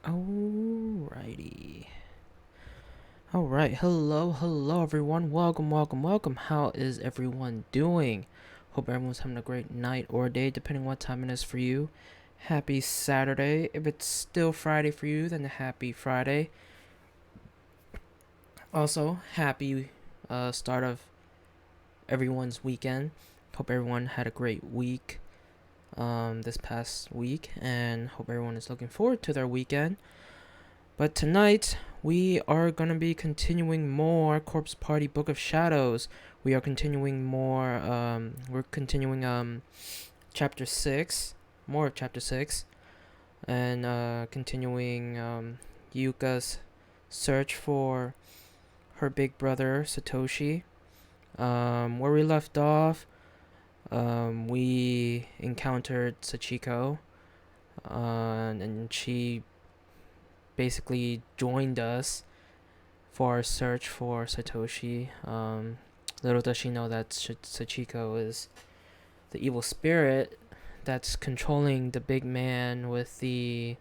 Alrighty. Alright, hello everyone. Welcome. How is everyone doing? Hope everyone's having a great night or day, depending what time it is for you. Happy Saturday. If it's still Friday for you, then happy Friday. Also, happy start of everyone's weekend. Hope everyone had a great week this past week, and hope everyone is looking forward to their weekend. But tonight, we are going to be continuing more Corpse Party Book of Shadows. We are continuing more, we're continuing, chapter 6, more of chapter 6, and, continuing, Yuka's search for her big brother, Satoshi. Where we left off, we encountered Sachiko, and she basically joined us for our search for Satoshi. Little does she know that Sachiko is the evil spirit that's controlling the big man with the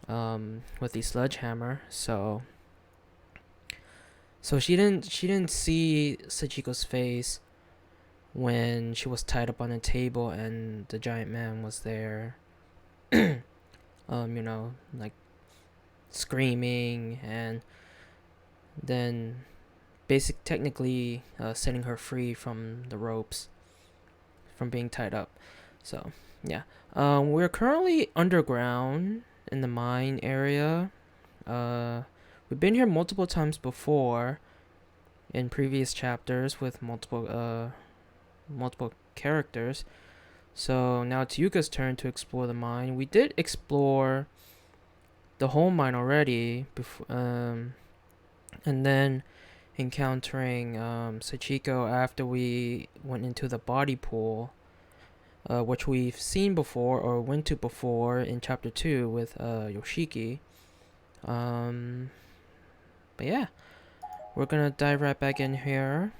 sledgehammer. So she didn't see Sachiko's face when she was tied up on a table and the giant man was there. Like screaming and then technically setting her free from the ropes from being tied up. So yeah, we're currently underground in the mine area. We've been here multiple times before in previous chapters with multiple characters. So now it's Yuka's turn to explore the mine. We did explore the whole mine already before, and then encountering Sachiko after we went into the body pool, which we've seen before or went to before in chapter 2 with Yoshiki. But yeah, we're gonna dive right back in here.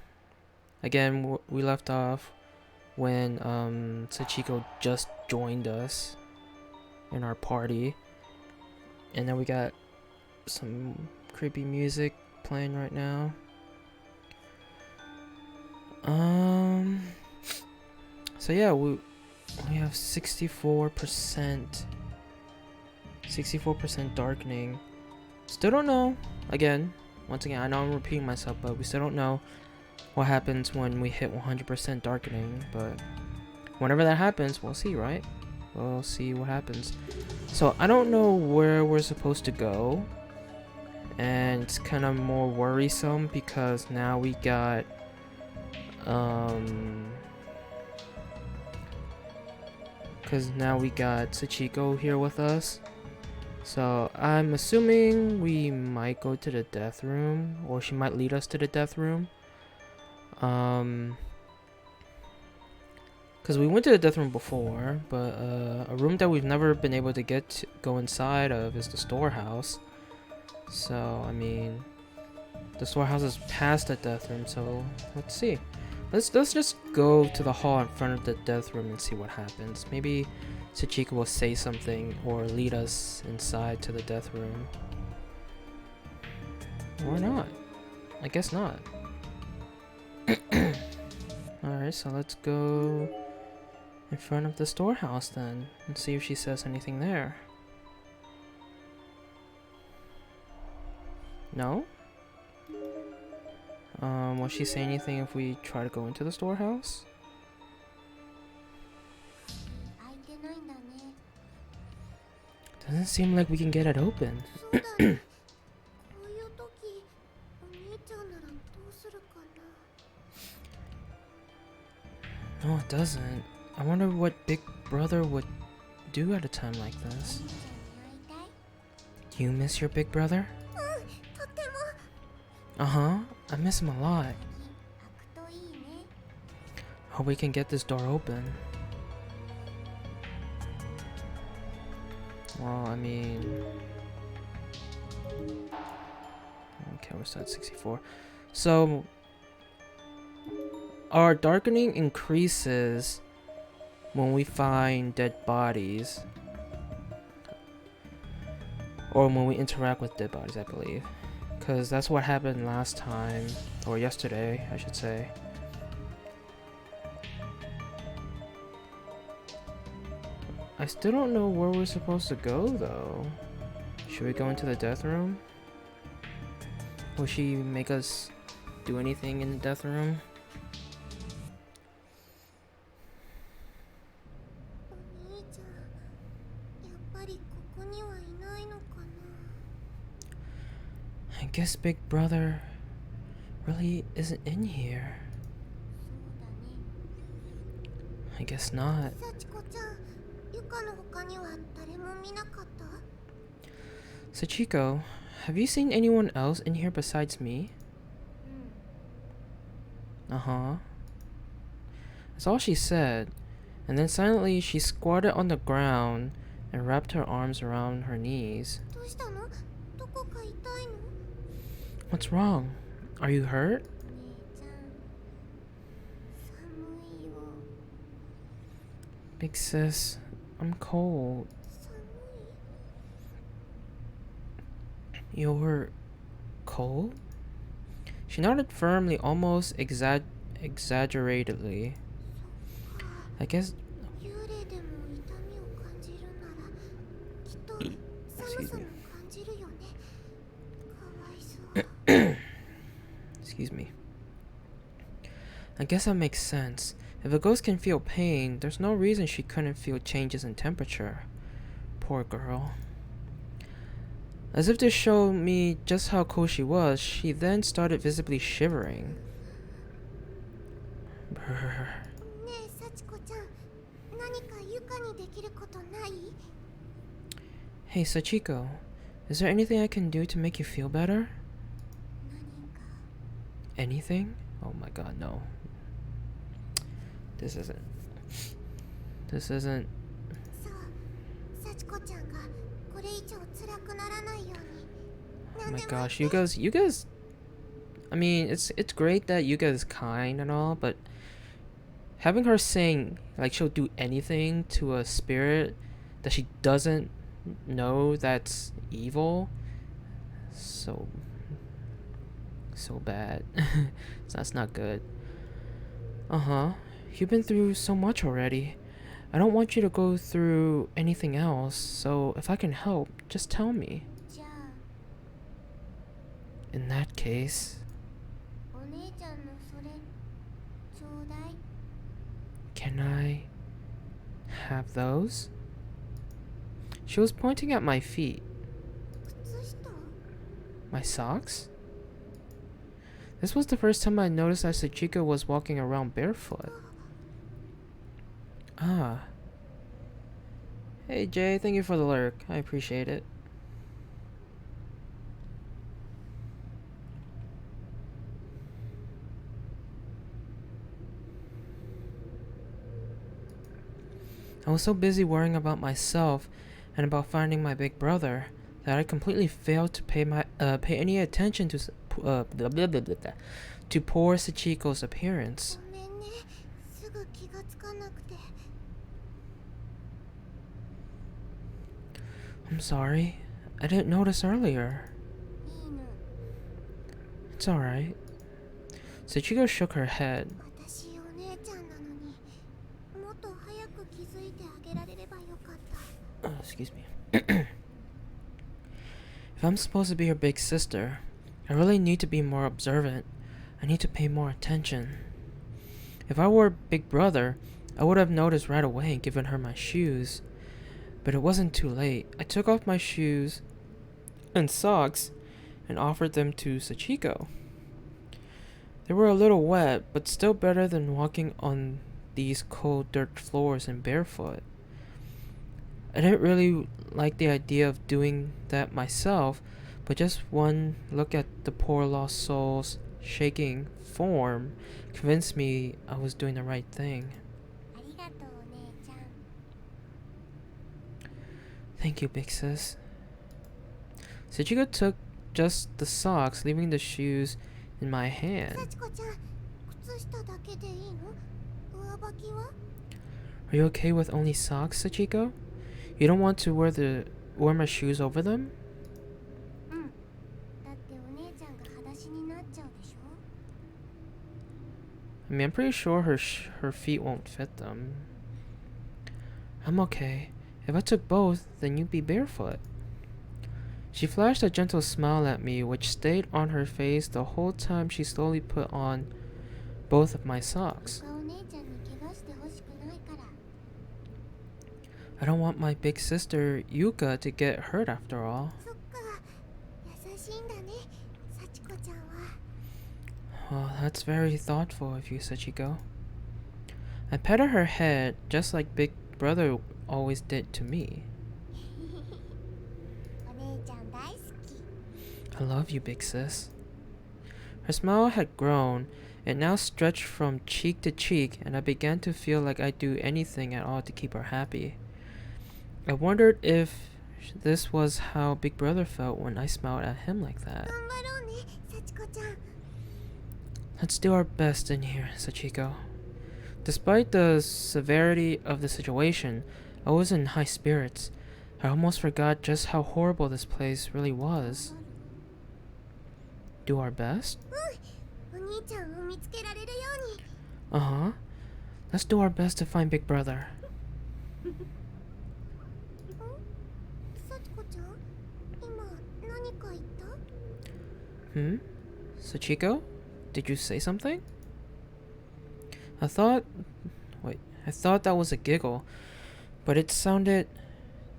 Again, we left off when Sachiko just joined us in our party. And then we got some creepy music playing right now. So yeah, we have 64% darkening. Still don't know. Once again, I know I'm repeating myself, but we still don't know what happens when we hit 100% darkening. But whenever that happens, we'll see, right? We'll see what happens. So I don't know where we're supposed to go, and it's kind of more worrisome because now we got Sachiko here with us. So I'm assuming we might go to the death room, or she might lead us to the death room. Because we went to the death room before, but a room that we've never been able to go inside of is the storehouse. So, I mean, the storehouse is past the death room, so let's see. Let's just go to the hall in front of the death room and see what happens. Maybe Sachiko will say something or lead us inside to the death room. Or not. I guess not. Alright, so let's go in front of the storehouse then and see if she says anything there. No? Will she say anything if we try to go into the storehouse? Doesn't seem like we can get it open. No, it doesn't. I wonder what Big Brother would do at a time like this. You miss your big brother? Uh-huh. I miss him a lot. Hope we can get this door open. Well, I mean... Okay, we're still at 64. So... our darkening increases when we find dead bodies. Or when we interact with dead bodies, I believe. Because that's what happened last time, or yesterday, I should say. I still don't know where we're supposed to go, though. Should we go into the death room? Will she make us do anything in the death room? お兄ちゃん、やっぱりここにはいないのかな。 I guess Big Brother really isn't in here. そうだね。 I guess not. 幸子ちゃん、ゆかの他には誰も見なかった？ Sachiko, have you seen anyone else in here besides me? うん。 Uh-huh. That's all she said, and then silently she squatted on the ground and wrapped her arms around her knees. どうしたの？どこか痛いの？ What's wrong? Are you hurt? お姉ちゃん、寒いよ。 Big sis, I'm cold. 寒い？ You're cold? She nodded firmly, almost exaggeratedly. そっか。 I guess. 幽霊でも痛みを感じるならきっと寒さも感じるよね。かわいそう。 Excuse me. I guess that makes sense. If a ghost can feel pain, there's no reason she couldn't feel changes in temperature. Poor girl. As if to show me just how cool she was, she then started visibly shivering. Brr. ねえ幸子ちゃん、何かゆかにできることない？ Hey, Sachiko, is there anything I can do to make you feel better? 何か。 Anything? Oh my god, no. This isn't. そう、幸子ちゃんがこれ以上辛くならないように。 Oh 何 my でも言っ gosh, て。 you guys. I mean, it's great that you guys kind and all, but having her saying like she'll do anything to a spirit that she doesn't know that's evil, so bad. So that's not good. Uh-huh. You've been through so much already. I don't want you to go through anything else, so if I can help, just tell me. じゃあ、 In that case, お姉ちゃんのそれちょうだい。 can I have those? She was pointing at my feet. 靴下？ My socks? This was the first time I noticed that Sachiko was walking around barefoot. Ah. Hey Jay, thank you for the lurk. I appreciate it. I was so busy worrying about myself and about finding my big brother that I completely failed to pay any attention to to poor Sachiko's appearance. ごめんね、すぐ気がつかなくて。 I'm sorry. I didn't notice earlier. いいの。 It's alright. Sachiko shook her head. 私お姉ちゃんなのにもっと早く気づいてあげられればよかった。 Excuse me. If I'm supposed to be your big sister, I really need to be more observant. I need to pay more attention. If I were Big Brother, I would have noticed right away and given her my shoes. But it wasn't too late. I took off my shoes and socks and offered them to Sachiko. They were a little wet, but still better than walking on these cold dirt floors and barefoot. I didn't really like the idea of doing that myself, but just one look at the poor lost soul's shaking form convinced me I was doing the right thing. ありがとうお姉ちゃん。 Thank you, big sis. Sachiko took just the socks, leaving the shoes in my hand. 幸子ちゃん、靴下だけでいいの？上履きは？ Are you okay with only socks, Sachiko? You don't want to wear my shoes over them? I mean, I'm pretty sure her feet won't fit them. I'm okay. If I took both, then you'd be barefoot. She flashed a gentle smile at me, which stayed on her face the whole time she slowly put on both of my socks. お姉ちゃんに怪我してほしくないから。 I don't want my big sister Yuka to get hurt after all. そっか、優しいんだね、幸子ちゃんは。 Oh, that's very thoughtful of you, Sachiko. I patted her head just like Big Brother always did to me. お姉ちゃん大好き。 I love you, big sis. Her smile had grown. It now stretched from cheek to cheek, and I began to feel like I'd do anything at all to keep her happy. I wondered if this was how Big Brother felt when I smiled at him like that. 頑張ろうね、幸子ちゃん。 Let's do our best in here, Sachiko. Despite the severity of the situation, I was in high spirits. I almost forgot just how horrible this place really was. Do our best? お兄ちゃんを見つけられるように。 Uh-huh. Let's do our best to find Big Brother. 幸子ちゃん、今何か言った？ Hmm? Sachiko? Did you say something? I thought that was a giggle, but it sounded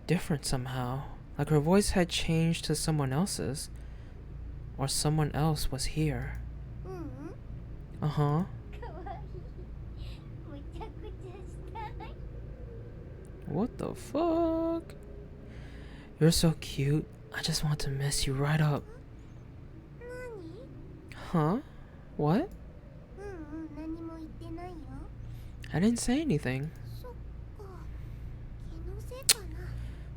different somehow, like her voice had changed to someone else's, or someone else was here. ううん。 Uh-huh. かわいい。むちゃくちゃしたい。 What the fuck? You're so cute. I just want to mess you right up. 何？ Huh? What? 何も言ってないよ。 I didn't say anything. そっか。気のせいかな。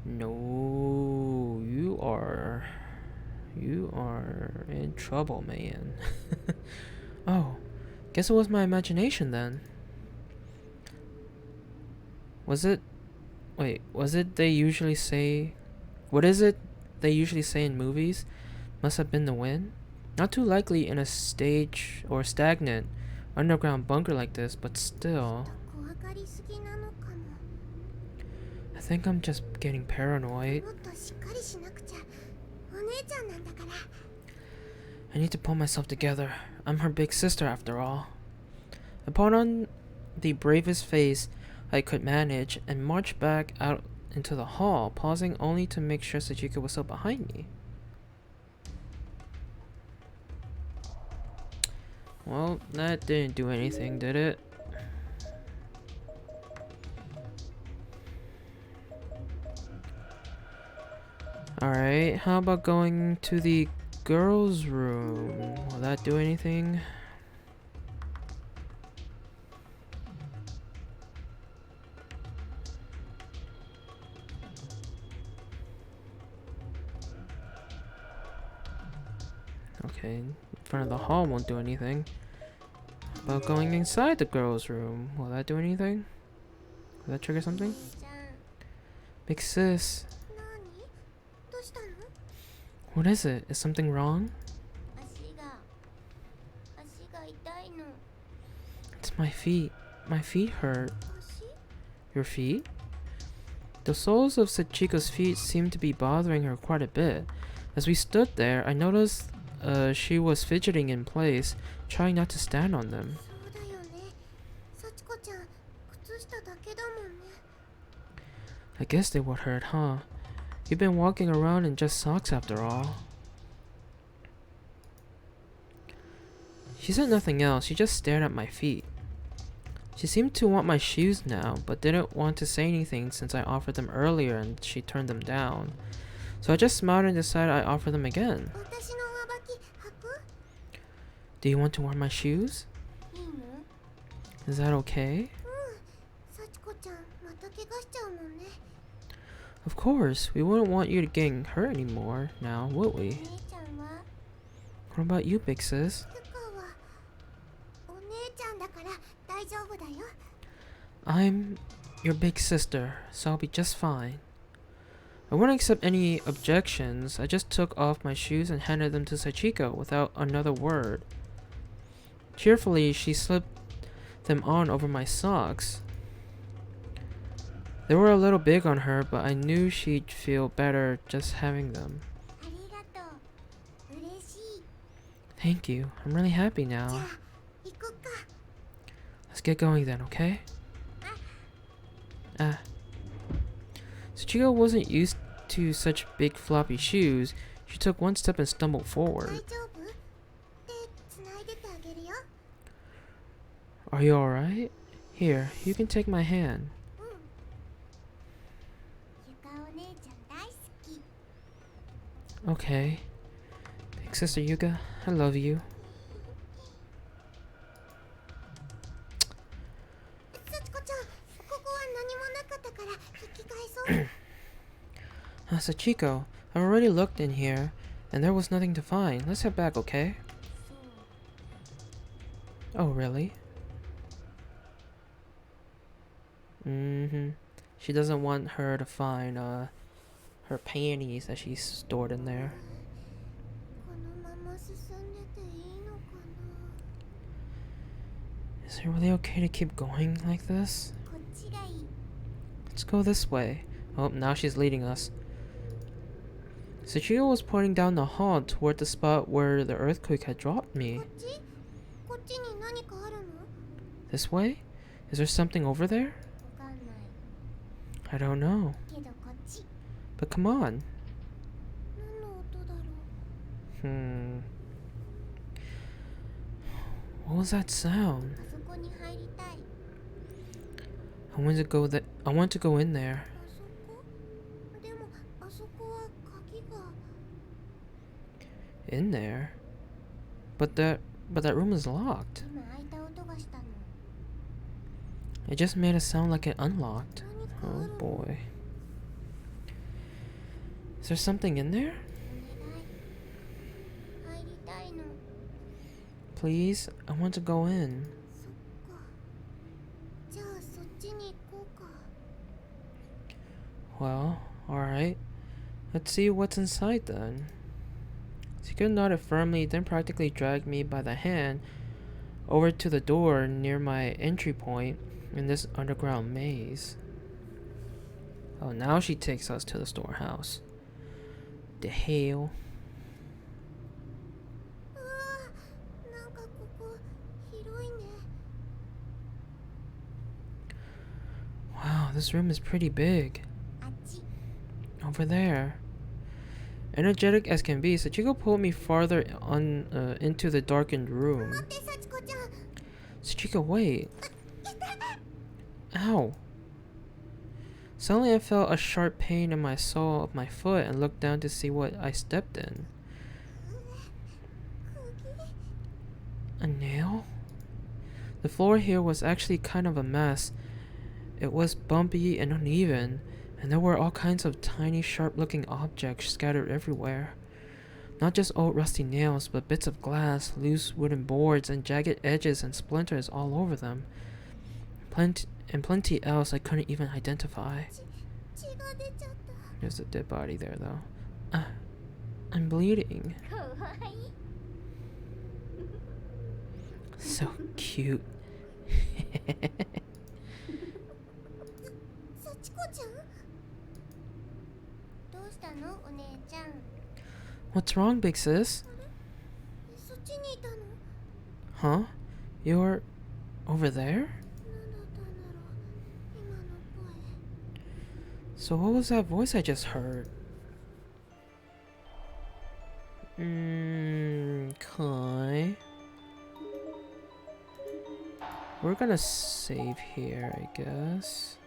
No, you are in trouble, man. Oh, guess it was my imagination then. Was it they usually say, what is it they usually say in movies? Must have been the wind? Not too likely in a stage or stagnant underground bunker like this, but still. 怖がりすぎなのかも。 I think I'm just getting paranoid. もっとしっかりしなくちゃ。お姉ちゃんなんだから。 I need to pull myself together. I'm her big sister after all. I put on the bravest face I could manage and marched back out into the hall, pausing only to make sure Sachiko was still behind me. Well, that didn't do anything, did it? Alright, how about going to the girls' room? Will that do anything? Okay, in front of the hall won't do anything. How about going inside the girls' room? Will that do anything? Will that trigger お something? 姉ちゃん。 Big sis, 何？どうしたの？ what is it? Is something wrong? 足が痛いの。 It's my feet. My feet hurt. 足？ Your feet? The soles of Sachiko's feet seemed to be bothering her quite a bit. As we stood there, I noticed she was fidgeting in place, trying not to stand on them. そうだよね。幸子ちゃん、靴下だけだもんね。 I guess they would hurt, huh? You've been walking around in just socks after all. She said nothing else, she just stared at my feet. She seemed to want my shoes now, but didn't want to say anything since I offered them earlier and she turned them down. So I just smiled and decided I'd offer them again. 私の上履き履く？ Do you want to wear my shoes? いいの？ Is that okay? 幸子ちゃん、また怪我しちゃうもんね。 Of course, we wouldn't want you to getting hurt anymore now, would お we? 姉ちゃんは？ What about you, big sis? ゆかはお姉ちゃんだから大丈夫だよ。 I'm your big sister, so I'll be just fine. I wouldn't accept any objections. I just took off my shoes and handed them to Sachiko without another word. Cheerfully, she slipped them on over my socks. They were a little big on her, but I knew she'd feel better just having them. ありがとう。嬉しい。 Thank you. I'm really happy じゃ now. あ行こっか。 Let's get going then, okay? Ah. Sachiko wasn't used to such big floppy shoes. She took one step and stumbled 大 forward. 丈夫？手つないでてあげるよ。 Are you alright? Here, you can take my hand. うん。ゆかお姉ちゃん大好き。 Okay. Big sister Yuka, I love you. 幸子ちゃん、ここは何もなかったから引き返そう。 Sachiko, I've already looked in here, and there was nothing to find. Let's head back, okay? そう。 Oh, really? Mm-hmm. She doesn't want her to find, her panties that she stored in there. このまま進んでていいのか Is it really okay to keep going like this? な。こっちがいい。 Let's go this way. Oh, now she's leading us. Sachiko was pointing down the hall toward the spot where the earthquake had dropped こ me. っち？こっちに何かあるの？ This way? Is there something over there? わかんない。 I don't know. けどこっち。 But come on. 何の音だろう。 Hmm. What was that sound? あそこに入りたい。 I want to go in there. あそこ？でもあそこは鍵が。 In there? But that room is locked. 今開いた音がしたの。 It just made it sound like it unlocked. 何かあ Oh るの？ boy. Is there something in there? お願い。入りたいの。 Please? I want to go in. そっか。じゃあそっちに行こうか。 Well, alright. Let's see what's inside then. Sachiko nodded firmly, then practically dragged me by the hand over to the door near my entry point in this underground maze. Oh, now she takes us to the storehouse. The hell? うわー、なんかここ広いね。 Wow, this room is pretty big. あっち。 Over there. Energetic as can be, Sachiko pulled me farther on into the darkened 待 room. って、幸子ちゃん。 Sachiko, wait. Ow. Suddenly I felt a sharp pain in my sole of my foot and looked down to see what I stepped in. 釘？ A nail? The floor here was actually kind of a mess. It was bumpy and uneven, and there were all kinds of tiny sharp-looking objects scattered everywhere. Not just old rusty nails, but bits of glass, loose wooden boards, and jagged edges and splinters all over them. Plenty else I couldn't even identify. 血が出ちゃった。 There's a dead body there, though. I'm bleeding. かわいい。 So cute. 幸子ちゃん？どうしたの、お姉ちゃん。 What's wrong, big sis? そっちにいたの？ Huh? You're over there? 何だったんだろう、今の声。 So what was that voice I just heard? Okay. We're gonna save here, I guess.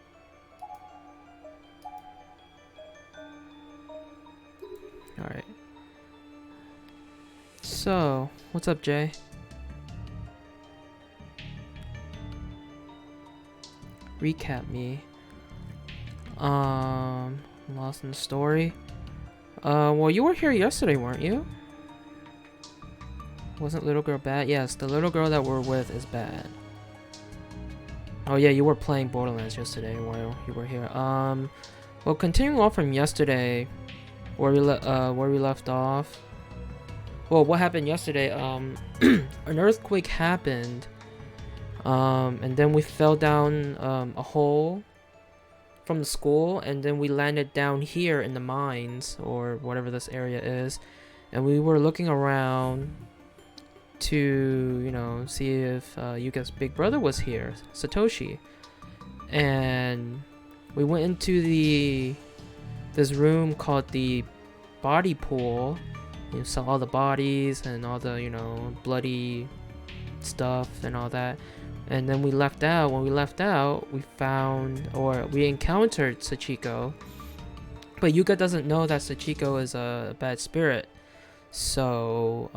Alright. So, what's up, Jay? Recap me. Lost in the story. Well, you were here yesterday, weren't you? Wasn't little girl bad? Yes, the little girl that we're with is bad. Oh yeah, you were playing Borderlands yesterday while you were here. Well, continuing on from yesterday, where we left off. Well, what happened yesterday? An earthquake happened And then we fell down a hole from the school, and then we landed down here in the mines or whatever this area is, and we were looking around to, you know, see if Yuka's big brother was here, Satoshi. And we went into this room called the body pool. You saw all the bodies and all the, you know, bloody stuff and all that. And then we left out. When we left out, we found, or we encountered Sachiko. But Yuka doesn't know that Sachiko is a bad spirit. So,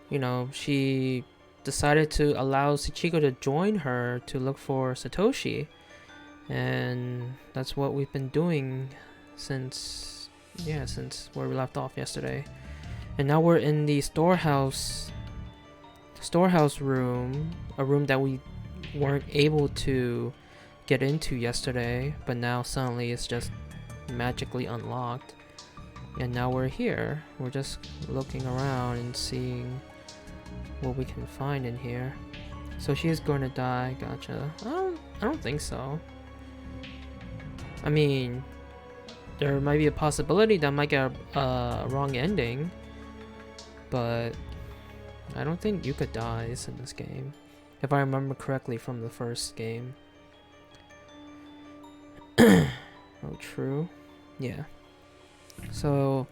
you know, she decided to allow Sachiko to join her to look for Satoshi. And that's what we've been doing since where we left off yesterday. And now we're in the storehouse room, a room that we weren't able to get into yesterday, but now suddenly it's just magically unlocked. And now we're here. We're just looking around and seeing what we can find in here. So she is going to die. Gotcha. I don't think so. I mean, there might be a possibility that I might get a wrong ending, but I don't think Yuka dies in this game, if I remember correctly from the first game. Oh, true. Yeah. So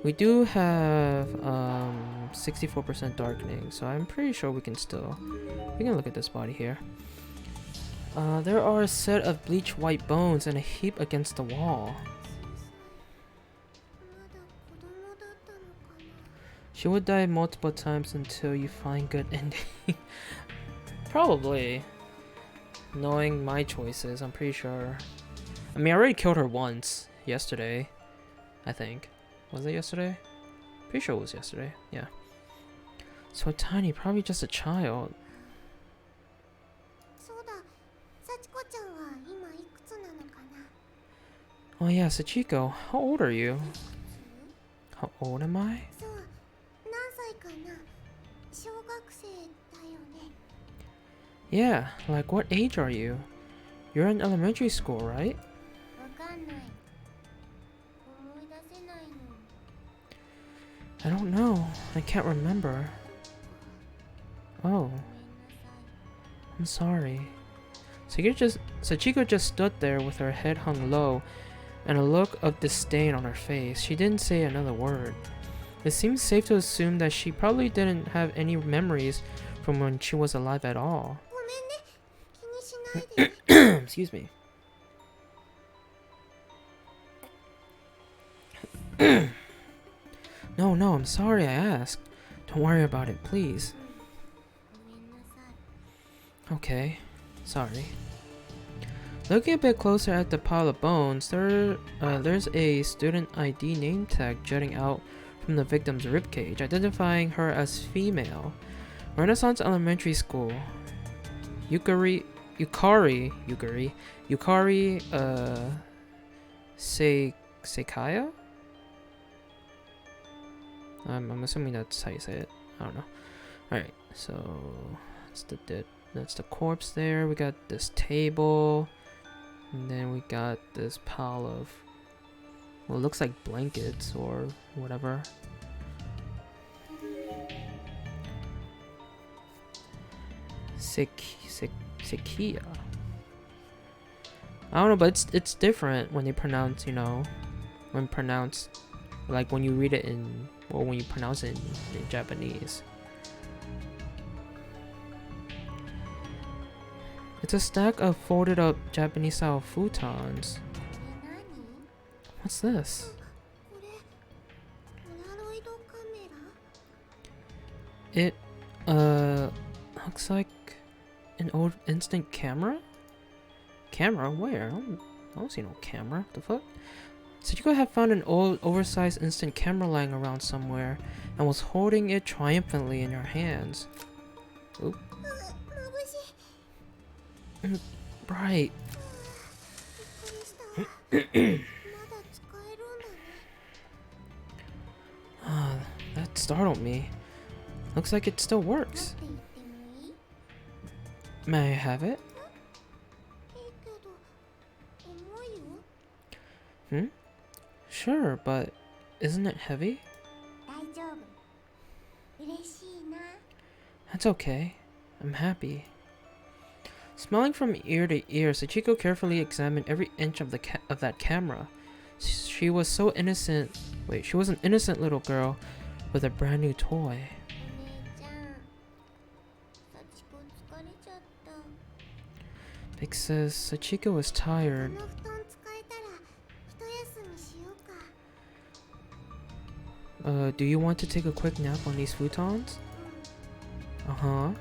we do have 64% darkening, so I'm pretty sure we can look at this body here. There are a set of bleached white bones and a heap against the wall. She would die multiple times until you find good ending. Probably. Knowing my choices, I'm pretty sure. I mean, I already killed her once yesterday, I think. Was it yesterday? Pretty sure it was yesterday. Yeah. So tiny, probably just a child. Oh yeah, Sachiko, how old are you? How old am I? Yeah, like what age are you? You're in elementary school, right? I don't know. I can't remember. Oh. I'm sorry. Sachiko just stood there with her head hung low and a look of disdain on her face. She didn't say another word. It seems safe to assume that she probably didn't have any memories from when she was alive at all. Excuse me. No, I'm sorry I asked. Don't worry about it, please. Okay, sorry. Looking a bit closer at the pile of bones, there's a student ID name tag jutting out from the victim's ribcage, identifying her as female. Renaissance Elementary School. Yukari Sekaya? I'm assuming that's how you say it. I don't know. Alright, so that's the corpse there. We got this table. And then we got this pile of, well, it looks like blankets or whatever. Sekia. I don't know, but it's different when they pronounce, you know, like when you read it in, or when you pronounce it in Japanese. It's a stack of folded up Japanese style futons. What's this? It looks like an old instant camera? Camera? Where? I don't see no camera. The fuck? Sachiko had found an old oversized instant camera lying around somewhere and was holding it triumphantly in her hands. Oop. Right. That startled me. Looks like it still 持っ works. て行ってもいい？ May I have it? いいけど重いよ。 Hmm? Sure, but isn't it heavy? 大丈夫。嬉しいな。 That's okay. I'm happy. Smiling from ear to ear, Sachiko carefully examined every inch of that camera. She was so innocent. Wait, she was an innocent little girl with a brand new toy. お姉ちゃん、幸子疲れちゃった。 Big says Sachiko was こ tired. の布団使えたら一休みしようか。 Do you want to take a quick nap on these futons? うん。 Uh-huh.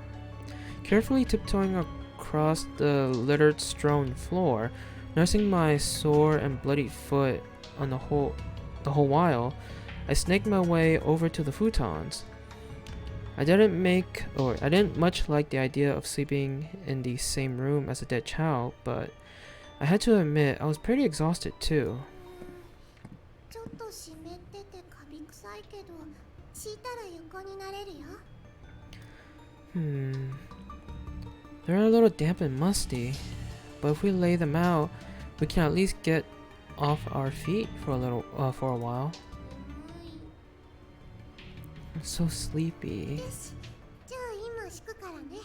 Carefully tiptoeing across the littered strewn floor, nursing my sore and bloody foot on the whole while, I snaked my way over to the futons. I didn't much like the idea of sleeping in the same room as a dead child, but I had to admit I was pretty exhausted too. ちょっと湿っててカビ臭いけど、敷いたら横になれるよ。 They're a little damp and musty, but if we lay them out, we can at least get off our feet for a while. 重い。 I'm so sleepy. よし。じゃあ今敷くからね。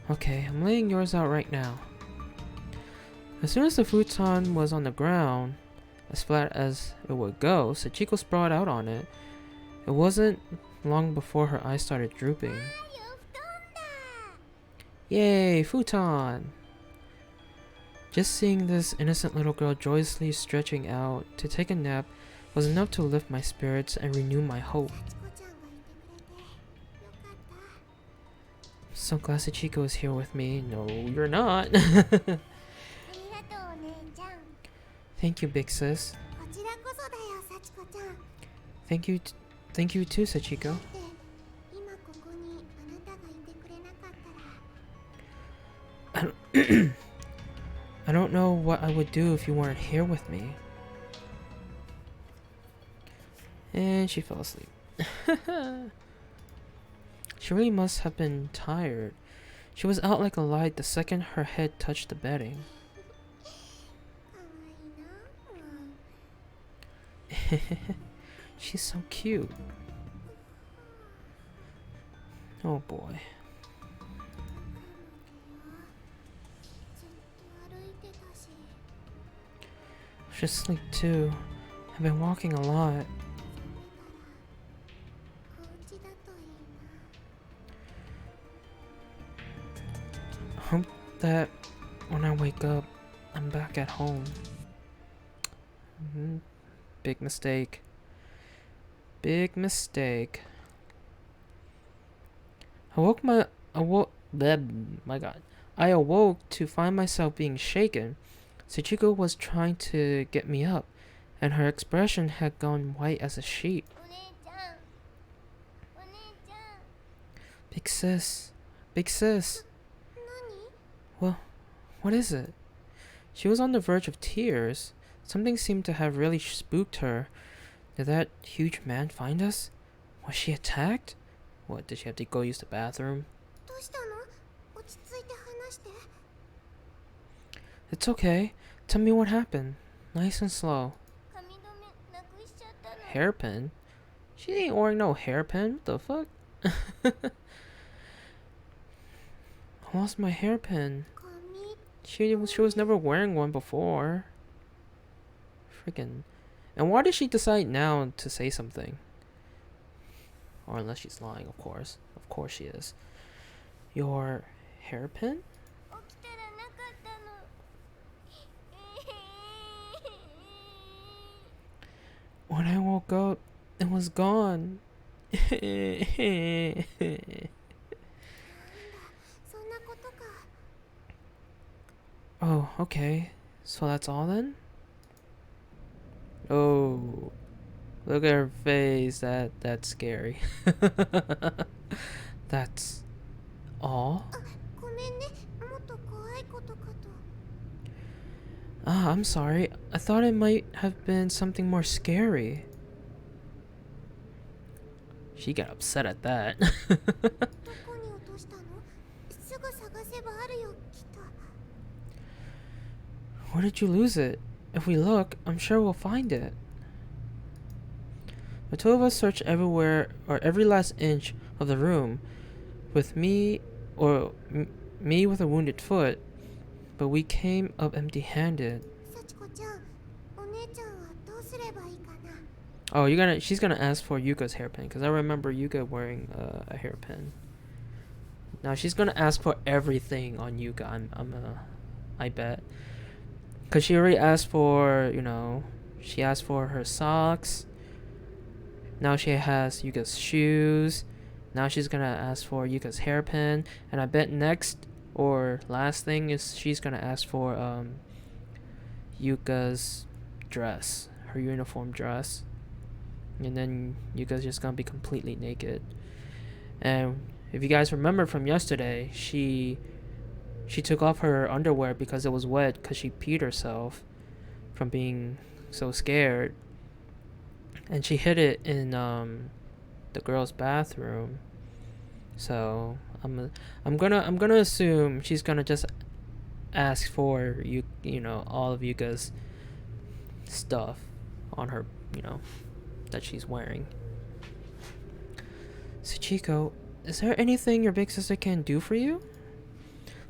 Okay, I'm laying yours out right now. As soon as the futon was on the ground, as flat as it would go, Sachiko sprawled out on it. It wasn't long before her eyes started drooping. よ、布団だ。 Yay, futon! Just seeing this innocent little girl joyously stretching out to take a nap was enough to lift my spirits and renew my hope. 幸子ちゃんがいてくれてよかった。 I'm so glad Sachiko is here with me. No, you're not. ありがとうお姉ちゃん。 Thank you, big sis. こちらこそだよ、幸子ちゃん。 Thank you too, Sachiko. だって今ここにあなたがいてくれなかったら。 I don't know what I would do if you weren't here with me. And she fell asleep. She really must have been tired. She was out like a light the second her head touched the bedding. かわいいな。 She's so cute. Oh boy. ずっと歩いてたし。 I should sleep too. I've been walking a lot. お家だといいな。 Hope that when I wake up, I'm back at home. Big mistake. Big mistake. My god. I awoke to find myself being shaken. Sachiko was trying to get me up, and her expression had gone white as a sheet. お姉ちゃん。お姉ちゃん。 Big sis. Big sis. 何？ What is it? She was on the verge of tears. Something seemed to have really spooked her. Did that huge man find us? Was she attacked? What, did she have to go use the bathroom? どうしたの？落ち着いて話して。 It's okay. Tell me what happened. Nice and slow. 髪留めなくしちゃったの。 Hairpin? She ain't wearing no hairpin. What the fuck? I lost my hairpin. 髪。 She was never wearing one before. Freaking. And why did she decide now to say something? Or unless she's lying, of course. Of course she is. Your hairpin? 起きたらなかったの。 When I woke up, it was gone. そんなことか。 Oh, okay. So that's all then? Oh. Look at her face. That's scary. That's all? ごめんね。もっと怖いことかと。 Ah, I'm sorry. I thought it might have been something more scary. She got upset at that. どこに落としたの？すぐ探せばあるよ、きっと。 Where did you lose it? If we look, I'm sure we'll find it. The two of us searched everywhere, or every last inch of the room, with me, me with a wounded foot, but we came up empty-handed. 幸子ちゃん、お姉ちゃんはどうすればいいかな？ Oh, she's gonna ask for Yuka's hairpin, because I remember Yuka wearing a hairpin. Now she's gonna ask for everything on Yuka. I bet, because she already asked for, she asked for her socks. Now she has Yuka's shoes. Now she's gonna ask for Yuka's hairpin, and I bet next or last thing is she's gonna ask for Yuka's dress, her uniform dress, and then Yuka's just gonna be completely naked. And if you guys remember from yesterday, she took off her underwear because it was wet because she peed herself from being so scared, and she hid it in the girls' bathroom. So I'm gonna assume she's gonna just ask for all of Yuka's stuff on her, that she's wearing. Sachiko, is there anything your big sister can do for you?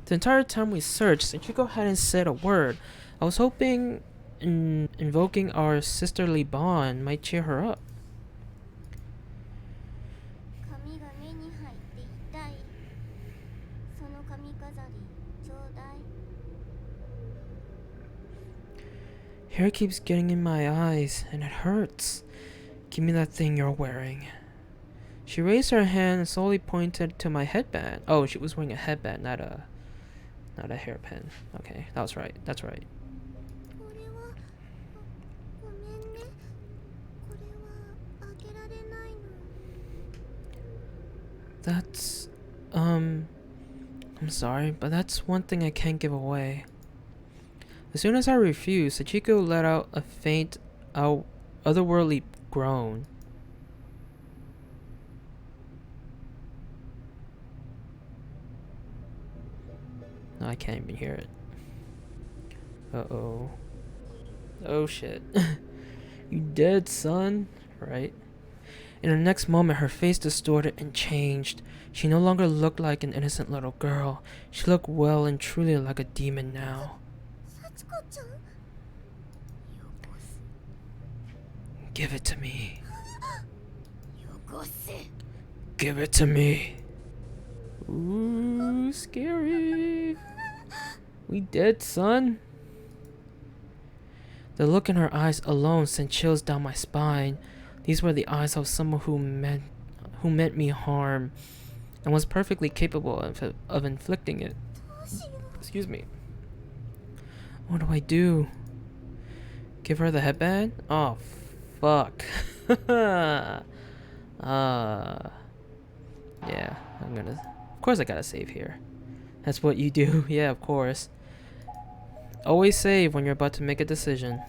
The entire time we searched, Sachiko hadn't said a word. I was hoping invoking our sisterly bond might cheer her up. 髪が目に入って痛い。その髪飾りちょうだい。 Hair keeps getting in my eyes, and it hurts. Give me that thing you're wearing. She raised her hand and slowly pointed to my headband. Oh, she was wearing a headband, not a hairpin. Okay, that was right. That's right. これはごめんね。これはあげられないの。 That's I'm sorry, but that's one thing I can't give away. As soon as I refused, Sachiko let out a faint, otherworldly groan. No, I can't even hear it. Uh-oh. Oh shit. You dead, son? Right? In the next moment, her face distorted and changed. She no longer looked like an innocent little girl. She looked well and truly like a demon now. 幸子ちゃん。よこせ。 Give it to me. よこせ。 Give it to me. Ooh, scary. We dead, son? The look in her eyes alone sent chills down my spine. These were the eyes of someone who meant me harm and was perfectly capable of inflicting it. どうしよう。 Excuse me. What do I do? Give her the headband? Oh, fuck. Yeah, of course I gotta save here. That's what you do. Yeah, of course. Always save when you're about to make a decision.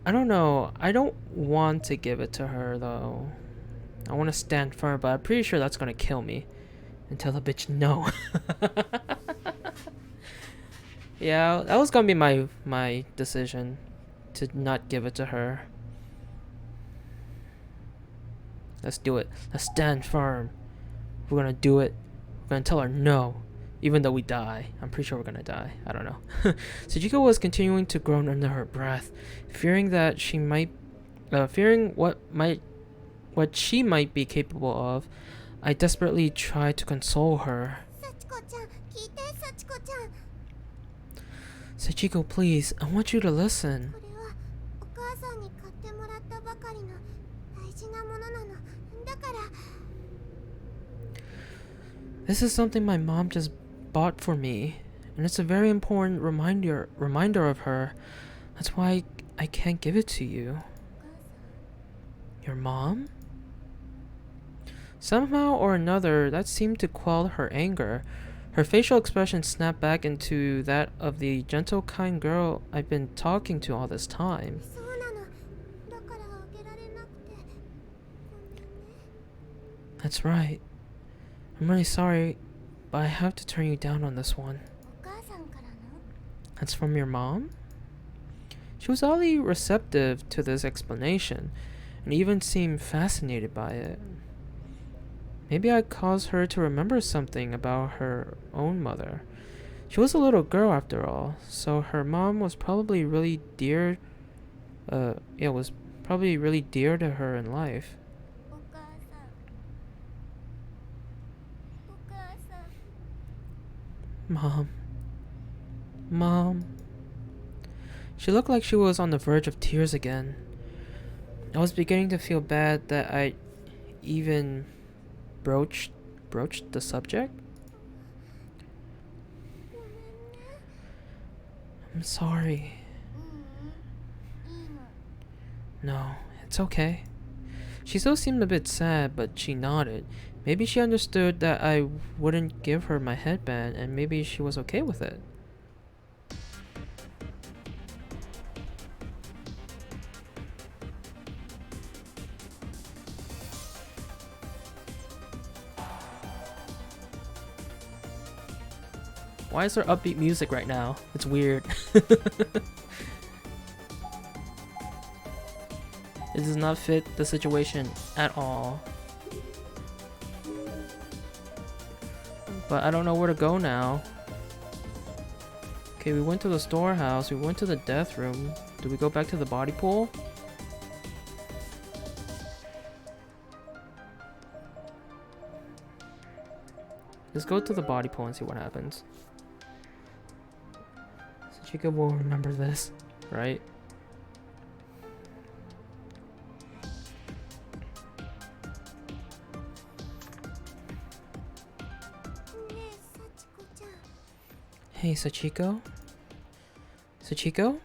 I don't know. I don't want to give it to her, though. I want to stand firm, but I'm pretty sure that's gonna kill me. And tell the bitch no. Yeah, that was gonna be my decision. To not give it to her. Let's do it. Let's stand firm. We're gonna do it. We're gonna tell her no. Even though we die. I'm pretty sure we're gonna die. I don't know. Sachiko was continuing to groan under her breath, fearing that she might fearing what she might be capable of. I desperately tried to console her. 幸子ちゃん、聞いて、幸子ちゃん。 Sachiko, please, I want you to listen. これはお母さんに買ってもらったばかりの大事なものなの。だから。 This is something my mom just bought for me, and it's a very important reminder of her. That's why I can't give it to you. Your mom? Somehow or another, that seemed to quell her anger. Her facial expression snapped back into that of the gentle, kind girl I've been talking to all this time. そうなの。だからあげられなくて。ごめんね。 That's right. I'm really sorry, but I have to turn you down on this one. お母さんからの？ That's from your mom? She was oddly receptive to this explanation, and even seemed fascinated by it. Maybe I caused her to remember something about her own mother. She was a little girl after all, so her mom was probably really dear. Was probably really dear to her in life. お母さん。お母さん。 Mom. She looked like she was on the verge of tears again. I was beginning to feel bad that I even broached the subject. ごめんね。 I'm sorry. いいの。 No, it's okay. She still seemed a bit sad, but she nodded. Maybe she understood that I wouldn't give her my headband, and maybe she was okay with it. Why is there upbeat music right now? It's weird. It does not fit the situation at all. But I don't know where to go now. Okay, we went to the storehouse, we went to the death room. Do we go back to the body pool? Let's go to the body pool and see what happens. Chica will remember this, right? Hey, Sachiko? Sachiko?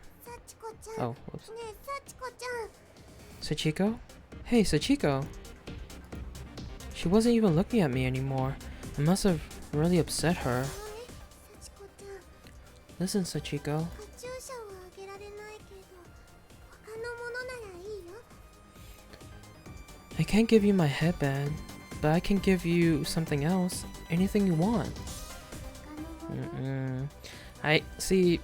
Oh, whoops. ねえ、幸子ちゃん。 Sachiko? Hey, Sachiko! She wasn't even looking at me anymore. I must have really upset her. 幸子ちゃん。 Listen, Sachiko. カチューシャはあげられないけど、他のものならいいよ。 I can't give you my headband, but I can give you something else. Anything you want. 他のもの。 I see.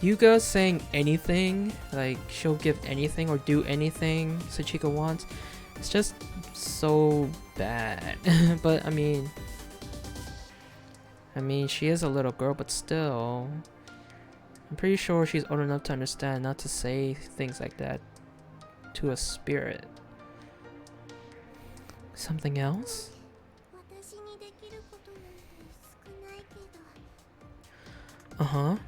Yuga saying anything, like she'll give anything or do anything Sachiko wants. It's just so bad. But I mean, she is a little girl, but still, I'm pretty sure she's old enough to understand not to say things like that to a spirit. Something else? 私にできることなんて少ないけど。 Uh-huh.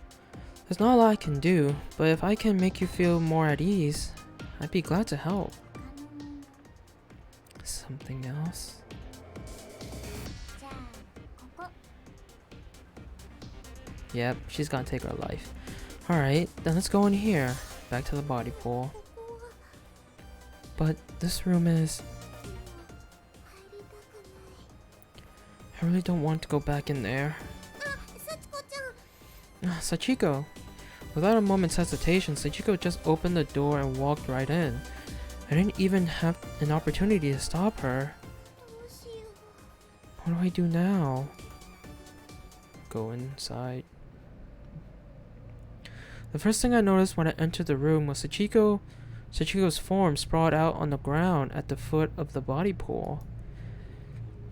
There's not a lot I can do, but if I can make you feel more at ease, I'd be glad to help. 他のもの。 Something else? じゃあ、ここ。 Yep, she's gonna take her life. Alright, then let's go in here. Back to the body pool. ここは。 But this room is... でも、入りたくない。 I really don't want to go back in there. あ、幸子ちゃん。 Sachiko! Without a moment's hesitation, Sachiko just opened the door and walked right in. I didn't even have an opportunity to stop her. どうしよう。 What do I do now? Go inside. The first thing I noticed when I entered the room was Sachiko's form sprawled out on the ground at the foot of the body pool.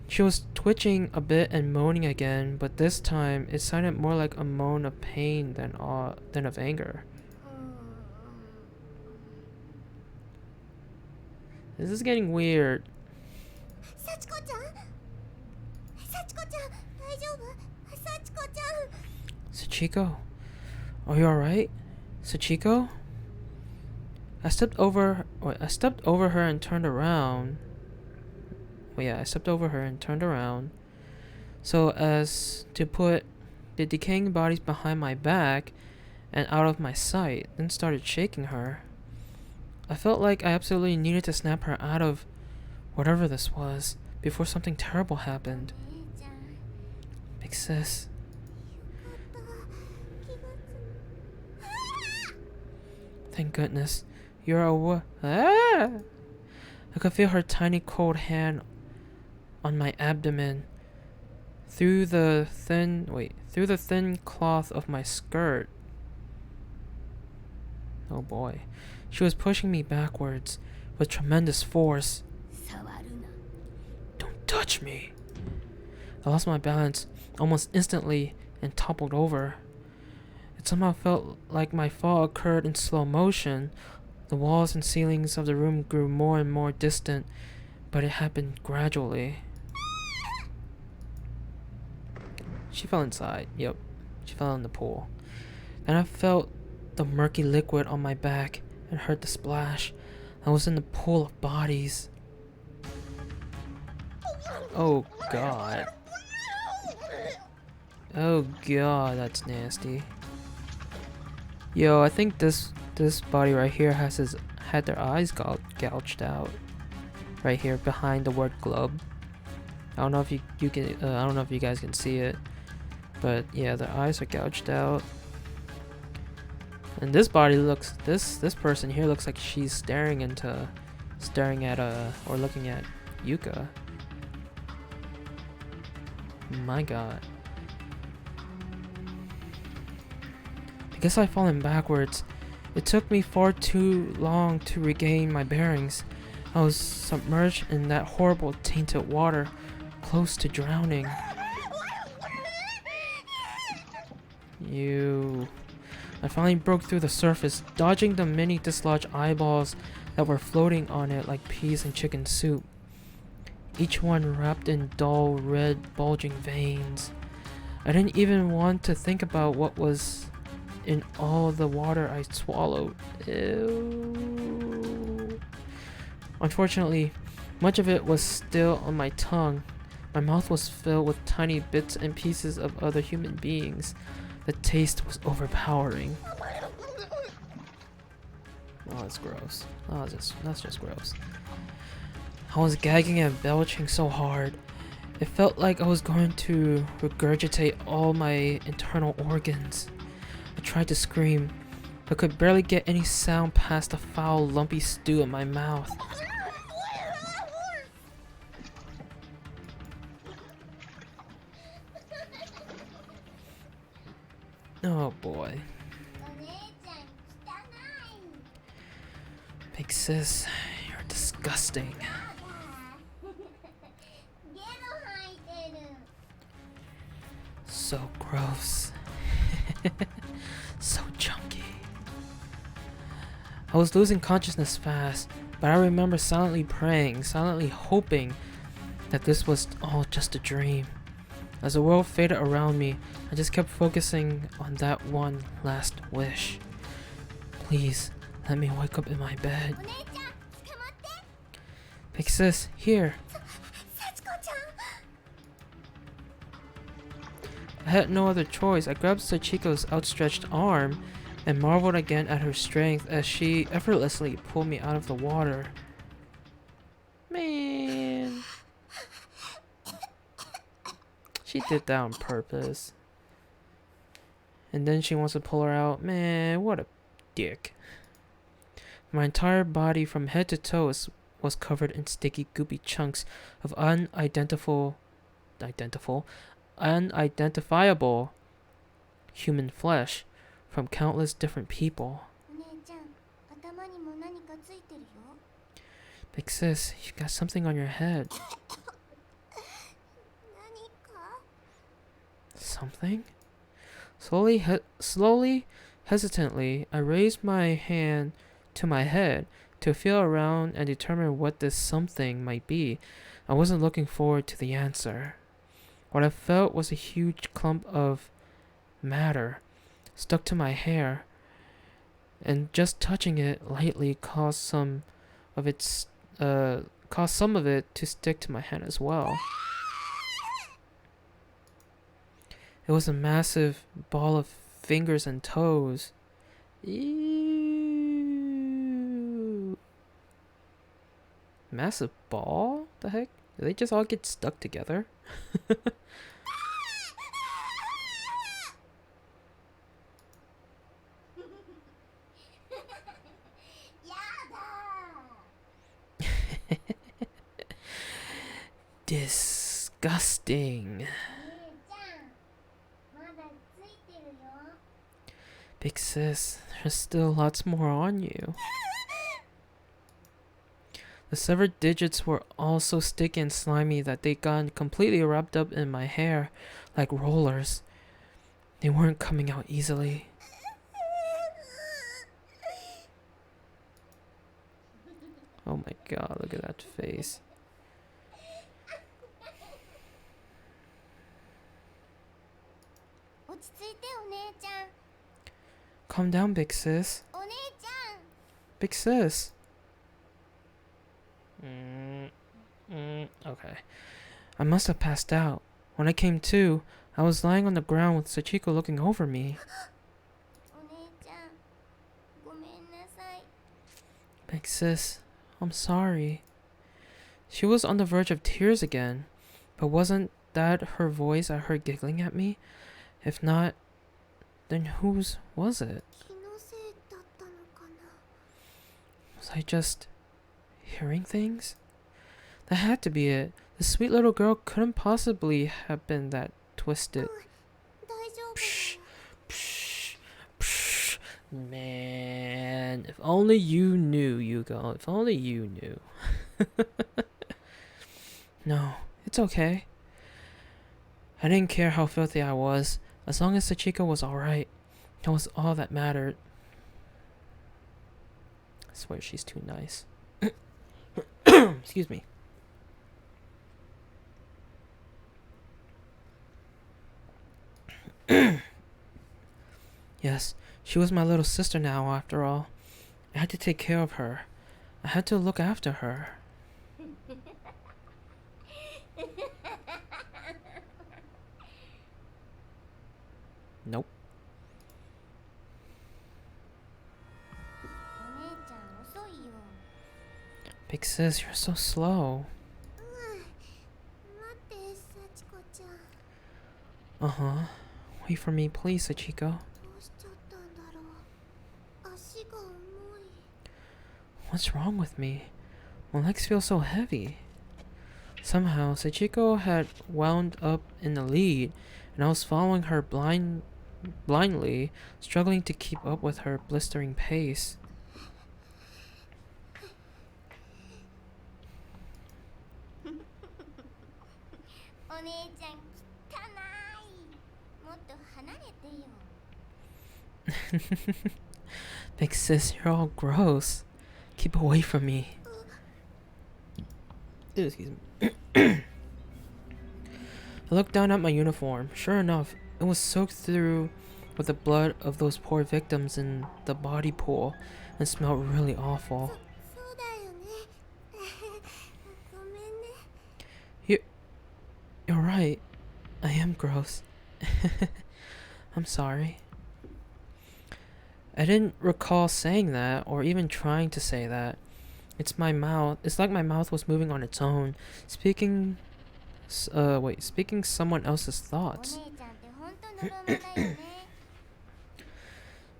She was twitching a bit and moaning again, but this time it sounded more like a moan of pain than of anger. This is getting weird. 幸子ちゃん。幸子ちゃん、大丈夫？幸子ちゃん。 Sachiko, are you alright? Sachiko? I stepped over her and turned around. I stepped over her and turned around so as to put the decaying bodies behind my back and out of my sight, then started shaking her. I felt like I absolutely needed to snap her out of whatever this was before something terrible happened. 姉ちゃん。Big sis. よかった気がつ Thank goodness. You're a ah! I could feel her tiny cold hand on my abdomen through the thin cloth of my skirt. Oh boy. She was pushing me backwards with tremendous force. 触るな Don't touch me. I lost my balance almost instantly and toppled over. It somehow felt like my fall occurred in slow motion. The walls and ceilings of the room grew more and more distant, but it happened gradually. She fell inside. Yep, she fell in the pool. Then I felt the murky liquid on my back and heard the splash. I was in the pool of bodies. Oh god. Oh god, that's nasty. Yo, I think this body right here had their eyes gouged out. Right here behind the word glub. I don't know if you can I don't know if you guys can see it. But yeah, their eyes are gouged out. And this body looks this person here looks like she's staring at or looking at Yuka. My god. I guess I've fallen backwards. It took me far too long to regain my bearings. I was submerged in that horrible tainted water, close to drowning. I finally broke through the surface, dodging the many dislodged eyeballs that were floating on it like peas in chicken soup. Each one wrapped in dull, red, bulging veins. I didn't even want to think about what was in all the water I swallowed. Ew. Unfortunately, much of it was still on my tongue. My mouth was filled with tiny bits and pieces of other human beings. The taste was overpowering. Oh, that's gross. Oh, that's just gross. I was gagging and belching so hard. It felt like I was going to regurgitate all my internal organs. I tried to scream, but could barely get any sound past the foul, lumpy stew in my mouth. Oh boy. お姉ちゃん汚い Big sis, you're disgusting. ゲロ吐いてる So gross. So chunky. I was losing consciousness fast, but I remember silently praying, silently hoping that this was all just a dream. As the world faded around me, I just kept focusing on that one last wish. Please, let me wake up in my bed. お姉ちゃん捕まって Big sis, here. 幸子ちゃん I had no other choice. I grabbed Sachiko's outstretched arm and marveled again at her strength as she effortlessly pulled me out of the water. Man. She did that on purpose. And then she wants to pull her out. Man, what a dick. My entire body from head to toe was covered in sticky, goopy chunks of unidentifiable human flesh from countless different people. お姉ちゃん頭にも何かついてるよ Big sis, you got something on your head. 何か Something? Slowly, hesitantly, I raised my hand to my head to feel around and determine what this something might be. I wasn't looking forward to the answer. What I felt was a huge clump of matter stuck to my hair, and just touching it lightly caused some of it to stick to my hand as well. It was a massive ball of fingers and toes. Ew. Massive ball? The heck? Did they just all get stuck together? Disgusting. 姉ちゃんまだついてるよ Big sis, there's still lots more on you. The severed digits were all so sticky and slimy that they got completely wrapped up in my hair like rollers. They weren't coming out easily. Oh my god, look at that face. 落ち着いてお姉ちゃん Calm down, big sis. お姉ちゃん Big sis. Okay. I must have passed out. When I came to, I was lying on the ground with Sachiko looking over me. お姉ちゃんごめんなさい Big sis, I'm sorry. She was on the verge of tears again, but wasn't that her voice I heard giggling at me? If not, then whose was it? 気のせいだったのかな Was I just hearing things? That had to be it. The sweet little girl couldn't possibly have been that twisted. 大丈夫 Psh, psh, psh. Man, if only you knew, Yugo. If only you knew. No, it's okay. I didn't care how filthy I was. As long as Sachiko was alright, that was all that mattered. I swear she's too nice. Excuse me. Yes, she was my little sister now, after all. I had to take care of her. I had to look after her. Nope. お姉ちゃん遅いよ Big sis, you're so slow. 待って幸子ちゃん Uh-huh. Wait for me, please, Sachiko. どうしちゃったんだろう足が重い What's wrong with me? My legs feel so heavy. Somehow, Sachiko had wound up in the lead, and I was following her blindly, struggling to keep up with her blistering pace. お姉ちゃん汚いもっと離れてよ Big sis, you're all gross. Keep away from me. Excuse me. I looked down at my uniform. Sure enough, it was soaked through with the blood of those poor victims in the body pool and smelled really awful. そうだよねごめんね You're right. I am gross. I'm sorry. I didn't recall saying that or even trying to say that. It's my mouth. It's like my mouth was moving on its own, speaking someone else's お thoughts. 姉ちゃんってほんとのろまだよね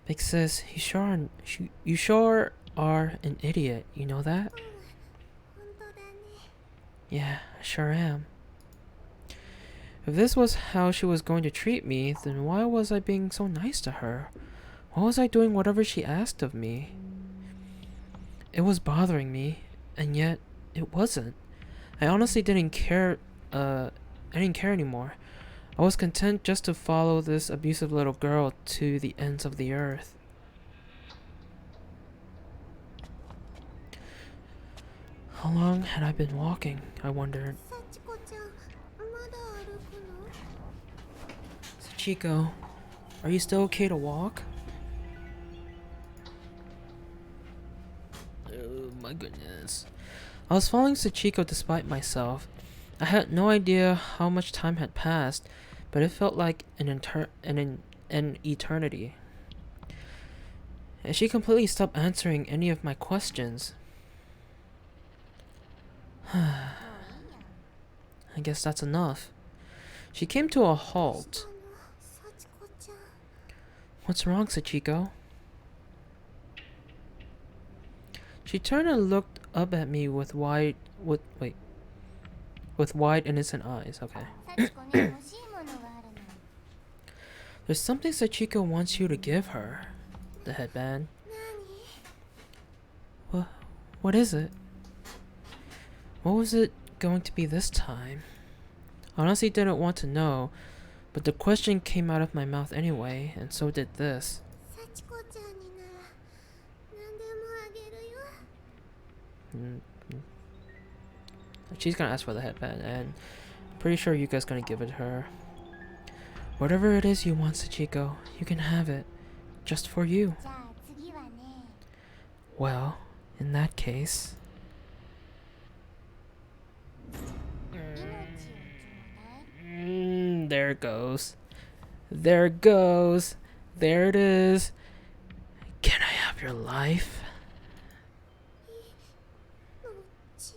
Big sis, you sure are an idiot. You know that? ほんとだね Yeah, I sure am. If this was how she was going to treat me, then why was I being so nice to her? Why was I doing whatever she asked of me? It was bothering me, and yet it wasn't. I honestly didn't care. I didn't care anymore. I was content just to follow this abusive little girl to the ends of the earth. How long had I been walking? I wondered. 幸子ちゃんまだ歩くの Sachiko, are you still okay to walk? Oh my goodness. I was following Sachiko despite myself. I had no idea how much time had passed, but it felt like an eternity. And she completely stopped answering any of my questions. もういいや I guess that's enough. She came to a halt. 幸子ちゃん What's wrong, Sachiko? She turned and looked up at me with with wide, innocent eyes. Okay. 幸子ね欲しいものがあるの。 There's something Sachiko wants you to give her. The headband. 何？ What is it? What was it going to be this time? I honestly didn't want to know, but the question came out of my mouth anyway, and so did this. 幸子ちゃんになら何でもあげるよ。 She's gonna ask for the headband, and I'm pretty sure Yuka's gonna give it to her. Whatever it is you want, Sachiko, you can have it. Just for you. じゃあ次はね。 Well, in that case... 命をちょうだい。 there it goes. There it goes. There it is. Can I have your life? 命？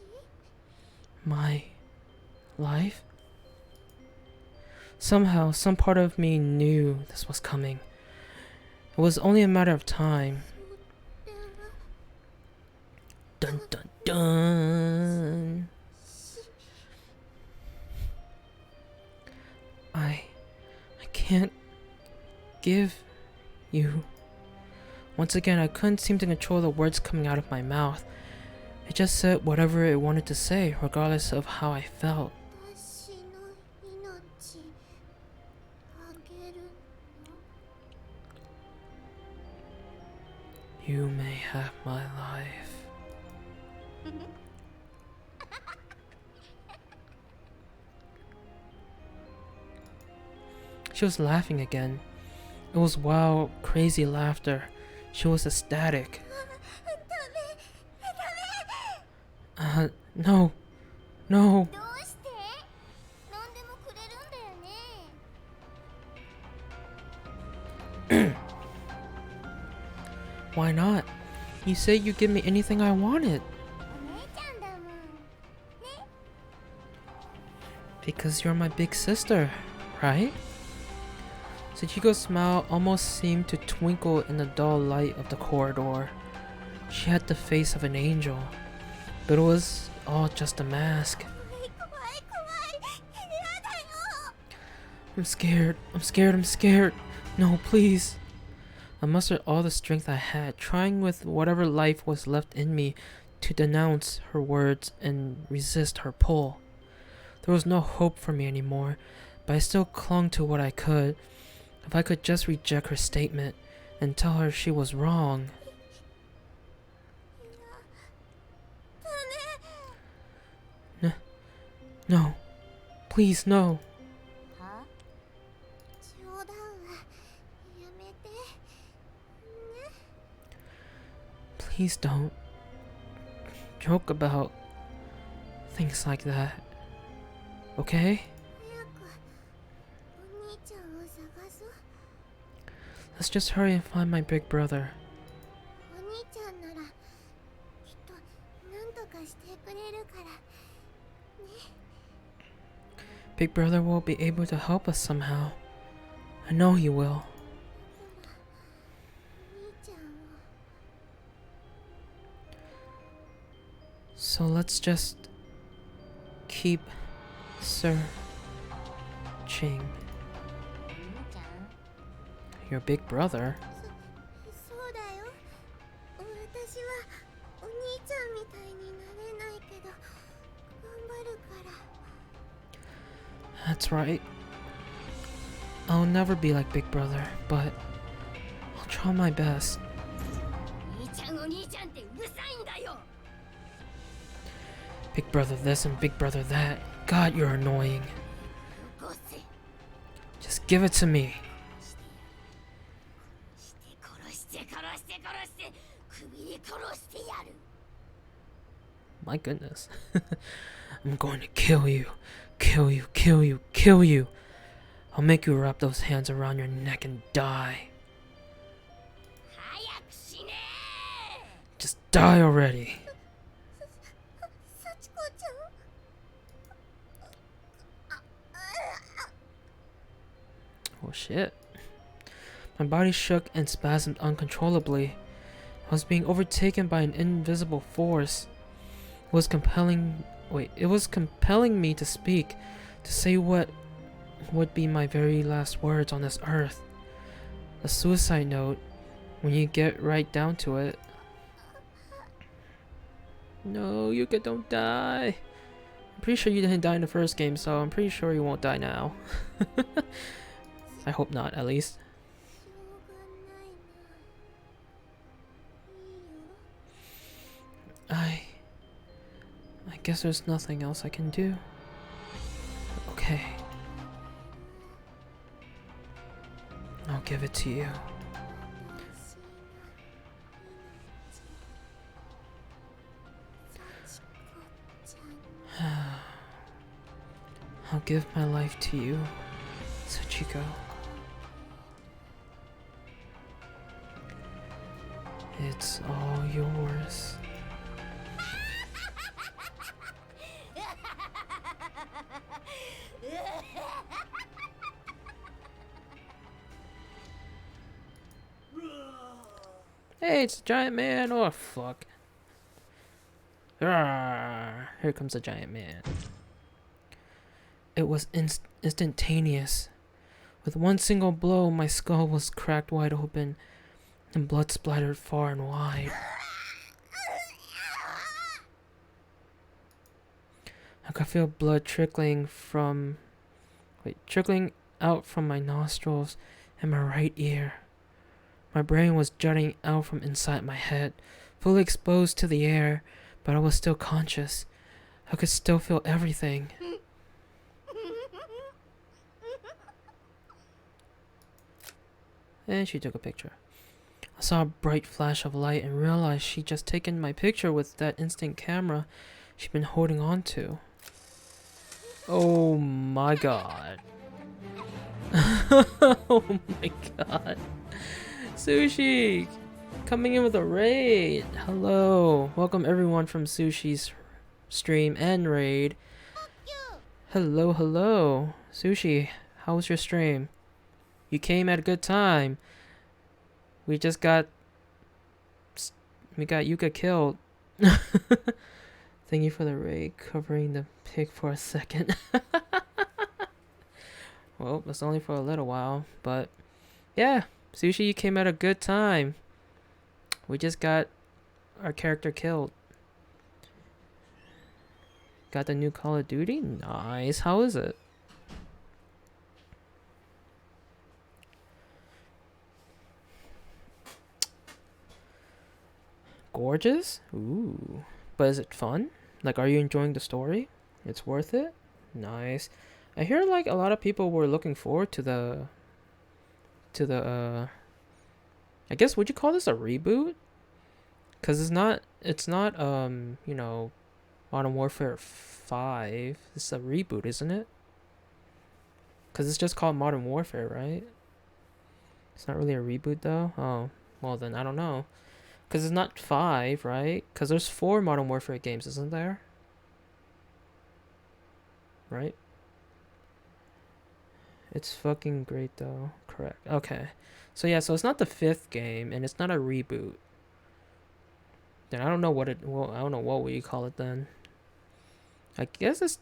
My life? Somehow, some part of me knew this was coming. It was only a matter of time. では Dun dun dun. I can't give you. Once again, I couldn't seem to control the words coming out of my mouth. It just said whatever it wanted to say, regardless of how I felt. 私の命あげるの。 You may have my life. She was laughing again. It was wild, crazy laughter. She was ecstatic. ダメ。 No. No. どうして？何でもくれるんだよね。 Why not? You said you'd give me anything I wanted. お姉ちゃんだもん。ね。 Because you're my big sister, right? Sachiko's smile almost seemed to twinkle in the dull light of the corridor. She had the face of an angel, but it was all just a mask. 怖い怖い怖い。やだよ。 I'm scared. I'm scared. I'm scared. No, please. I mustered all the strength I had, trying with whatever life was left in me to denounce her words and resist her pull. There was no hope for me anymore, but I still clung to what I could. If I could just reject her statement and tell her she was wrong. ダメ。 No. Please, no. は？冗談はやめて。ね。 Please don't joke about things like that. Okay? 早くお兄ちゃんを探そう。 Let's just hurry and find my big brother. お兄ちゃんならきっと何とかしてくれるから。 Big brother will be able to help us somehow. I know he will. お兄ちゃんを。 So let's just keep searching. お兄ちゃん？ Your big brother? そうだよ。私はお兄ちゃんみたいになれないけど頑張るから。 That's right. I'll never be like Big Brother, but I'll try my best. お兄ちゃんお兄ちゃんってうるさいんだよ。 Big brother this and big brother that. God, you're annoying. よこせ。 Just give it to me. 殺して殺して殺して首に殺してやる。 My goodness. I'm going to kill you. Kill you, kill you, kill you. I'll make you wrap those hands around your neck and die. 早く死ね。 Just die already. 幸子ちゃん。 Oh shit. My body shook and spasmed uncontrollably. I was being overtaken by an invisible force. It was compelling Wait, it was compelling me to speak, to say what would be my very last words on this earth. A suicide note, when you get right down to it. No, Yuka, don't die. I'm pretty sure you didn't die in the first game, so I'm pretty sure you won't die now. I hope not, at least. しょうがないな。いいよ。I guess there's nothing else I can do. Okay. I'll give it to you. 私の命。幸子ちゃん。 I'll give my life to you, Sachiko. It's all yours. Hey, it's a giant man. Oh, fuck. Rawr. Here comes the giant man. It was instantaneous. With one single blow, my skull was cracked wide open, and blood splattered far and wide. I could feel blood trickling out from my nostrils and my right ear. My brain was jutting out from inside my head, fully exposed to the air, but I was still conscious. I could still feel everything. And she took a picture. I saw a bright flash of light and realized she'd just taken my picture with that instant camera she'd been holding on to. Oh my god. Oh my god. Sushi! Coming in with a raid! Hello! Welcome everyone from Sushi's stream and raid. Hello, hello. Sushi, how was your stream? You came at a good time. We got Yuka killed. Thank you for the raid, covering the pig for a second. Well, that's only for a little while, but yeah, Sushi, you came at a good time. We just got our character killed. Got the new Call of Duty? Nice. How is it? Gorgeous? Ooh. But is it fun? Like, are you enjoying the story? It's worth it? Nice. I hear like a lot of people were looking forward to the I guess would you call this a reboot? Cuz it's not you know, Modern Warfare 5. It's a reboot, isn't it? Cuz it's just called Modern Warfare, right? It's not really a reboot though. Oh, well then I don't know. Cuz it's not 5, right? Cuz there's 4 Modern Warfare games, isn't there? Right? It's fucking great though. Correct. Okay. So yeah, so it's not the 5th game and it's not a reboot. Then I don't know what I don't know what we call it then. I guess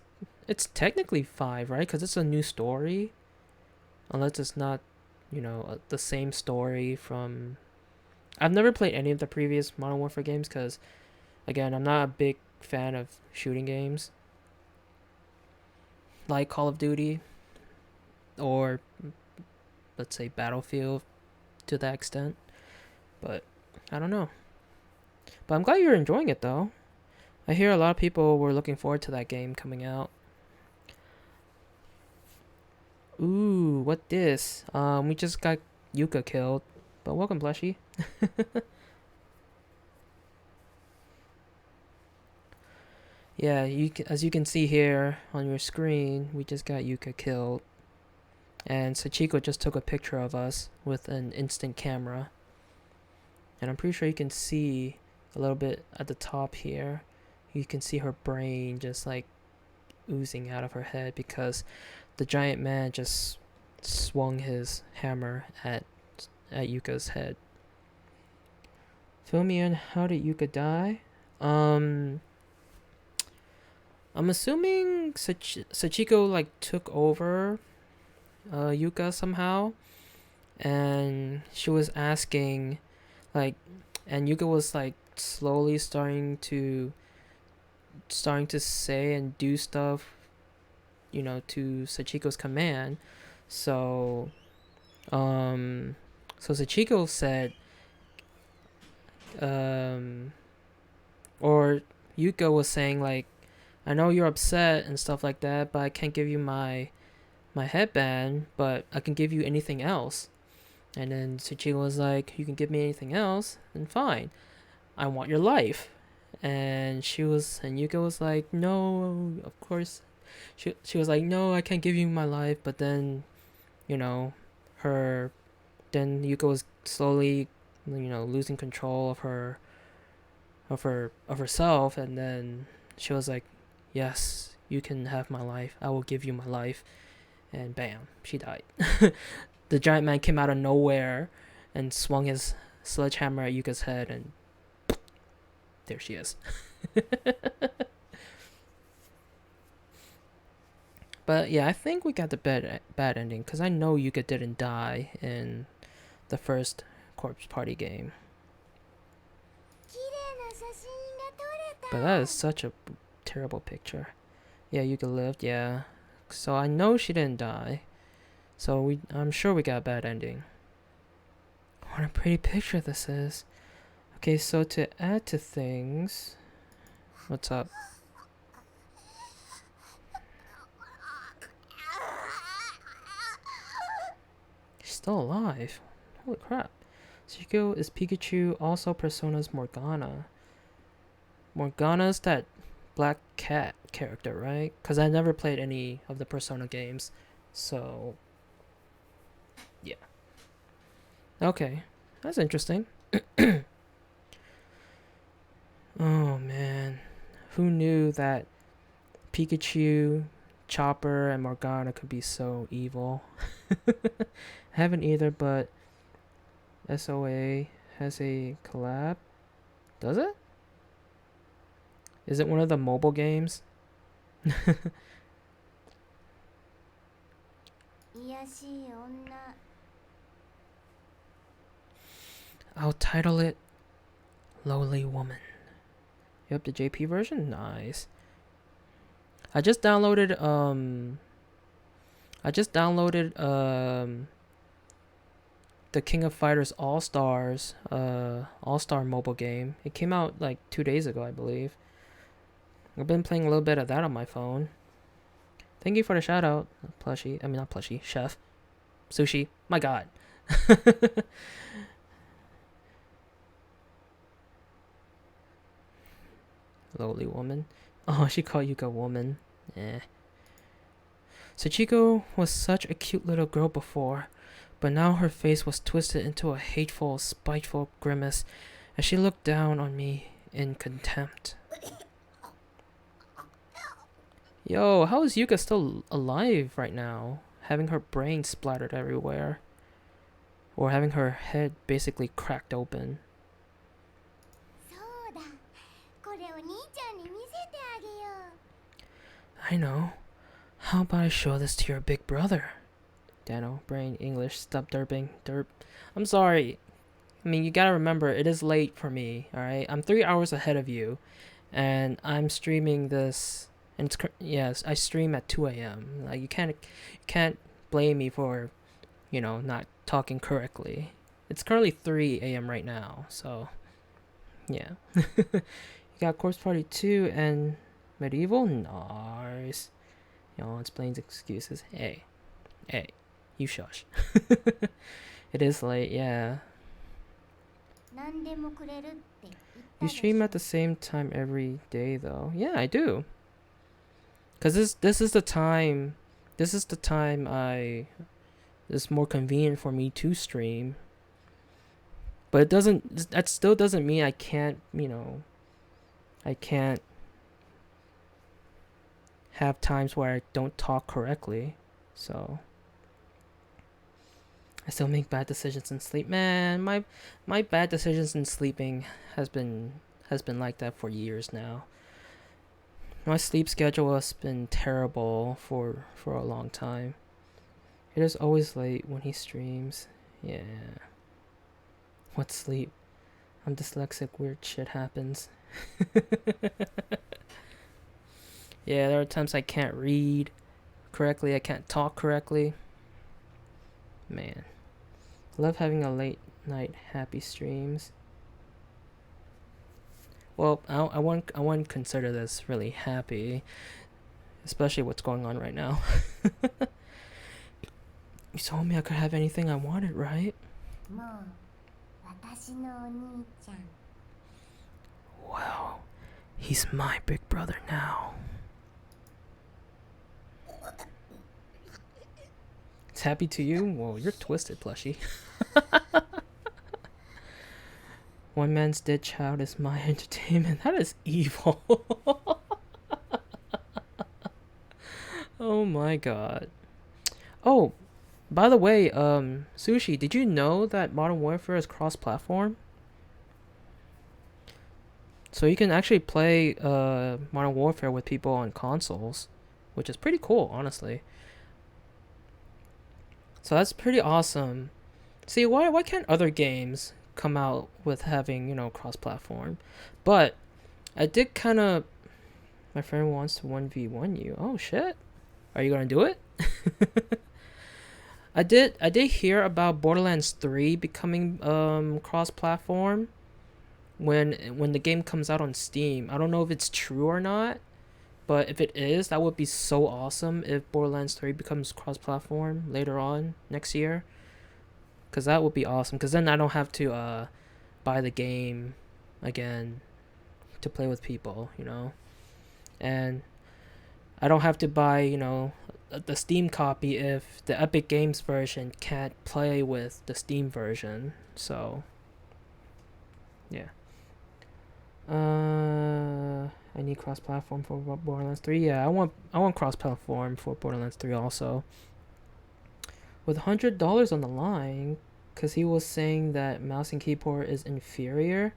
it's technically 5, right? Cuz it's a new story. Unless it's not, you know, the same story from I've never played any of the previous Modern Warfare games cuz again, I'm not a big fan of shooting games. Like Call of Duty or let's say Battlefield to that extent. But I don't know. But I'm glad you're enjoying it though. I hear a lot of people were looking forward to that game coming out. Ooh, what this? We just got Yuka killed. But welcome, Blushy. Yeah, as you can see here on your screen, we just got Yuka killed. And Sachiko just took a picture of us with an instant camera. And I'm pretty sure you can see a little bit at the top here. You can see her brain just like oozing out of her head because the giant man just swung his hammer at Yuka's head. Fill me in, how did Yuka die? I'm assuming Sachiko like took over Yuka somehow, and she was asking like, and Yuka was like slowly starting to say and do stuff, to Sachiko's command. So, um, so Sachiko said, um, or Yuka was saying like, I know you're upset and stuff like that, but I can't give you my headband, but I can give you anything else. And then Sachiko was like, you can give me anything else, then fine. I want your life. And Yuka was like, no, of course. She was like, no, I can't give you my life. But then, you know, her, then Yuka was slowly, losing control of herself. And then she was like, yes, you can have my life. I will give you my life. And bam, she died. The giant man came out of nowhere and swung his sledgehammer at Yuka's head, and there she is. But yeah, I think we got the bad ending because I know Yuka didn't die in the first Corpse Party game. But that is such a terrible picture. Yeah, Yuka lived, yeah. So I know she didn't die. So I'm sure we got a bad ending. What a pretty picture this is. Okay, so to add to things, what's up? She's still alive. Holy crap. Sachiko is Pikachu, also Persona's Morgana. Morgana's that black cat character, right? Because I never played any of the Persona games. So, yeah. Okay, that's interesting. Oh man, who knew that Pikachu, Chopper, and Morgana could be so evil? I haven't either, but SOA has a collab. Does it? Is it one of the mobile games? I'll title it Lowly Woman. Yep, the JP version? Nice. I just downloaded the King of Fighters All-Stars All-Star mobile game. It came out like 2 days ago, I believe. I've been playing a little bit of that on my phone. Thank you for the shout out, Plushie. I mean, not Plushie, Chef. Sushi. My god. Lowly woman. Oh, she called Yuka woman. Eh. Sachiko was such a cute little girl before, but now her face was twisted into a hateful, spiteful grimace as she looked down on me in contempt. Yo, how is Yuka still alive right now? Having her brain splattered everywhere. Or having her head basically cracked open. I know. How about I show this to your big brother? Dano, brain, English, stop derping, derp. I'm sorry. I mean, you gotta remember, it is late for me, alright? I'm 3 hours ahead of you, and I'm streaming this, and yes, I stream at 2 a.m. Like, you can't blame me for, not talking correctly. It's currently 3 a.m. right now, so, yeah. You got Corpse Party 2 and Medieval? Nice. Explains excuses. Hey, you shush. It is late, yeah. You stream at the same time every day, though. Yeah, I do. Cause this is the time. This is the time it's more convenient for me to stream. But it doesn't. That still doesn't mean I can't. I can't have times where I don't talk correctly. So I still make bad decisions in sleep. Man, my bad decisions in sleeping has been like that for years now. My sleep schedule has been terrible for a long time. It is always late when he streams. Yeah. What sleep? I'm dyslexic, weird shit happens. Yeah, there are times I can't read correctly, I can't talk correctly. Man. I love having a late night happy streams. Well, I wouldn't consider this really happy, especially what's going on right now. You told me I could have anything I wanted, right? もう私のお兄ちゃん Well, he's my big brother now. It's happy to you? Well, you're twisted, plushie. One man's dead child is my entertainment. That is evil. Oh my god. Oh, by the way, Sushi, did you know that Modern Warfare is cross-platform? So you can actually play Modern Warfare with people on consoles, which is pretty cool, honestly. So that's pretty awesome. See, why can't other games come out with having, cross-platform? But I did kind of... My friend wants to 1v1 you. Oh, shit. Are you going to do it? I did hear about Borderlands 3 becoming cross-platform when the game comes out on Steam. I don't know if it's true or not, but if it is, that would be so awesome if Borderlands 3 becomes cross-platform later on next year. Because that would be awesome. Because then I don't have to buy the game again to play with people, And I don't have to buy, the Steam copy if the Epic Games version can't play with the Steam version. So, yeah. I need cross-platform for Borderlands 3. Yeah, I want cross-platform for Borderlands 3 also. With $100 on the line, because he was saying that mouse and keyboard is inferior.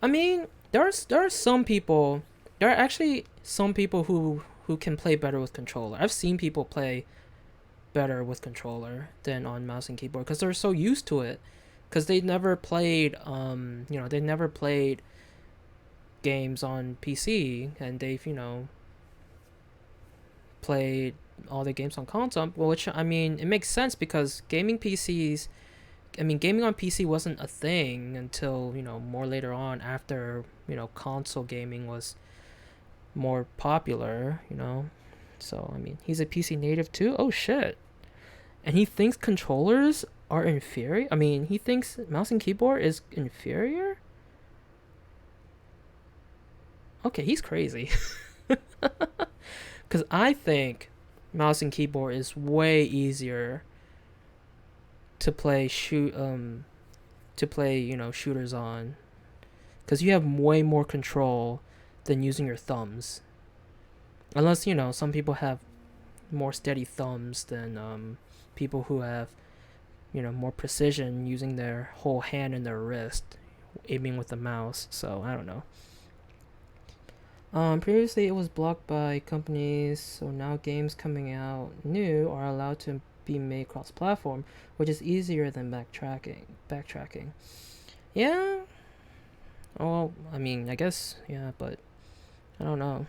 I mean, there are some people. There are actually some people who can play better with controller. I've seen people play better with controller than on mouse and keyboard because they're so used to it. Because they never played, they never played games on PC, and they've, played all the games on console. Well, which, I mean, it makes sense because gaming on PC wasn't a thing until, more later on after, console gaming was more popular, So, I mean, he's a PC native too? Oh, shit. And he thinks controllers are inferior? I mean, he thinks mouse and keyboard is inferior? Okay, he's crazy. Because I think mouse and keyboard is way easier to play shooters on. Because you have way more control than using your thumbs. Unless, some people have more steady thumbs than people who have, more precision using their whole hand and their wrist, aiming with the mouse. So, I don't know. Previously, it was blocked by companies, so now games coming out new are allowed to be made cross-platform, which is easier than backtracking. Yeah. Well, I mean, I guess, yeah, but I don't know.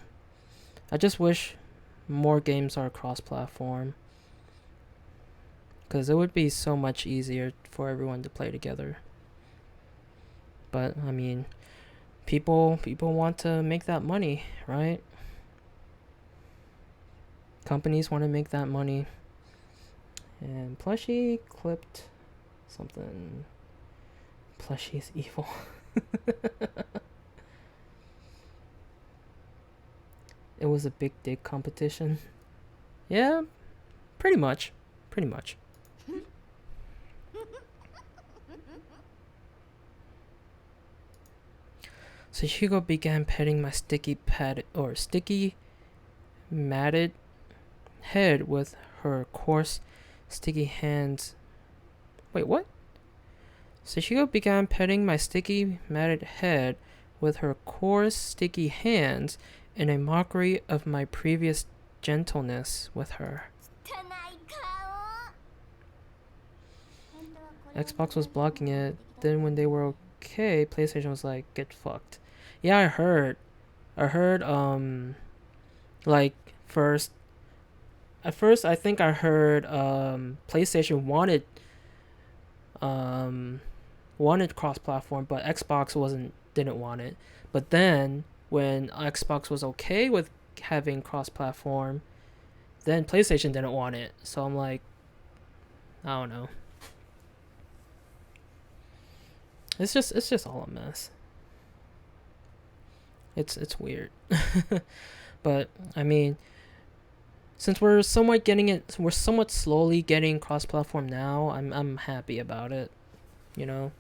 I just wish more games are cross-platform, because it would be so much easier for everyone to play together. But, I mean, people want to make that money, right? Companies want to make that money. And Plushie clipped something. Plushie is evil. It was a big dick competition. Yeah, pretty much. So Hugo began petting my sticky matted head with her coarse, sticky hands. Wait, what? So Hugo began petting my sticky, matted head with her coarse, sticky hands in a mockery of my previous gentleness with her. Xbox was blocking it. Then when they were okay, PlayStation was like, get fucked. Yeah, I heard. Like, at first I think I heard, PlayStation wanted cross-platform, but Xbox didn't want it. But then when Xbox was okay with having cross-platform, then PlayStation didn't want it. So I'm like, I don't know. It's just all a mess. It's weird. But I mean, since we're somewhat slowly getting cross-platform now, I'm happy about it, you know.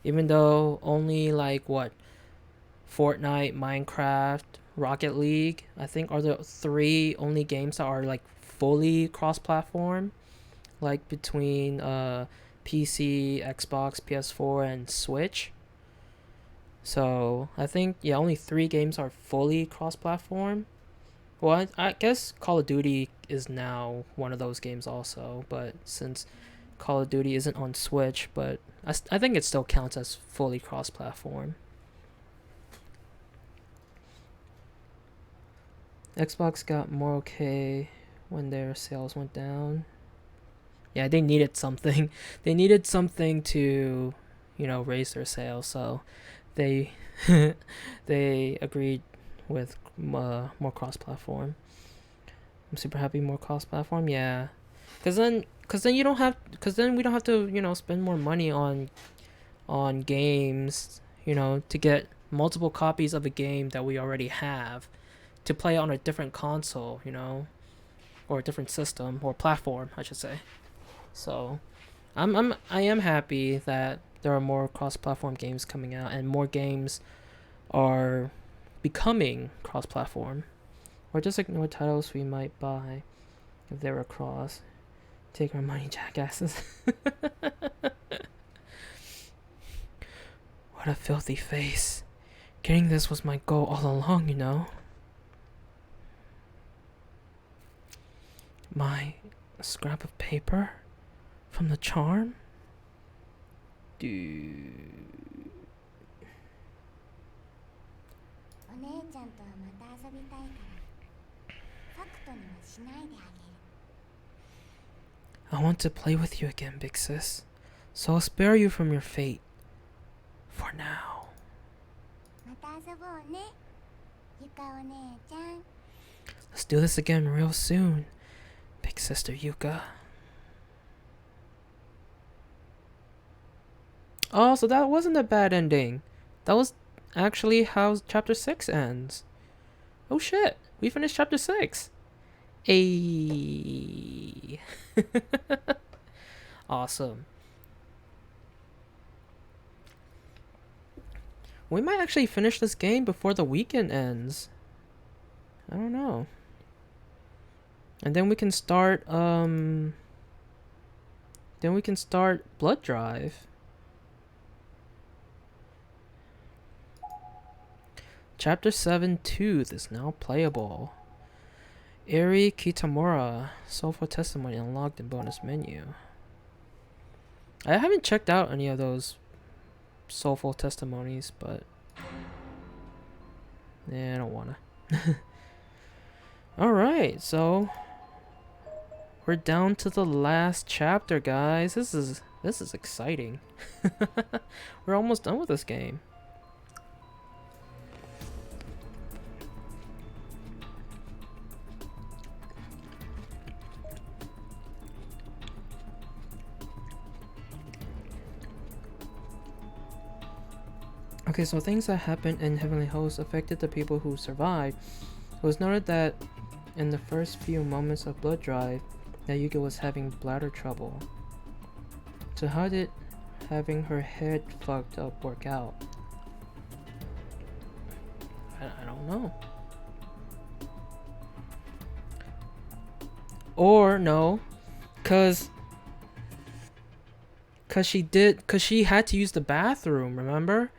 Even though only like what, Fortnite, Minecraft, Rocket League, I think are the three only games that are like fully cross-platform, like between PC, Xbox, PS4, and Switch. So I think, yeah, only 3 games are fully cross-platform. Well, I guess Call of Duty is now one of those games also, but since Call of Duty isn't on Switch, but I think it still counts as fully cross-platform. Xbox got more okay when their sales went down. Yeah, they needed something. They needed something to, raise their sales, so they they agreed with more cross-platform. I'm super happy more cross-platform. Yeah, cause then we don't have to spend more money on games, to get multiple copies of a game that we already have to play on a different console, or a different system or platform, I should say. So, I am happy that there are more cross-platform games coming out and more games are becoming cross-platform, or just ignore titles we might buy if they're across. Take our money, jackasses. What a filthy face. Getting this was my goal all along, My scrap of paper from the charm? Dude. I want to play with you again, big sis. So I'll spare you from your fate. For now. Let's do this again real soon, big sister Yuka. Oh, so that wasn't a bad ending. That was actually how chapter 6 ends. Oh shit, we finished chapter 6. Ayy. Awesome. We might actually finish this game before the weekend ends. I don't know. And then we can start Blood Drive. Chapter 7 Tooth is now playable. Eri Kitamura, Soulful Testimony unlocked in bonus menu. I haven't checked out any of those Soulful Testimonies, but yeah, I don't wanna. Alright, so we're down to the last chapter, guys. This is exciting. We're almost done with this game. Okay, so things that happened in Heavenly Host affected the people who survived. It was noted that in the first few moments of Blood Drive, that Yuka was having bladder trouble. So how did having her head fucked up work out? I don't know. Or no, cause she had to use the bathroom, remember?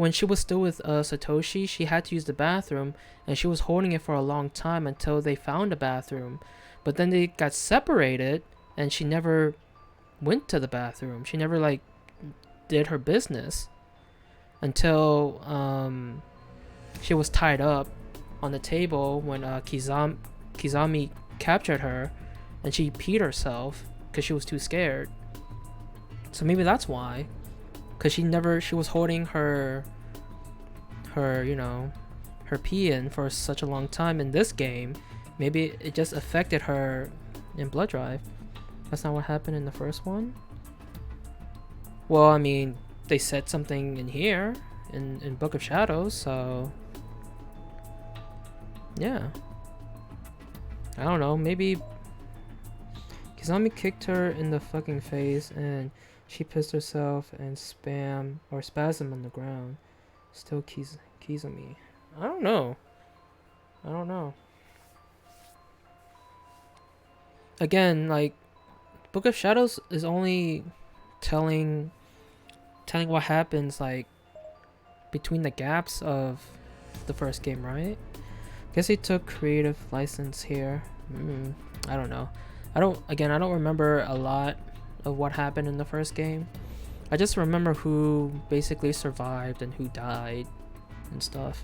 when she was still with Satoshi, she had to use the bathroom, and she was holding it for a long time until they found a bathroom. But then they got separated, and she never went to the bathroom. She never like did her business until she was tied up on the table when Kizami captured her, and she peed herself because she was too scared. So maybe that's why, because she was holding her her pee in for such a long time in this game. Maybe it just affected her in Blood Drive. That's not what happened in the first one. Well, I mean, they said something in here in Book of Shadows, so yeah. I don't know, maybe Kizami kicked her in the fucking face and she pissed herself and spasm on the ground. Still Kizami. I don't know. Again, like, Book of Shadows is only telling what happens like between the gaps of the first game, right? Guess he took creative license here. I don't know. I don't remember a lot of what happened in the first game. I just remember who basically survived and who died and stuff.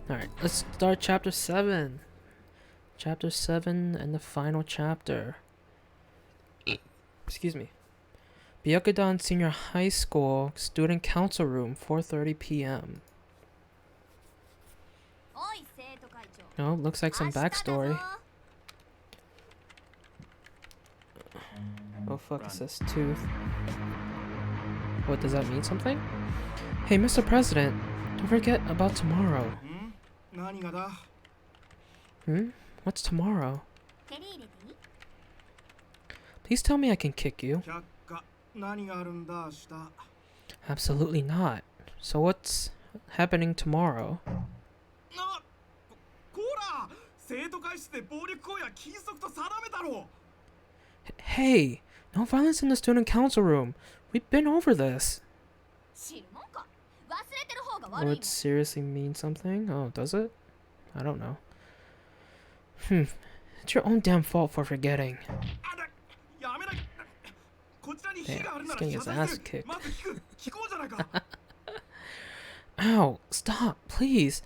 Alright, let's start chapter 7. Chapter 7 and the final chapter. Excuse me. Byakudan Senior High School Student Council Room, 4:30 p.m. Oh, looks like some backstory. Oh fuck, it says tooth. What, does that mean something? Hey, Mr. President, don't forget about tomorrow. What's tomorrow? Please tell me I can kick you. Absolutely not. So what's happening tomorrow? Hey, no violence in the student council room. We've been over this. Will it seriously mean something? Oh, does it? I don't know. It's your own damn fault for forgetting. Damn, he's getting his ass kicked. Ow, stop, please.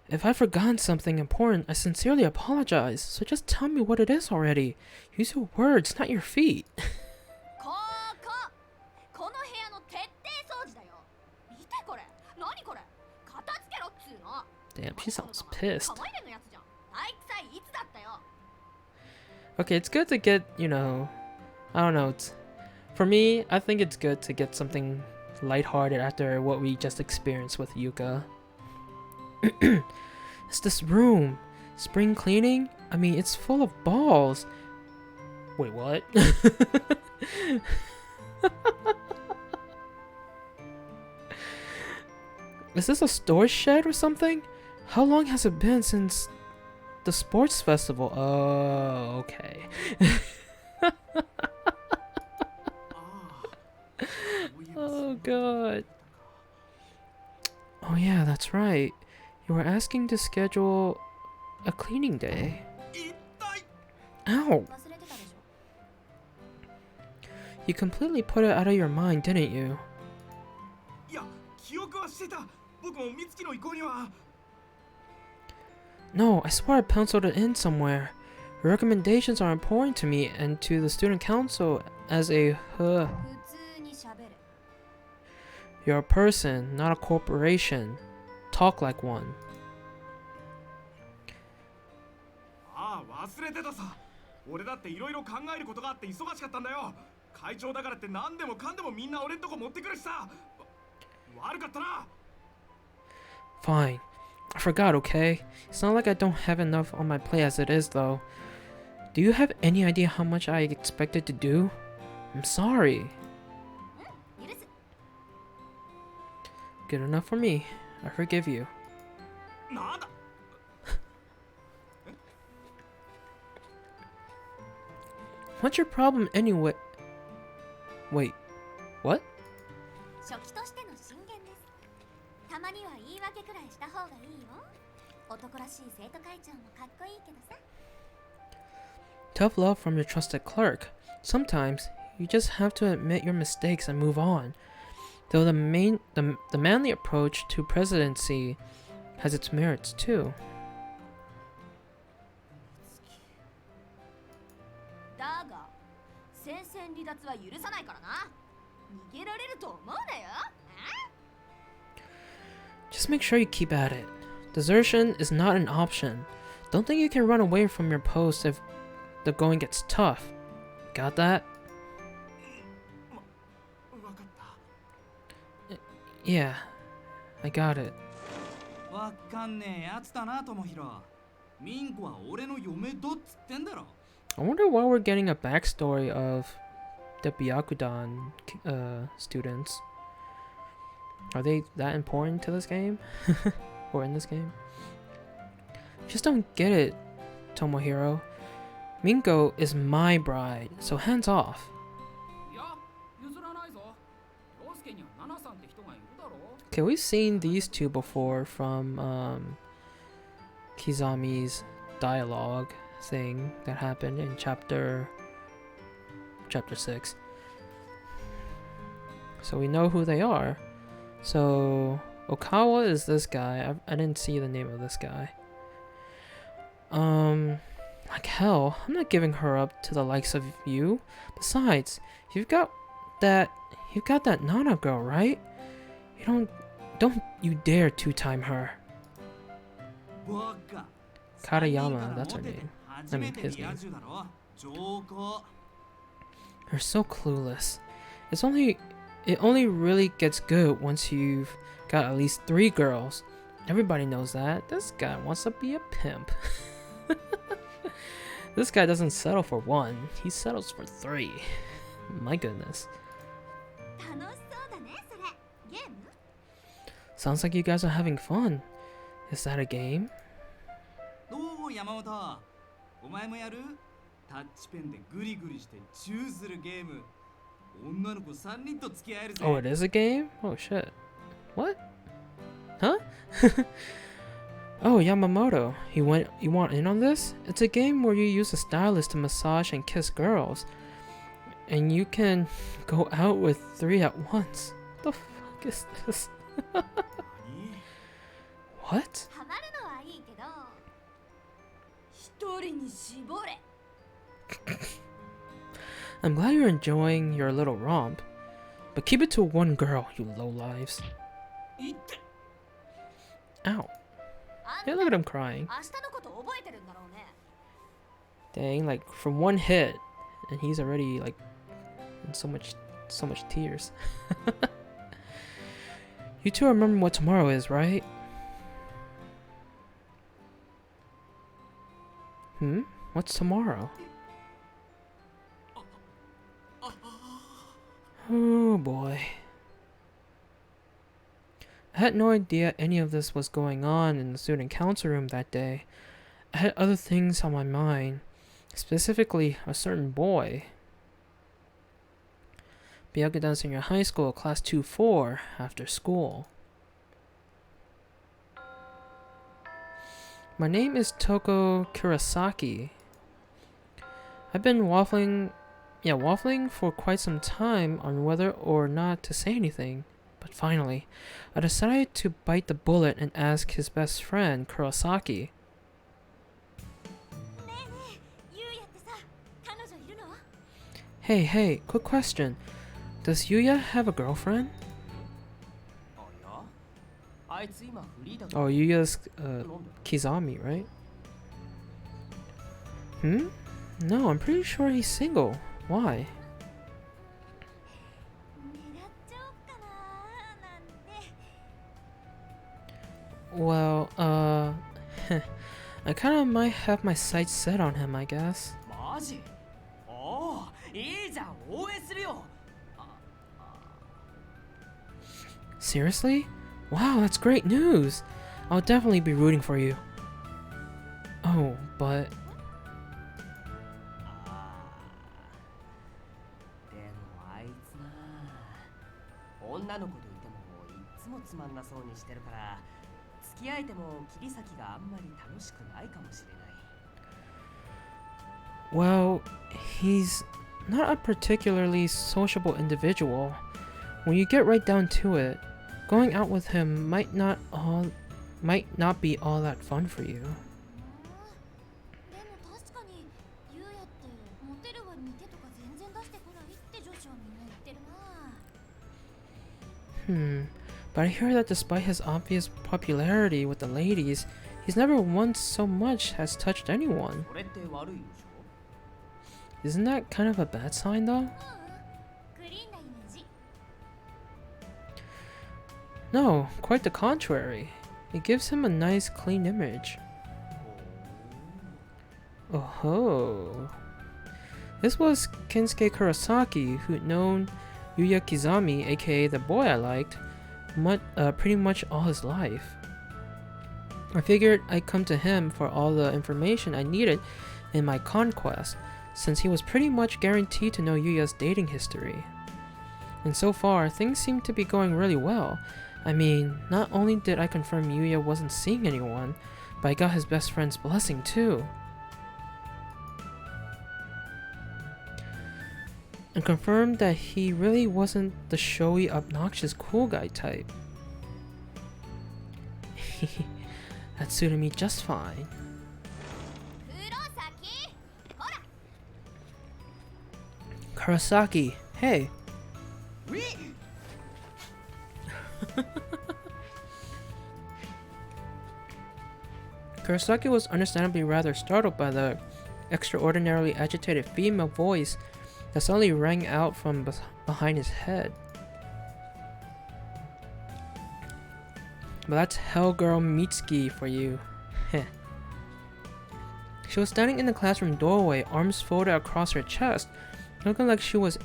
If I've forgotten something important, I sincerely apologize. So just tell me what it is already. Use your words, not your feet. Damn, she sounds pissed. Okay, it's good to get, I don't know. For me, I think it's good to get something lighthearted after what we just experienced with Yuka. It's this room. Spring cleaning? I mean, it's full of balls. Wait, what? Is this a storage shed or something? How long has it been since the sports festival? Oh, okay. Oh, God. Oh, yeah, that's right. You were asking to schedule a cleaning day. Ow! You completely put it out of your mind, didn't you? No, I swear I penciled it in somewhere. Your recommendations are important to me and to the student council as a You're a person, not a corporation. Talk like one. Fine. I forgot, okay? It's not like I don't have enough on my plate as it is, though. Do you have any idea how much I expected to do? I'm sorry. Good enough for me. I forgive you. What's your problem anyway? Wait, what? 初期としての進言です。たまには言い訳くらいした方がいいよ。男らしい生徒会長もかっこいいけどさ。Tough love from your trusted clerk. Sometimes you just have to admit your mistakes and move on. Though the manly approach to presidency has its merits too. だが、戦線離脱は許さないからな。逃げられると思うなよ。Just make sure you keep at it. Desertion is not an option. Don't think you can run away from your post if the going gets tough. Got that? Yeah, I got it. わかんねえやつだな、ともひろ。ミンコは俺の嫁だっつってんだろ。I wonder why we're getting a backstory of the Byakudan students. Are they that important to this game? Or in this game? Just don't get it, Tomohiro. Minko is my bride, so hands off. Okay, we've seen these two before from Kizami's dialogue thing that happened in chapter 6. So we know who they are. So Okawa is this guy. I didn't see the name of this guy. Like hell, I'm not giving her up to the likes of you. Besides, you've got that Nana girl, right? Don't you dare two-time her. Karayama, that's her name. I mean, his name. You're so clueless. It only really gets good once you've got at least 3 girls. Everybody knows that. This guy wants to be a pimp. This guy doesn't settle for 1. He settles for 3. My goodness. Sounds like you guys are having fun. Is that a game? Oh, Yamamoto. お前もやる？タッチペンでグリグリしてチューするゲーム。女の子3人と付き合えるぜ。Oh, it is a game? Oh shit. What? Huh? Oh, Yamamoto. You want in on this? It's a game where you use a stylist to massage and kiss girls. And you can go out with 3 at once. What the fuck is this? What? I'm glad you're enjoying your little romp. But keep it to 1 girl, you lowlives. Ow. Hey, look at him crying. Dang, like from 1 hit, and he's already like in so much tears. You two remember what tomorrow is, right? What's tomorrow? Oh boy. I had no idea any of this was going on in the student council room that day. I had other things on my mind, specifically a certain boy. Byakudan Senior High School, Class 2-4, after school. My name is Toko Kurosaki. I've been waffling for quite some time on whether or not to say anything. But finally, I decided to bite the bullet and ask his best friend, Kurosaki. Hey, quick question. Does Yuya have a girlfriend? Oh, Yuya's Kizami, right? No, I'm pretty sure he's single. Why? Well, I kinda might have my sights set on him, I guess. Seriously? Wow, that's great news! I'll definitely be rooting for you. Oh, but... 女の子といてもいつもつまんなそうにしてるから付き合えても切り裂きがあんまり楽しくないかもしれない。 Well, he's not a particularly sociable individual. When you get right down to it, going out with him might not be all that fun for you. でも確かにゆうやってモテる割に手とか全然出してこないって女子はみんな言ってるな。 But I hear that despite his obvious popularity with the ladies, he's never once so much as touched anyone. それって悪いでしょ。 Isn't that kind of a bad sign though? クリーンなイメージ。 No, quite the contrary. It gives him a nice clean image. Oh. This was Kensuke Kurosaki, who'd known Yuya Kizami, aka the boy I liked, pretty much all his life. I figured I'd come to him for all the information I needed in my conquest, since he was pretty much guaranteed to know Yuya's dating history. And so far, things seem to be going really well. I mean, not only did I confirm Yuya wasn't seeing anyone, but I got his best friend's blessing too. And confirmed that he really wasn't the showy, obnoxious cool guy type. That suited me just fine. 黒崎、ほら。 Kurosaki, hey. Kurosaki was understandably rather startled by the extraordinarily agitated female voice that suddenly rang out from behind his head. But that's Hellgirl Mitsuki for you. Heh. She was standing in the classroom doorway, arms folded across her chest, looking like she was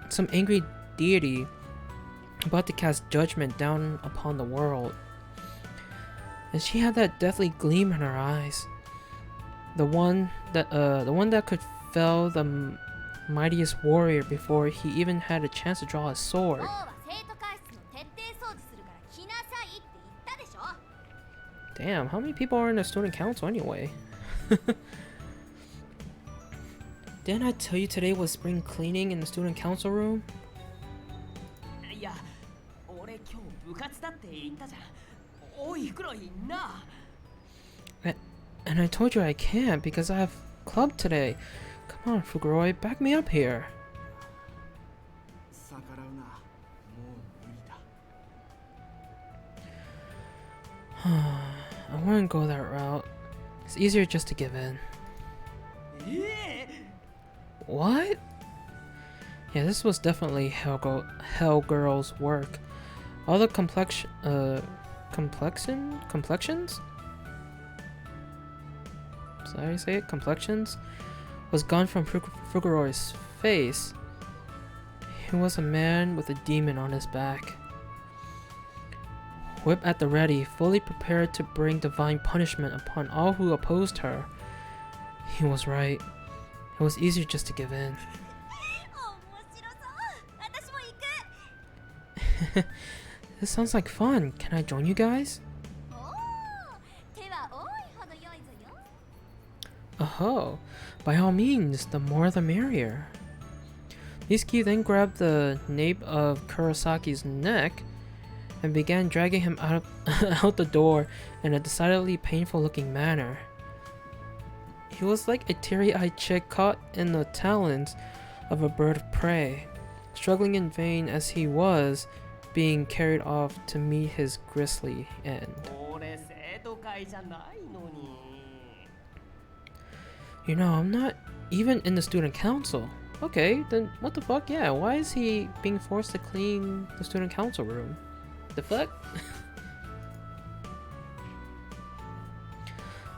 some angry deity about to cast judgment down upon the world. And she had that deathly gleam in her eyes, the one that could fell the mightiest warrior before he even had a chance to draw his sword. 今日は生徒会室の徹底掃除するから来なさいって言ったでしょ。 Damn, how many people are in the student council anyway? Didn't I tell you today was spring cleaning in the student council room? いや、俺今日部活だって言ったじゃん。おい、袋いんな。 And I told you I can't because I have club today. Come on, Fuguroi, back me up here. 逆らうな。もう無理だ。 I wouldn't go that route. It's easier just to give in. What? Yeah, this was definitely Hellgirl's work. All the complexions? Is that how you say it? Complexions? Was gone from Fuguroi's face. He was a man with a demon on his back. Whip at the ready, fully prepared to bring divine punishment upon all who opposed her. He was right. It was easier just to give in. 面白そう。私も行く。 This sounds like fun. Can I join you guys? おお、手は多いほど良いぞよ。 Oh, by all means, the more the merrier. Mitsuki then grabbed the nape of Kurosaki's neck and began dragging him out the door in a decidedly painful-looking manner. He was like a teary-eyed chick caught in the talons of a bird of prey, struggling in vain as he was being carried off to meet his grisly end. 俺生徒会じゃないのに。 You know, I'm not even in the student council. Okay, then what the fuck? Yeah, why is he being forced to clean the student council room? The fuck?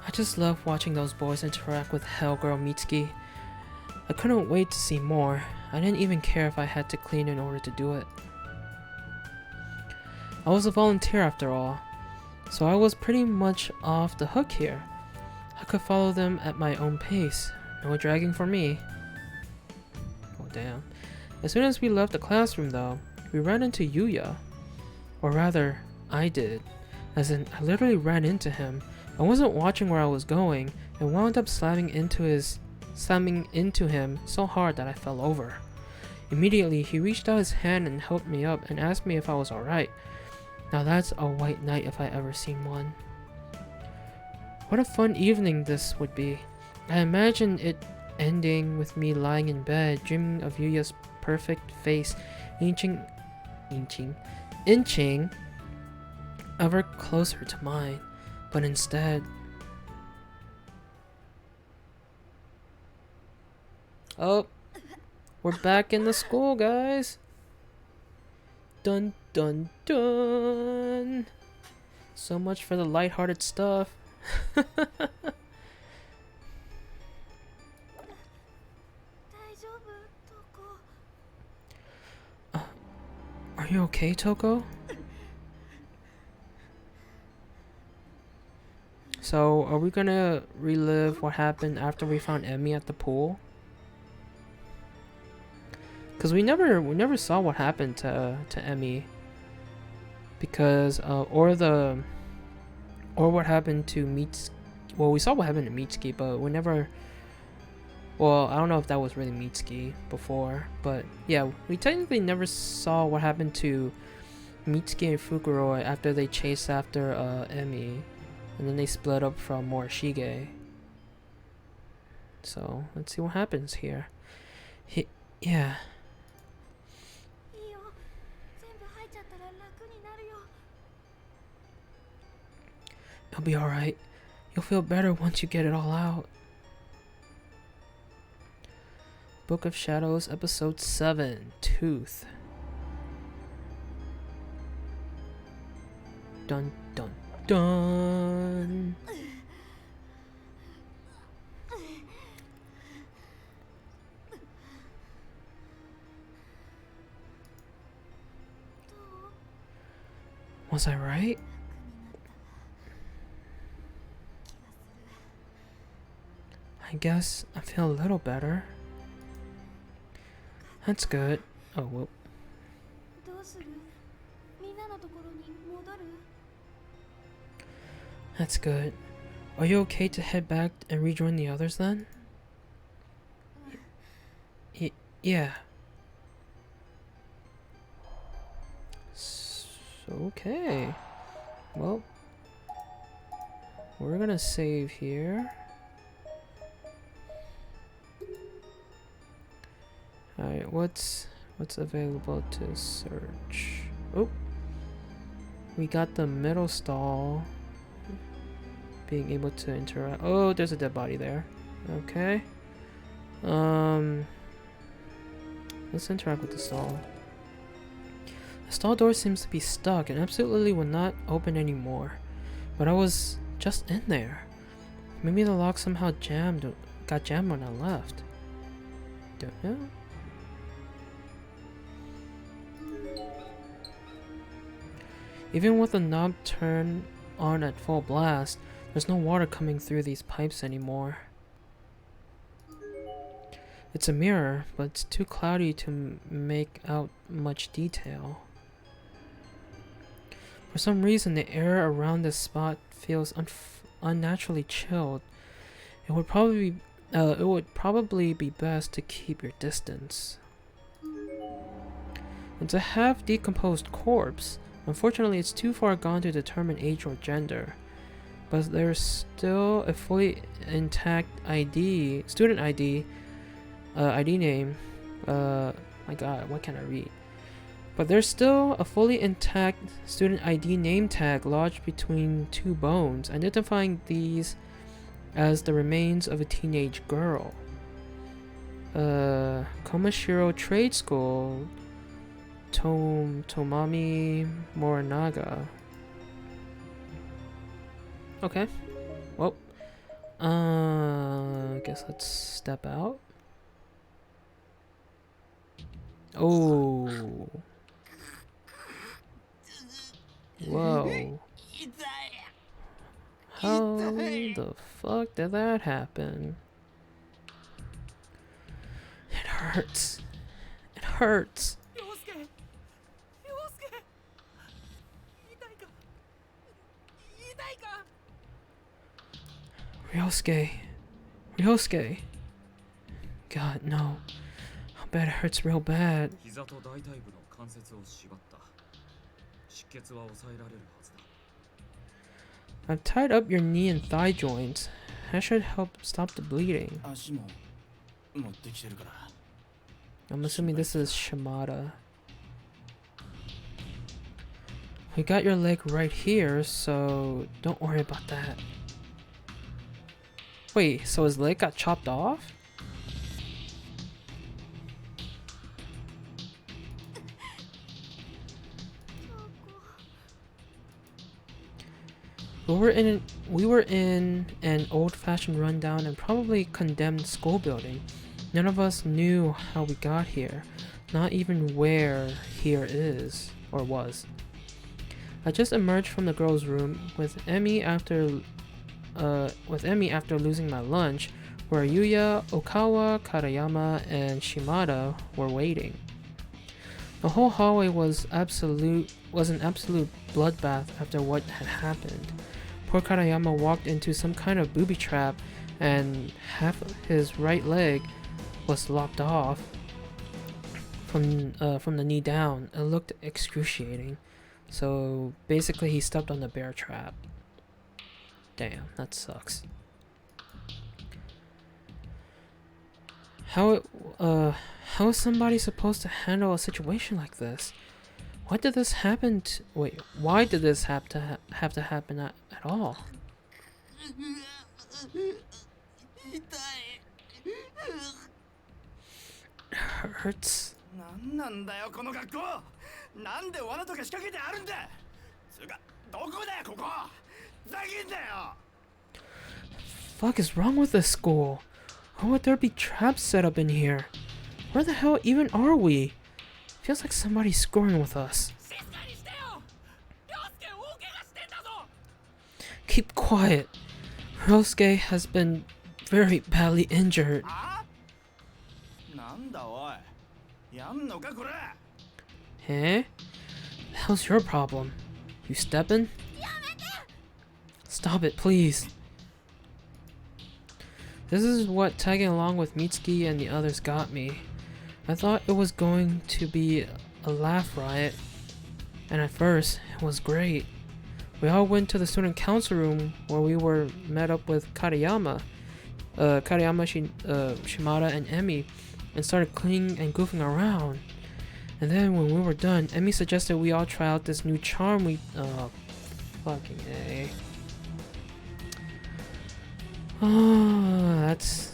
I just love watching those boys interact with Hellgirl Mitsuki. I couldn't wait to see more. I didn't even care if I had to clean in order to do it. I was a volunteer after all, so I was pretty much off the hook here. I could follow them at my own pace. No dragging for me. Oh damn. As soon as we left the classroom though, we ran into Yuya. Or rather, I did. As in, I literally ran into him. I wasn't watching where I was going and wound up slamming into him so hard that I fell over. Immediately, he reached out his hand and helped me up and asked me if I was alright. Now that's a white knight if I ever seen one. What a fun evening this would be. I imagined it ending with me lying in bed, dreaming of Yuya's perfect face, inching ever closer to mine. But instead... Oh, we're back in the school, guys. Dun dun dun. So much for the lighthearted stuff. Are you okay, Toko? So, are we gonna relive what happened after we found Emmy at the pool? Cause we never saw what happened to Emmy. Because or what happened to Mitsuki. Well, we saw what happened to Mitsuki, but we never. Well, I don't know if that was really Mitsuki before, but yeah, we technically never saw what happened to Mitsuki and Fukuroi after they chased after Emmy, and then they split up from Morishige. So let's see what happens here. Yeah. You'll be alright. You'll feel better once you get it all out. Book of Shadows, Episode 7, Tooth. Dun dun dun! Was I right? I guess I feel a little better. That's good. Oh, whoop. That's good. Are you okay to head back and rejoin the others then? Yeah. Okay. Well, we're gonna save here. Alright, what's available to search? Oh, we got the middle stall. Being able to interact. Oh, there's a dead body there. Okay. Let's interact with the stall. The stall door seems to be stuck and absolutely will not open anymore. But I was just in there. Maybe the lock somehow got jammed when I left. Don't know. Even with the knob turned on at full blast, there's no water coming through these pipes anymore. It's a mirror, but it's too cloudy to make out much detail. For some reason, the air around this spot feels unnaturally chilled. It would probably be best to keep your distance. It's a half-decomposed corpse. Unfortunately, it's too far gone to determine age or gender. But there's still a fully intact student ID name. My god, what can I read? But there's still a fully intact student ID name tag lodged between two bones, identifying these as the remains of a teenage girl. Komashiro Trade School, Tomami Morinaga. Okay. Well, guess let's step out. Oh. Whoa. How the fuck did that happen? It hurts. It hurts. Ryosuke. Ryosuke. God, no. I bet it hurts real bad. 膝と大腿部の関節を縛った。出血は抑えられるはずだ。 I've tied up your knee and thigh joints. That should help stop the bleeding. 足も持ってきてるから。 I'm assuming this is Shimada. We got your leg right here, so don't worry about that. Wait, so his leg got chopped off? We were in an old-fashioned rundown and probably condemned school building. None of us knew how we got here, not even where here is or was. I just emerged from the girls' room with Emmy after losing my lunch, where Yuya, Okawa, Karayama, and Shimada were waiting. The whole hallway was an absolute bloodbath after what had happened. Poor Karayama walked into some kind of booby trap, and half his right leg was lopped off from the knee down. It looked excruciating. So basically, he stepped on the bear trap. Damn, that sucks. How is somebody supposed to handle a situation like this? Why did this happen? Why did this have to happen at all? Hurts. なんだよこの学校。なんで罠とか仕掛けてあるんだ。つうかどこだよここ。ふざけんなよ。 Fuck is wrong with this school? Why would there be traps set up in here? Where the hell even are we? Feels like somebody's screwing with us. Keep quiet. Ryosuke has been very badly injured. なんだおい。やんのかこれ。 Eh? The hell's your problem? You stepping? Stop it, please. This is what tagging along with Mitsuki and the others got me. I thought it was going to be a laugh riot, and at first, it was great. We all went to the student council room where we were met up with Shimada, Shimada, and Emmy, and started cleaning and goofing around. And then when we were done, Emmy suggested we all try out this new charm oh, fucking A. Oh, that's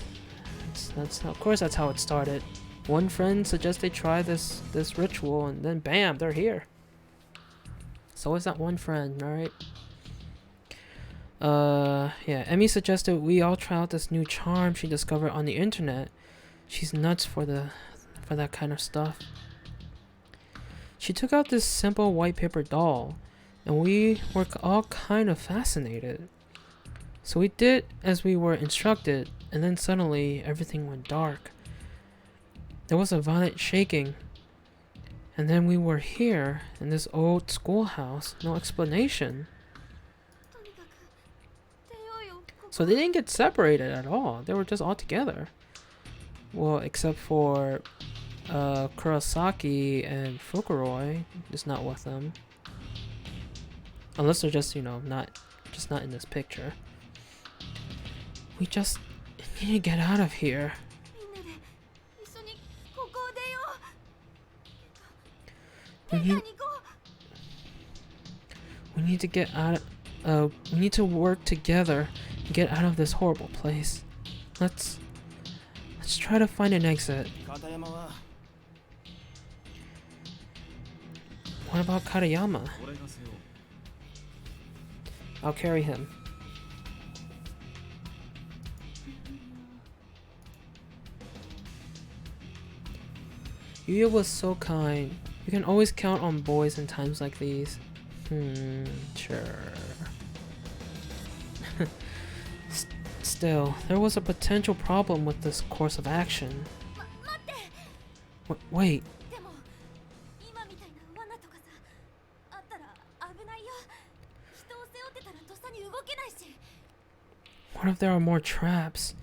of course that's how it started. One friend suggests they try this ritual, and then bam, they're here. So is that one friend, alright? Yeah, Emmy suggested we all try out this new charm she discovered on the internet. She's nuts for that kind of stuff. She took out this simple white paper doll, and we were all kind of fascinated. So we did as we were instructed, and then suddenly everything went dark. There was a violent shaking, and then we were here in this old schoolhouse, no explanation. So they didn't get separated at all, they were just all together. Well, except for Kurosaki and Fukuroi, just not with them. Unless they're just, not in this picture. We just need to get out of here. We need to get out of, we need to work together and get out of this horrible place. Let's try to find an exit. What about Karayama? I'll carry him. Yuya was so kind. You can always count on boys in times like these. Sure. Still, there was a potential problem with this course of action. Wait. What What if there are more traps?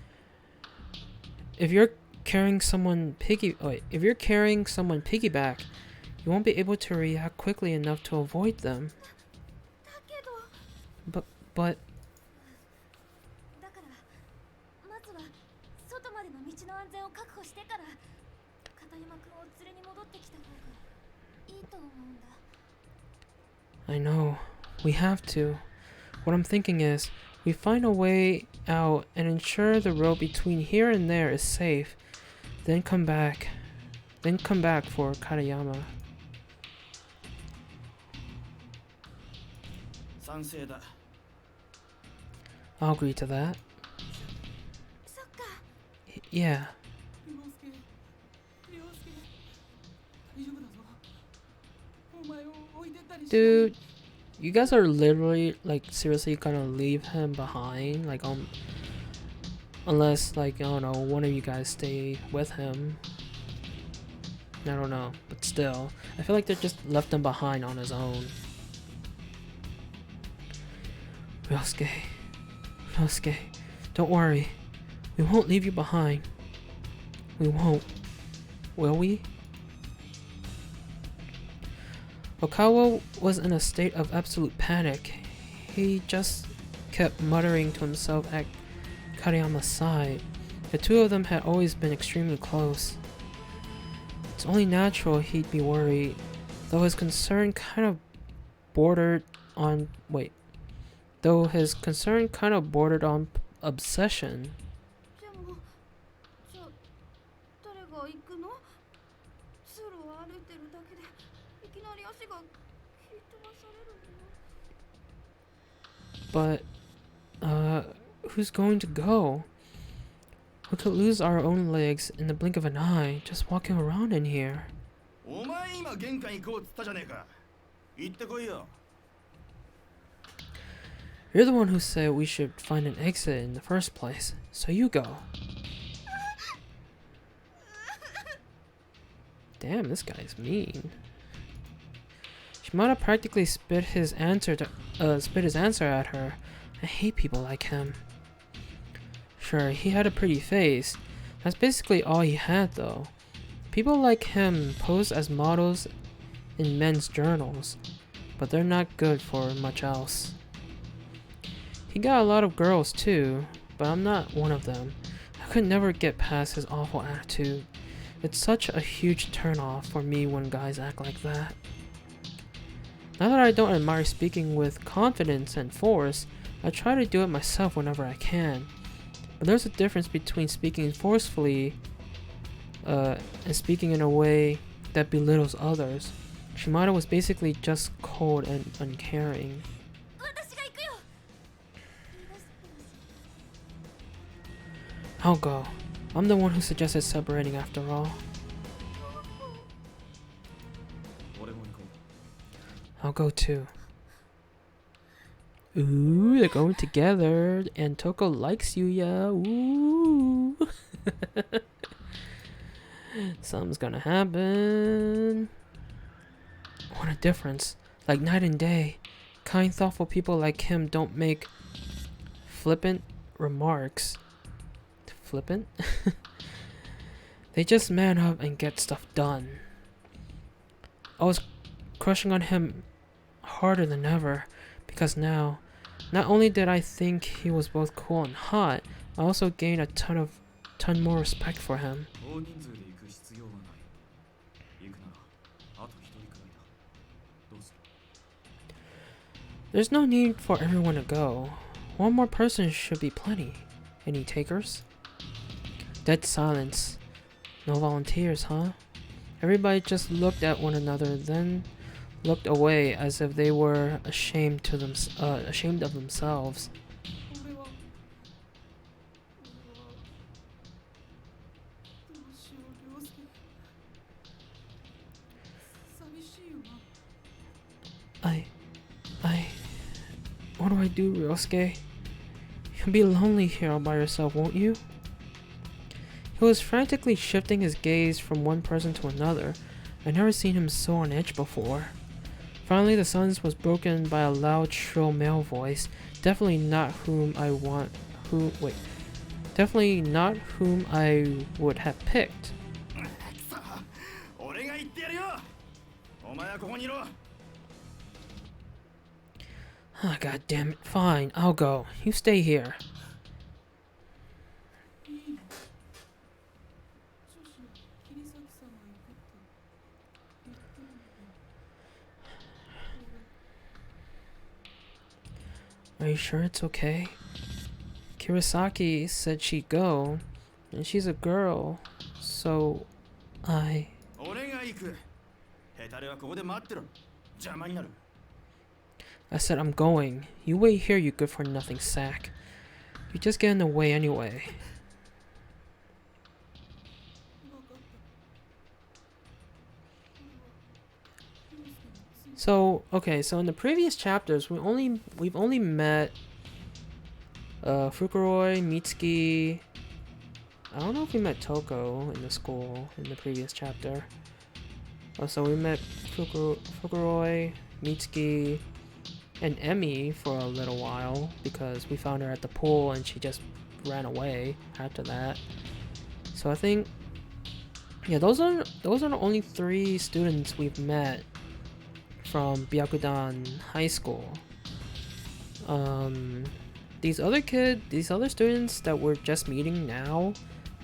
If you're carrying someone piggyback, you won't be able to react quickly enough to avoid them. だけど But だからまずは外までの道の安全を確保してから片山くんを連れに戻ってきた方がいいと思うんだ。 I know, we have to. What I'm thinking is, we find a way out and ensure the road between here and there is safe, then come back for Katayama. 賛成だ。 I'll agree to that. そっか。 Yeah. 凌介大丈夫だぞ。お前を置いてったりしない。 Dude, you guys are literally, like, seriously gonna leave him behind? Like, unless, like, I don't know, one of you guys stay with him. I don't know, but still. I feel like they just left him behind on his own. Ryosuke, don't worry. We won't leave you behind. We won't. Will we? Okawa was in a state of absolute panic. He just kept muttering to himself at Katayama's side. The two of them had always been extremely close. It's only natural he'd be worried, though his concern kind of bordered on obsession. でもじゃあ誰が行くの？通路を歩いてるだけでいきなり足が蹴飛ばされるの？ But, who's going to go? We could lose our own legs in the blink of an eye, just walking around in here. お前今玄関行こうっつったじゃねえか。行ってこいよ。 You're the one who said we should find an exit in the first place, so you go. Damn, this guy's mean. Shimada practically spit his answer at her. I hate people like him. Sure, he had a pretty face. That's basically all he had, though. People like him pose as models in men's journals, but they're not good for much else. He got a lot of girls too, but I'm not one of them. I could never get past his awful attitude. It's such a huge turnoff for me when guys act like that. Not that I don't admire speaking with confidence and force, I try to do it myself whenever I can. But there's a difference between speaking forcefully and speaking in a way that belittles others. Shimada was basically just cold and uncaring. 私が行くよ。I'll go. I'm the one who suggested separating after all. 俺も行こ I'll go too. Ooh, they're going together, and Toko likes Yuya. Ooh. Something's gonna happen. What a difference. Like night and day. Kind, thoughtful people like him don't make flippant remarks. Flippant? They just man up and get stuff done. I was crushing on him harder than ever, because now, not only did I think he was both cool and hot, I also gained a ton more respect for him. う。大人数で行く必要はない。行くならあと一人くらいだ。どうする？ There's no need for everyone to go. One more person should be plenty. Any takers? Dead silence. No volunteers, huh? Everybody just looked at one another, then looked away as if they were ashamed of themselves. 俺はどうしよう、凌介。寂しいよな。What do I do, Ryosuke? You'll be lonely here all by yourself, won't you? He was frantically shifting his gaze from one person to another. I'd never seen him so on edge before. Finally, the silence was broken by a loud, shrill male voice. Definitely not whom I want who. Wait. Definitely not whom I would have picked. くそ俺が言ってやるよお前はここにいろ Ah, God damn it. Fine, I'll go. You stay here. Are you sure it's okay? Kirasaki said she'd go, and she's a girl, so I... 俺が行くヘタレはここで待ってろ邪魔になる I said I'm going. You wait here, you good-for-nothing sack. You're just getting away anyway. So, okay, so in the previous chapters, we've only met Fukuroi, Mitsuki. I don't know if we met Toko in the school in the previous chapter. Oh, so we met Fukuroi, Mitsuki, and Emmy for a little while because we found her at the pool and she just ran away after that. So I think, yeah, those are the only 3 students we've met from Byakudan High School. These other students that we're just meeting now,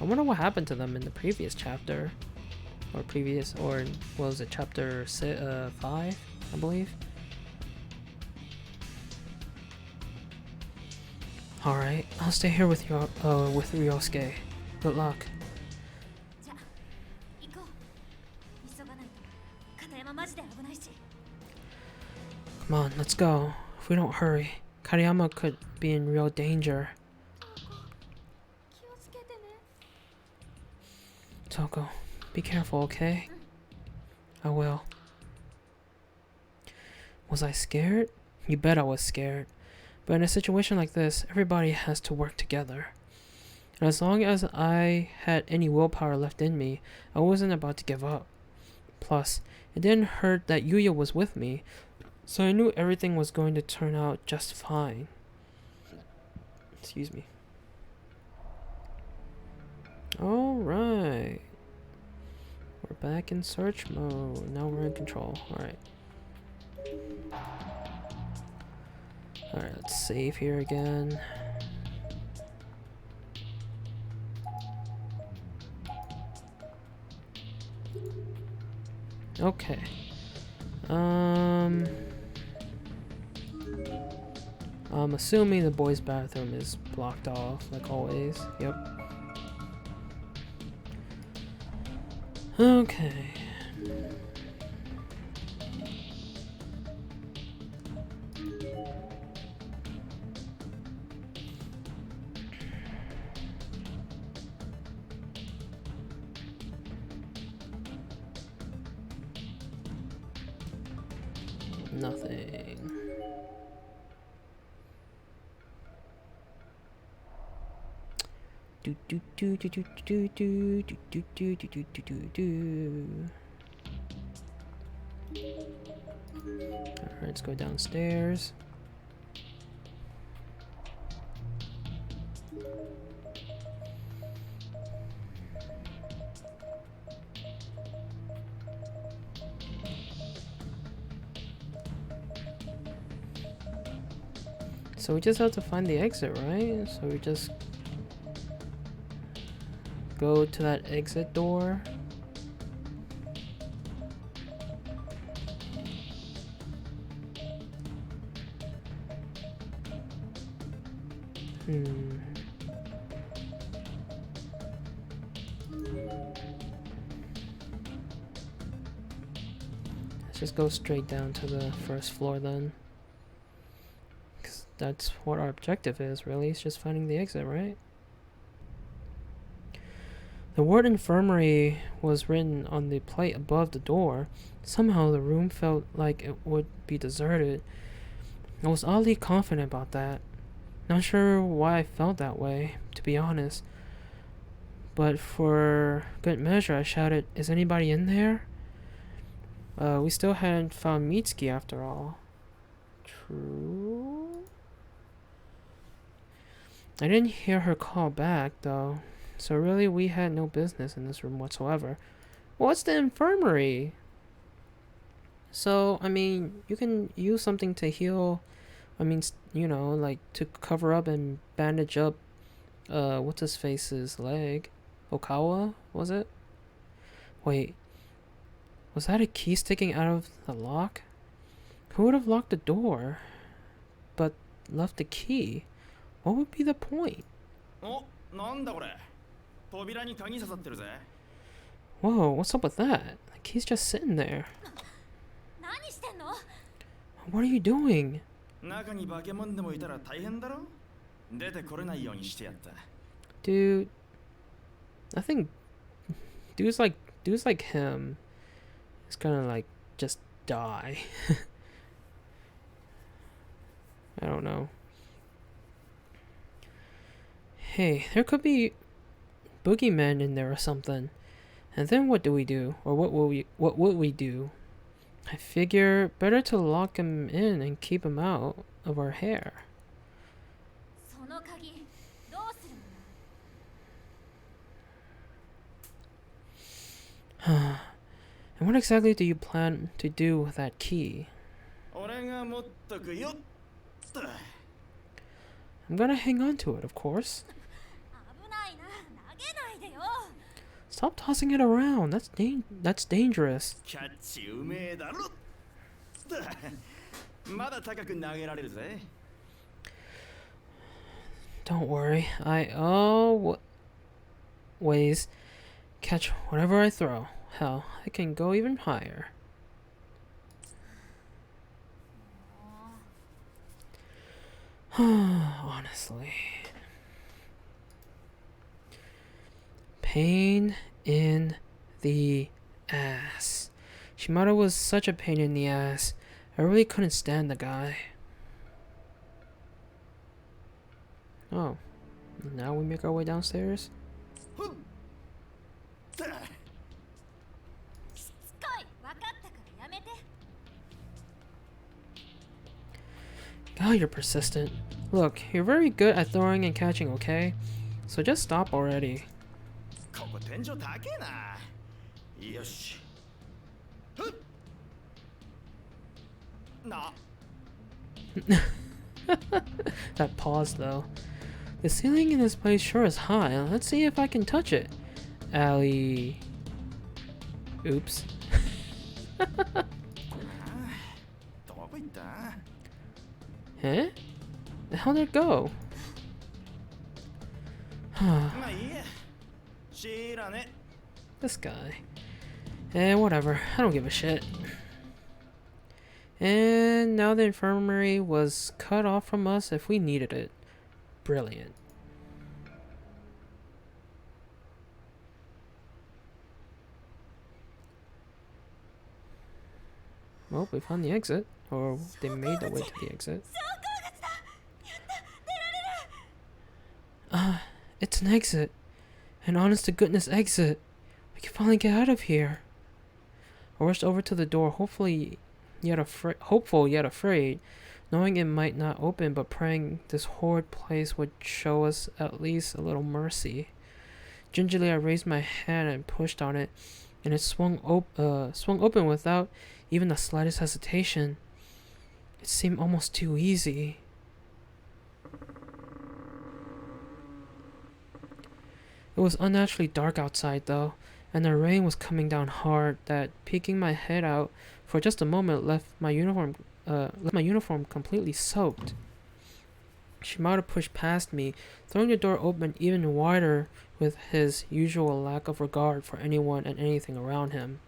I wonder what happened to them in the previous chapter, or what was it, chapter 5, I believe. All right, I'll stay here with Ryosuke. Good luck. じゃあ行こう急がないと片山マジで危ないし Come on, let's go. If we don't hurry, Kariyama could be in real danger. 気をつけてね Toko, be careful, okay? I will. Was I scared? You bet I was scared. But in a situation like this, everybody has to work together. And as long as I had any willpower left in me, I wasn't about to give up. Plus, it didn't hurt that Yuya was with me, so I knew everything was going to turn out just fine. Excuse me. Alright. We're back in search mode. Now we're in control. Alright. Alright, let's save here again. Okay. I'm assuming the boys' bathroom is blocked off, like always. Yep. Okay. Nothing. Do do do do do do do do do do do do do do do. Alright, let's go downstairs. So we just have to find the exit, right? So we just go to that exit door. Let's just go straight down to the first floor then. Because that's what our objective is, really. It's just finding the exit, right? The word infirmary was written on the plate above the door. Somehow the room felt like it would be deserted. I was oddly confident about that. Not sure why I felt that way, to be honest. But for good measure, I shouted, "Is anybody in there?" We still hadn't found Mitsuki after all. True. I didn't hear her call back, though. So really, we had no business in this room whatsoever. What's the infirmary? So, I mean, you can use something to heal. I mean, you know, like to cover up and bandage up, what's his face's leg? Okawa, was it? Wait, was that a key sticking out of the lock? Who would have locked the door, but left the key? What would be the point? お、なんだこれ。扉に鍵刺さってるぜ。 Whoa, what's up with that? The key's just sitting there. 何してんの？ What are you doing? 中に化け物でもいたら大変だろ。出てこれないようにしてやった。 Dude, I think dudes like him is gonna like just die. I don't know. Hey, there could be boogeymen in there or something. And then what do we do? Or what would we do? I figure better to lock him in and keep him out of our hair. その鍵どうするの？ And what exactly do you plan to do with that key? 俺が持っとくよっと。 I'm gonna hang on to it, of course. 危ないな、投げないでよ。 Stop tossing it around. That's dangerous. キャッチうめえだろ。まだ高く投げられるぜ。 Don't worry. I always catch whatever I throw. Hell, I can go even higher. Honestly. Pain in the ass. Shimada was such a pain in the ass. I really couldn't stand the guy. Oh. Now we make our way downstairs? しつこい、分かったからやめて。 God, you're persistent. Look, you're very good at throwing and catching, okay? So just stop already. ここ天井高えな。よし。ふっ。な。 That pause, though. The ceiling in this place sure is high. Let's see if I can touch it. Allie. Oops. どこ行った？ Eh? The hell did it go? まあいいや。知らね。 This guy. Eh, whatever. I don't give a shit. And now the infirmary was cut off from us if we needed it. Brilliant. Well, we found the exit. Or they made their way to the exit. 昇降口だ。やった、出られる。 It's an exit. An honest to goodness exit. We can finally get out of here. I rushed over to the door, hopeful yet afraid, knowing it might not open, but praying this horrid place would show us at least a little mercy. Gingerly, I raised my hand and pushed on it, and it swung open without even the slightest hesitation. It seemed almost too easy. It was unnaturally dark outside, though, and the rain was coming down hard that, peeking my head out for just a moment, left my uniform completely soaked. Shimada pushed past me, throwing the door open even wider with his usual lack of regard for anyone and anything around him.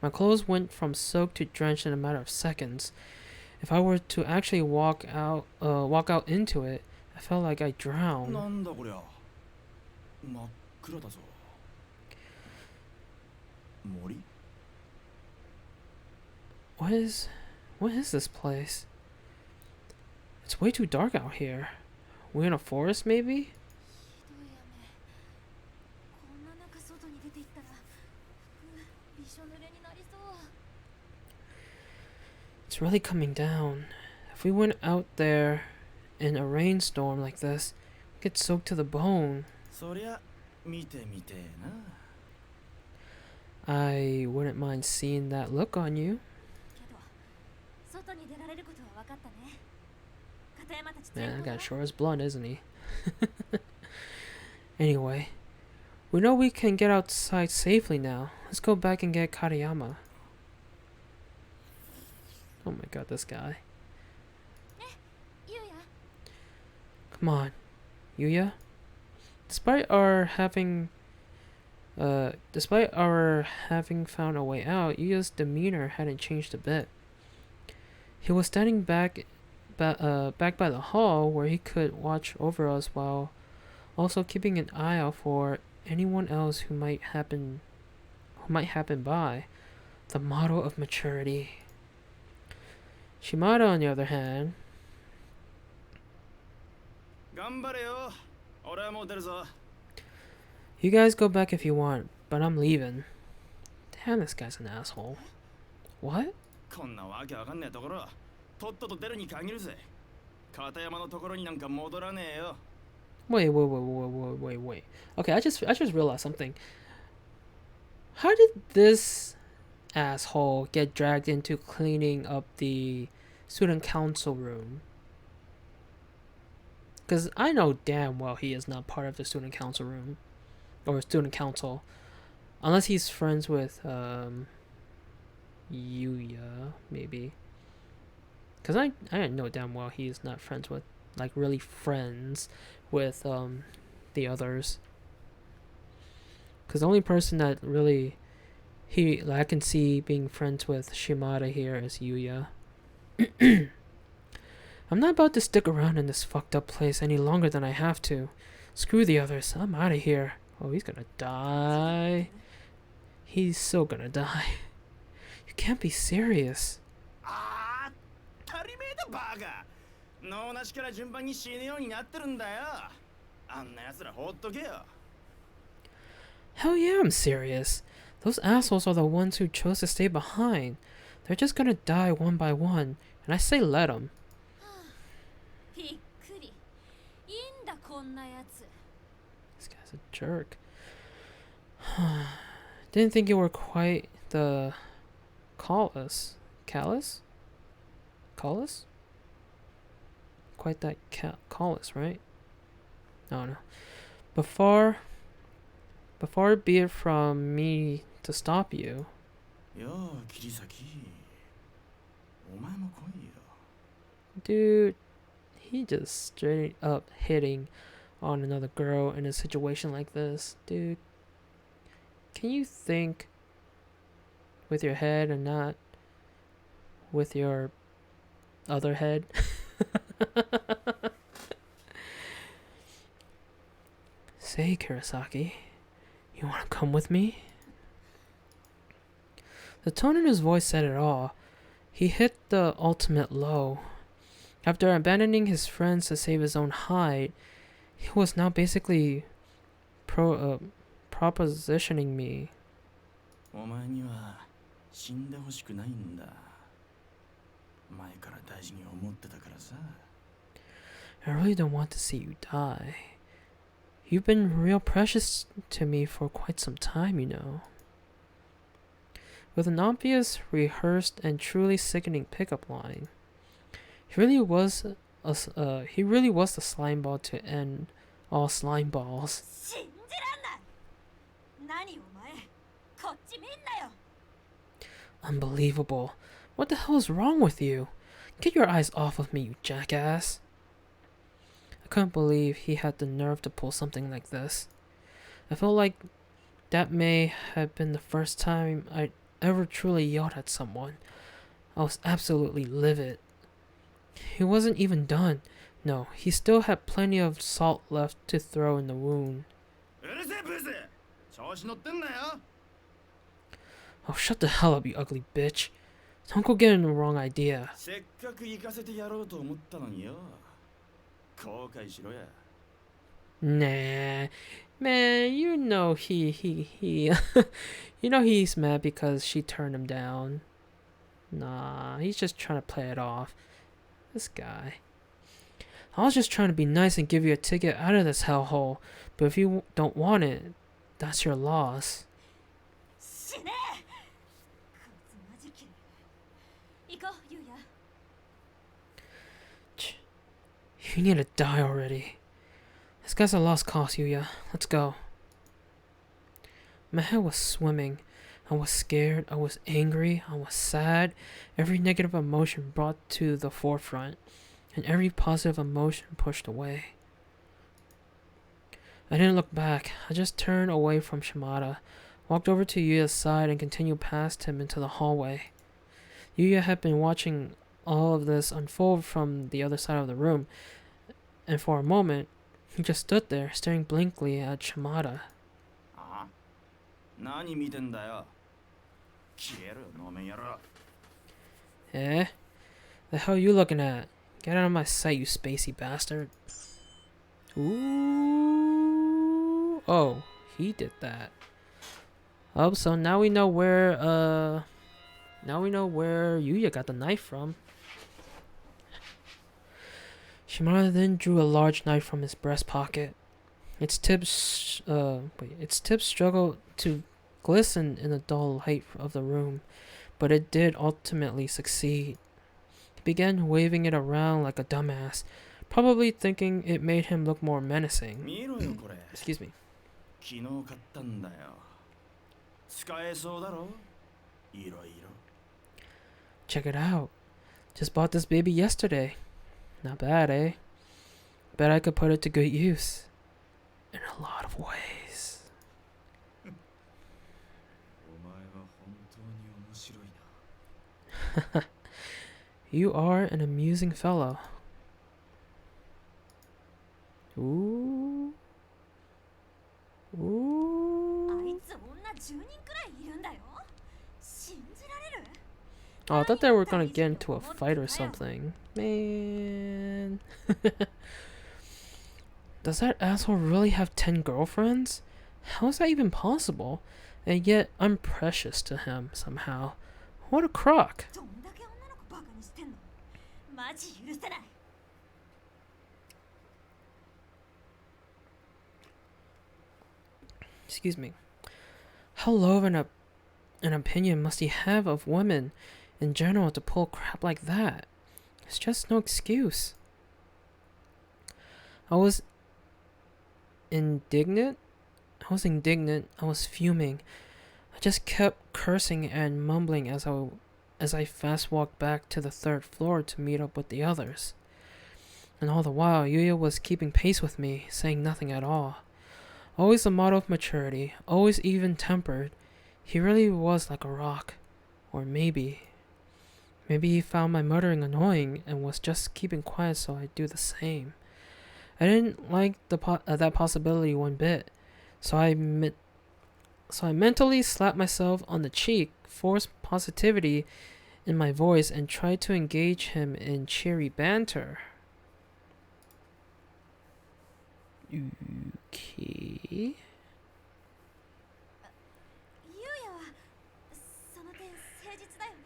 My clothes went from soaked to drenched in a matter of seconds. If I were to actually walk out into it, I felt like I'd drown. なんだこりゃ。真っ暗だぞ。森？ What is this place? It's way too dark out here. We in a forest, maybe? ひどい雨。こんな中外に出て行ったら服びしょ濡れになりそう。 It's really coming down. If we went out there in a rainstorm like this, Get soaked to the bone. そりゃ見てみてえな。 I wouldn't mind seeing that look on you. けど外に出られることは分かったね。片山たち Man, that 全 guy 部 sure is blunt, isn't he? Anyway, we know we can get outside safely now. Let's go back and get Kariyama. Oh my god, this guy. ゆうや Come on, Yuya. Despite our having found a way out, Yuya's demeanor hadn't changed a bit. He was standing back by the hall where he could watch over us while also keeping an eye out for anyone else who might happen by. The model of maturity. Shimada, on the other hand, 頑張れよ。俺はもう出るぞ。 you guys go back if you want, but I'm leaving. Damn, this guy's an asshole. What? こんなわけわかんねえところ、とっとと出るに限るぜ。片山のところになんか戻らねえよ。 Wait. Okay, I just realized something. How did this asshole get dragged into cleaning up the student council room? Because I know damn well he is not part of the student council room or student council, unless he's friends with Yuya, maybe. Because I know damn well he is not friends with, like, really friends with the others. Because the only person that really I can see being friends with Shimada here is Yuya. I'm not about to stick around in this fucked up place any longer than I have to. Screw the others. I'm out of here. Oh, he's gonna die. He's so gonna die. You can't be serious. ああ、足りめえだバカ。脳なしから順番に死ぬようになってるんだよ。あんな奴ら放っとけよ。 Hell yeah, I'm serious. Those assholes are the ones who chose to stay behind. They're just gonna die one by one, and I say let them. びっくり。いいんだこんなやつ。 This guy's a jerk. Didn't think you were quite the callous. Callous? Callous? Quite that callous, right? I don't know. Before be it from me to stop you. よう、桐崎。お前も来いよ。 Dude, he just straight up hitting on another girl in a situation like this. Dude, can you think with your head and not with your other head? Say, Kurosaki, you want to come with me? The tone in his voice said it all. He hit the ultimate low. After abandoning his friends to save his own hide, he was now basically propositioning me. お前には死んでほしくないんだ。前から大事に思ってたからさ。 I really don't want to see you die. You've been real precious to me for quite some time, you know. With an obvious, rehearsed, and truly sickening pickup line, he really was the slimeball to end all slimeballs. 信じらんない。何お前。こっち見んなよ。 Unbelievable. What the hell is wrong with you? Get your eyes off of me, you jackass. I couldn't believe he had the nerve to pull something like this. I felt like that may have been the first time I'd ever truly yelled at someone. I was absolutely livid. He wasn't even done. No, he still had plenty of salt left to throw in the wound. うるせえブス。調子乗ってんなよ。 Oh, shut the hell up, you ugly bitch. Don't go getting the wrong idea. せっかく行かせてやろうと思ったのによ。後悔しろや。 Nah, man, you know you know he's mad because she turned him down. Nah, he's just trying to play it off. This guy. I was just trying to be nice and give you a ticket out of this hellhole, but if you don't want it, that's your loss. 死ねえ。こいつマジきれい。行こう、ゆうや。You need to die already. This guy's a lost cause, Yuya. Let's go. My head was swimming. I was scared, I was angry, I was sad. Every negative emotion brought to the forefront, and every positive emotion pushed away. I didn't look back. I just turned away from Shimada, walked over to Yuya's side, and continued past him into the hallway. Yuya had been watching all of this unfold from the other side of the room, and for a moment, he just stood there, staring blankly at Shimada. あ？何見てんだよ。消える、飲めやろ。Eh? The hell you looking at? Get out of my sight, you spacey bastard. Ooh. Oh, he did that. Oh, so now we know where Yuya got the knife from. Shimada then drew a large knife from his breast pocket. Its tips struggled to glisten in the dull light of the room, but it did ultimately succeed. He began waving it around like a dumbass, probably thinking it made him look more menacing. 見ろよこれ。 Excuse me. 昨日買ったんだよ。使えそうだろ？いろいろ。 Check it out. Just bought this baby yesterday. Not bad, eh? Bet I could put it to good use. In a lot of ways. お前は本当に面白いな。 You are an amusing fellow. Ooh. あ Ooh. いつ女10人くらいいるんだよ。信じられる？ Oh, I thought they were gonna get into a fight or something. Man. Does that asshole really have 10 girlfriends? How is that even possible? And yet, I'm precious to him somehow. What a crock. どんだけ女の子バカにしてんの？マジ許せない。 Excuse me. How low of an opinion must he have of women in general to pull crap like that? It's just no excuse. I was indignant. I was fuming. I just kept cursing and mumbling as I fast walked back to the third floor to meet up with the others. And all the while, Yuya was keeping pace with me, saying nothing at all. Always a model of maturity, always even-tempered. He really was like a rock. Or maybe he found my muttering annoying and was just keeping quiet so I'd do the same. I didn't like that possibility one bit, so I mentally slapped myself on the cheek, forced positivity in my voice, and tried to engage him in cheery banter. Okay. ゆうやはその点誠実だよね。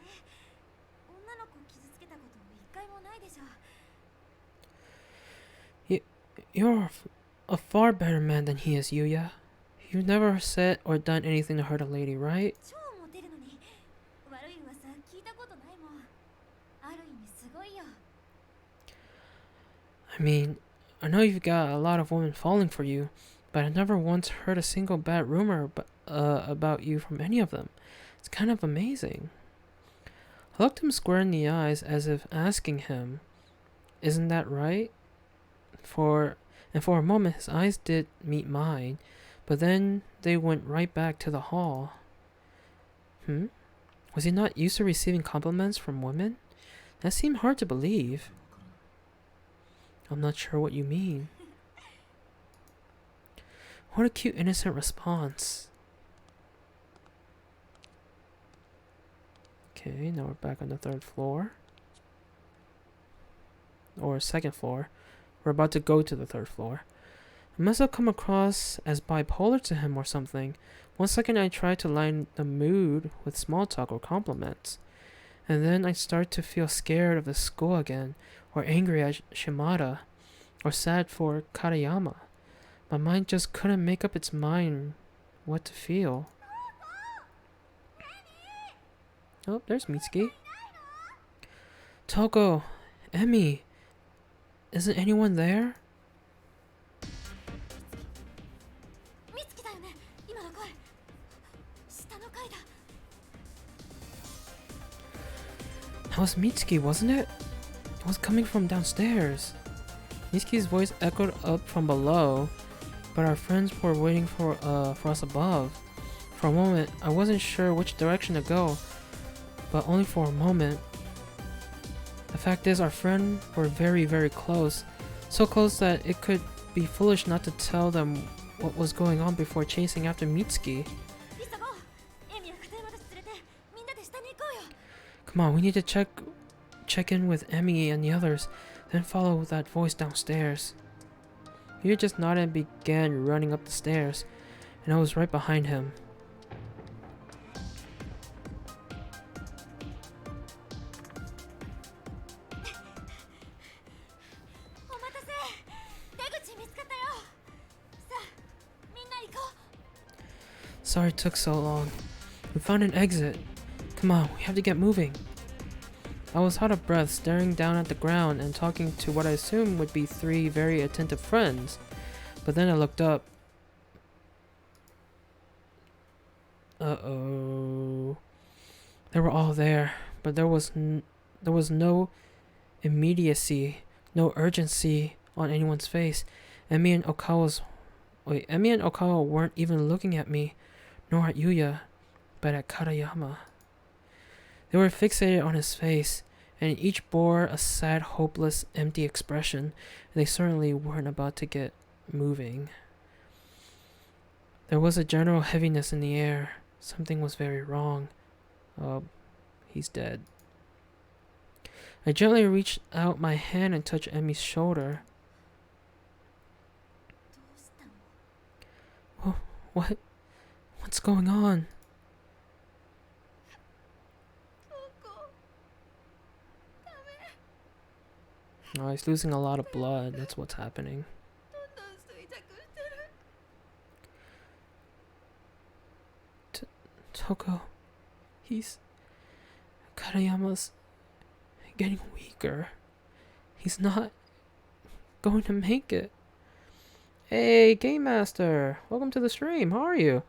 女の子傷つけたこと一回もないでしょ。 You're a far better man than he is, Yuya. You've never said or done anything to hurt a lady, right? 超モテるのに悪い噂聞いたことないもん。ある意味すごいよ。 I mean, I know you've got a lot of women falling for you, but I never once heard a single bad rumor about you from any of them. It's kind of amazing. I looked him square in the eyes as if asking him, "Isn't that right?" For a moment his eyes did meet mine, but then they went right back to the hall. Was he not used to receiving compliments from women? That seemed hard to believe. I'm not sure what you mean. What a cute, innocent response. Okay, now we're back on the third floor. Or second floor. We're about to go to the third floor. I must have come across as bipolar to him or something. One second I tried to lighten the mood with small talk or compliments. And then I start to feel scared of the school again, or angry at Shimada. or sad for Katayama. My mind just couldn't make up its mind what to feel. Oh, there's Mitsuki. Toko, Emmy, isn't anyone there? 美月だよね、今の声。下の階だ。 That was Mitsuki, wasn't it? It was coming from downstairs. Mitsuki's voice echoed up from below, but our friends were waiting for us above. For a moment, I wasn't sure which direction to go, but only for a moment. The fact is, our friends were very, very close. So close that it could be foolish not to tell them what was going on before chasing after Mitsuki. 急ごう。エミや片山たち連れてみんなで下に行こうよ。 Come on, we need to check in with Emmy and the others, then follow that voice downstairs. Yuya just nodded and began running up the stairs, and I was right behind him. お待たせ。出口見つかったよ。さあ、みんな行こう。 Sorry it took so long. We found an exit. Come on, we have to get moving. I was out of breath, staring down at the ground and talking to what I assumed would be 3 very attentive friends. But then I looked up. Uh-oh. They were all there, but there was no immediacy, no urgency on anyone's face. Emmy and Okawa weren't even looking at me, nor at Yuya, but at Katayama. They were fixated on his face, and each bore a sad, hopeless, empty expression, and they certainly weren't about to get moving. There was a general heaviness in the air. Something was very wrong. He's dead. I gently reached out my hand and touched Emmy's shoulder. どうしたの？ What's going on? トコ。 Oh, he's losing a lot of blood. That's what's happening. どんどん衰弱してる。 Toko, Katayama's getting weaker. He's not going to make it. Hey, Game Master, welcome to the stream. How are you?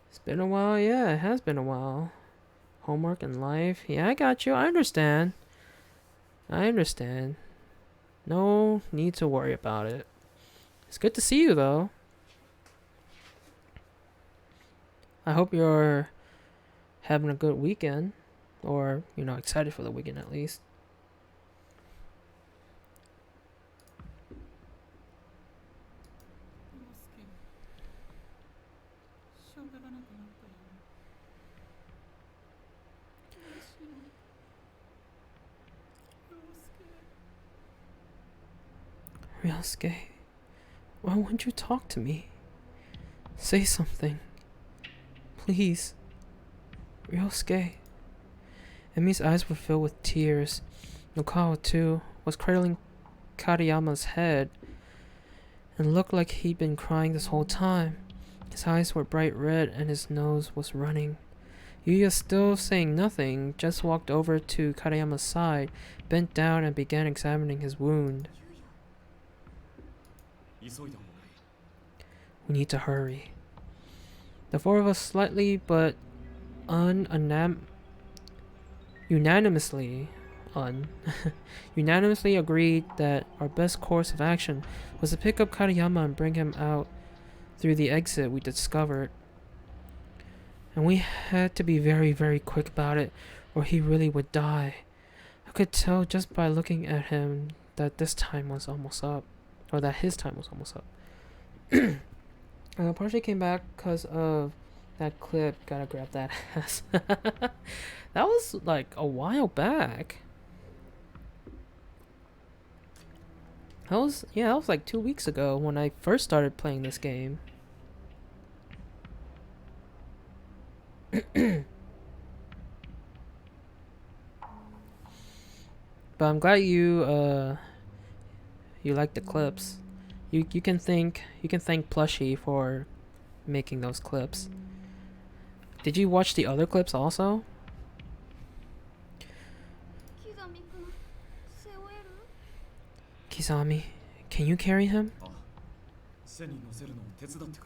It's been a while. Yeah, it has been a while. Homework and life. Yeah, I got you. I understand. No need to worry about it. It's good to see you, though. I hope you're having a good weekend. Or, excited for the weekend at least. 喋らなくなったよ。どうしよう。陽介。 Ryosuke, why won't you talk to me? Say something. Please. Ryosuke. Emi's eyes were filled with tears. Nokawa, too, was cradling Katayama's head and looked like he'd been crying this whole time. His eyes were bright red and his nose was running. Yuya, still saying nothing, just walked over to Katayama's side, bent down and began examining his wound. 急いだ方がいい。 We need to hurry. The 4 of us slightly but unanimously agreed that our best course of action was to pick up Katayama and bring him out through the exit we discovered. And we had to be very, very quick about it, or he really would die. I could tell just by looking at him that this time was almost up, or that his time was almost up. Partially came back because of that clip. Gotta grab that ass. That was like a while back. That was like 2 weeks ago when I first started playing this game. But I'm glad you like the clips. You can thank Plushie for making those clips. Did you watch the other clips also? 木神くん背負える？ Kizami, can you carry him? あ、背に乗せるのを手伝ってく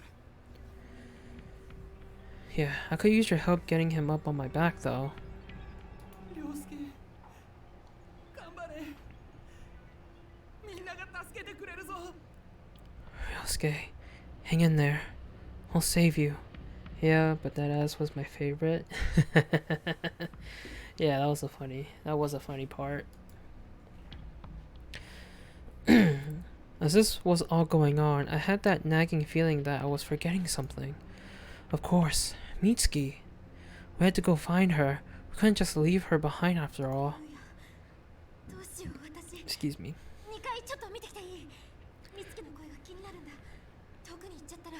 れ。 Yeah, I could use your help getting him up on my back though. 涼介頑張れみんなが助けてくれるぞ Ryosuke, hang in there. I'll save you. Yeah, but that ass was my favorite. Yeah, that was a funny part. As this was all going on, I had that nagging feeling that I was forgetting something. Of course, Mitsuki. We had to go find her. We couldn't just leave her behind after all. どうしよう私。 Excuse me. 2階ちょっと見てきていい？美月の声が気になるんだ。遠くに行っちゃったら。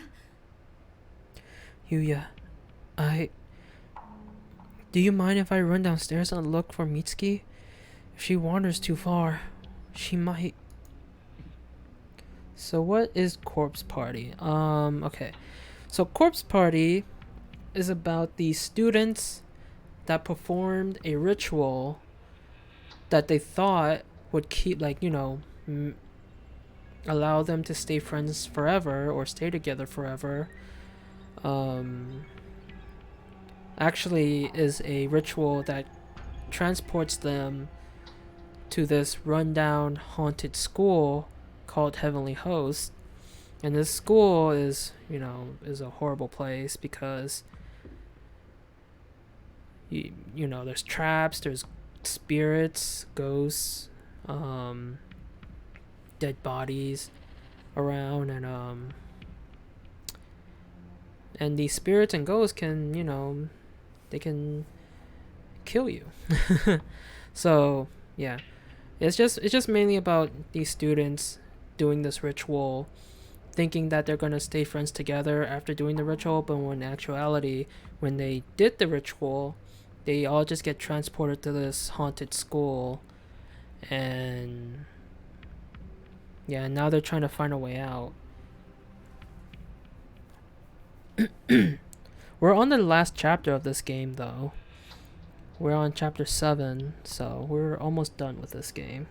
Yuya, do you mind if I run downstairs and look for Mitsuki? If she wanders too far, she might. So what is Corpse Party? Okay. So Corpse Party is about the students that performed a ritual that they thought would keep, like, you know, allow them to stay friends forever or stay together forever. Actually is a ritual that transports them to this rundown haunted school called Heavenly Host. And this school is, you know, is a horrible place because you know, there's traps, there's spirits, ghosts, dead bodies around, and these spirits and ghosts can, you know, they can kill you. So yeah, it's just mainly about these students doing this ritual, thinking that they're gonna stay friends together after doing the ritual, but when in actuality, when they did the ritual, they all just get transported to this haunted school, and yeah, now they're trying to find a way out. We're on the last chapter of this game though. We're on chapter 7, so we're almost done with this game.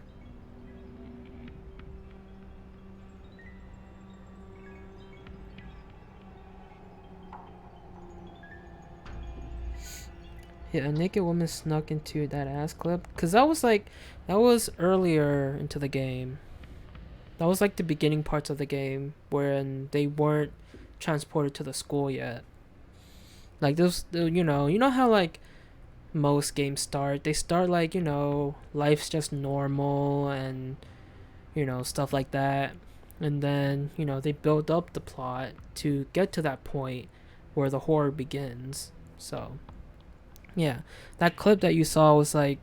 Yeah, a naked woman snuck into that ass clip. Cause that was earlier into the game. That was like the beginning parts of the game when they weren't transported to the school yet. Like this, you know how like most games start. They start like, you know, life's just normal and, you know, stuff like that. And then, you know, they build up the plot to get to that point where the horror begins. So yeah, that clip that you saw was like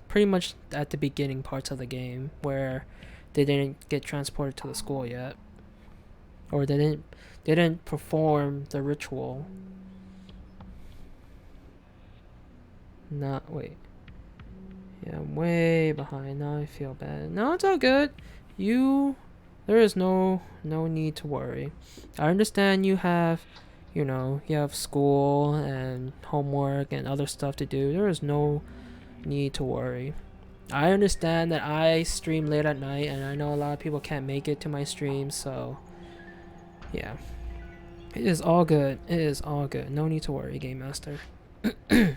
pretty much at the beginning parts of the game where they didn't get transported to the school yet, or they didn't perform the ritual. Wait. Yeah, I'm way behind. Now I feel bad. No, it's all good. There is no need to worry. I understand you have, you know, you have school and homework and other stuff to do. There is no need to worry. I understand that I stream late at night, and I know a lot of people can't make it to my streams, so yeah. It is all good. It is all good. No need to worry, Game Master. He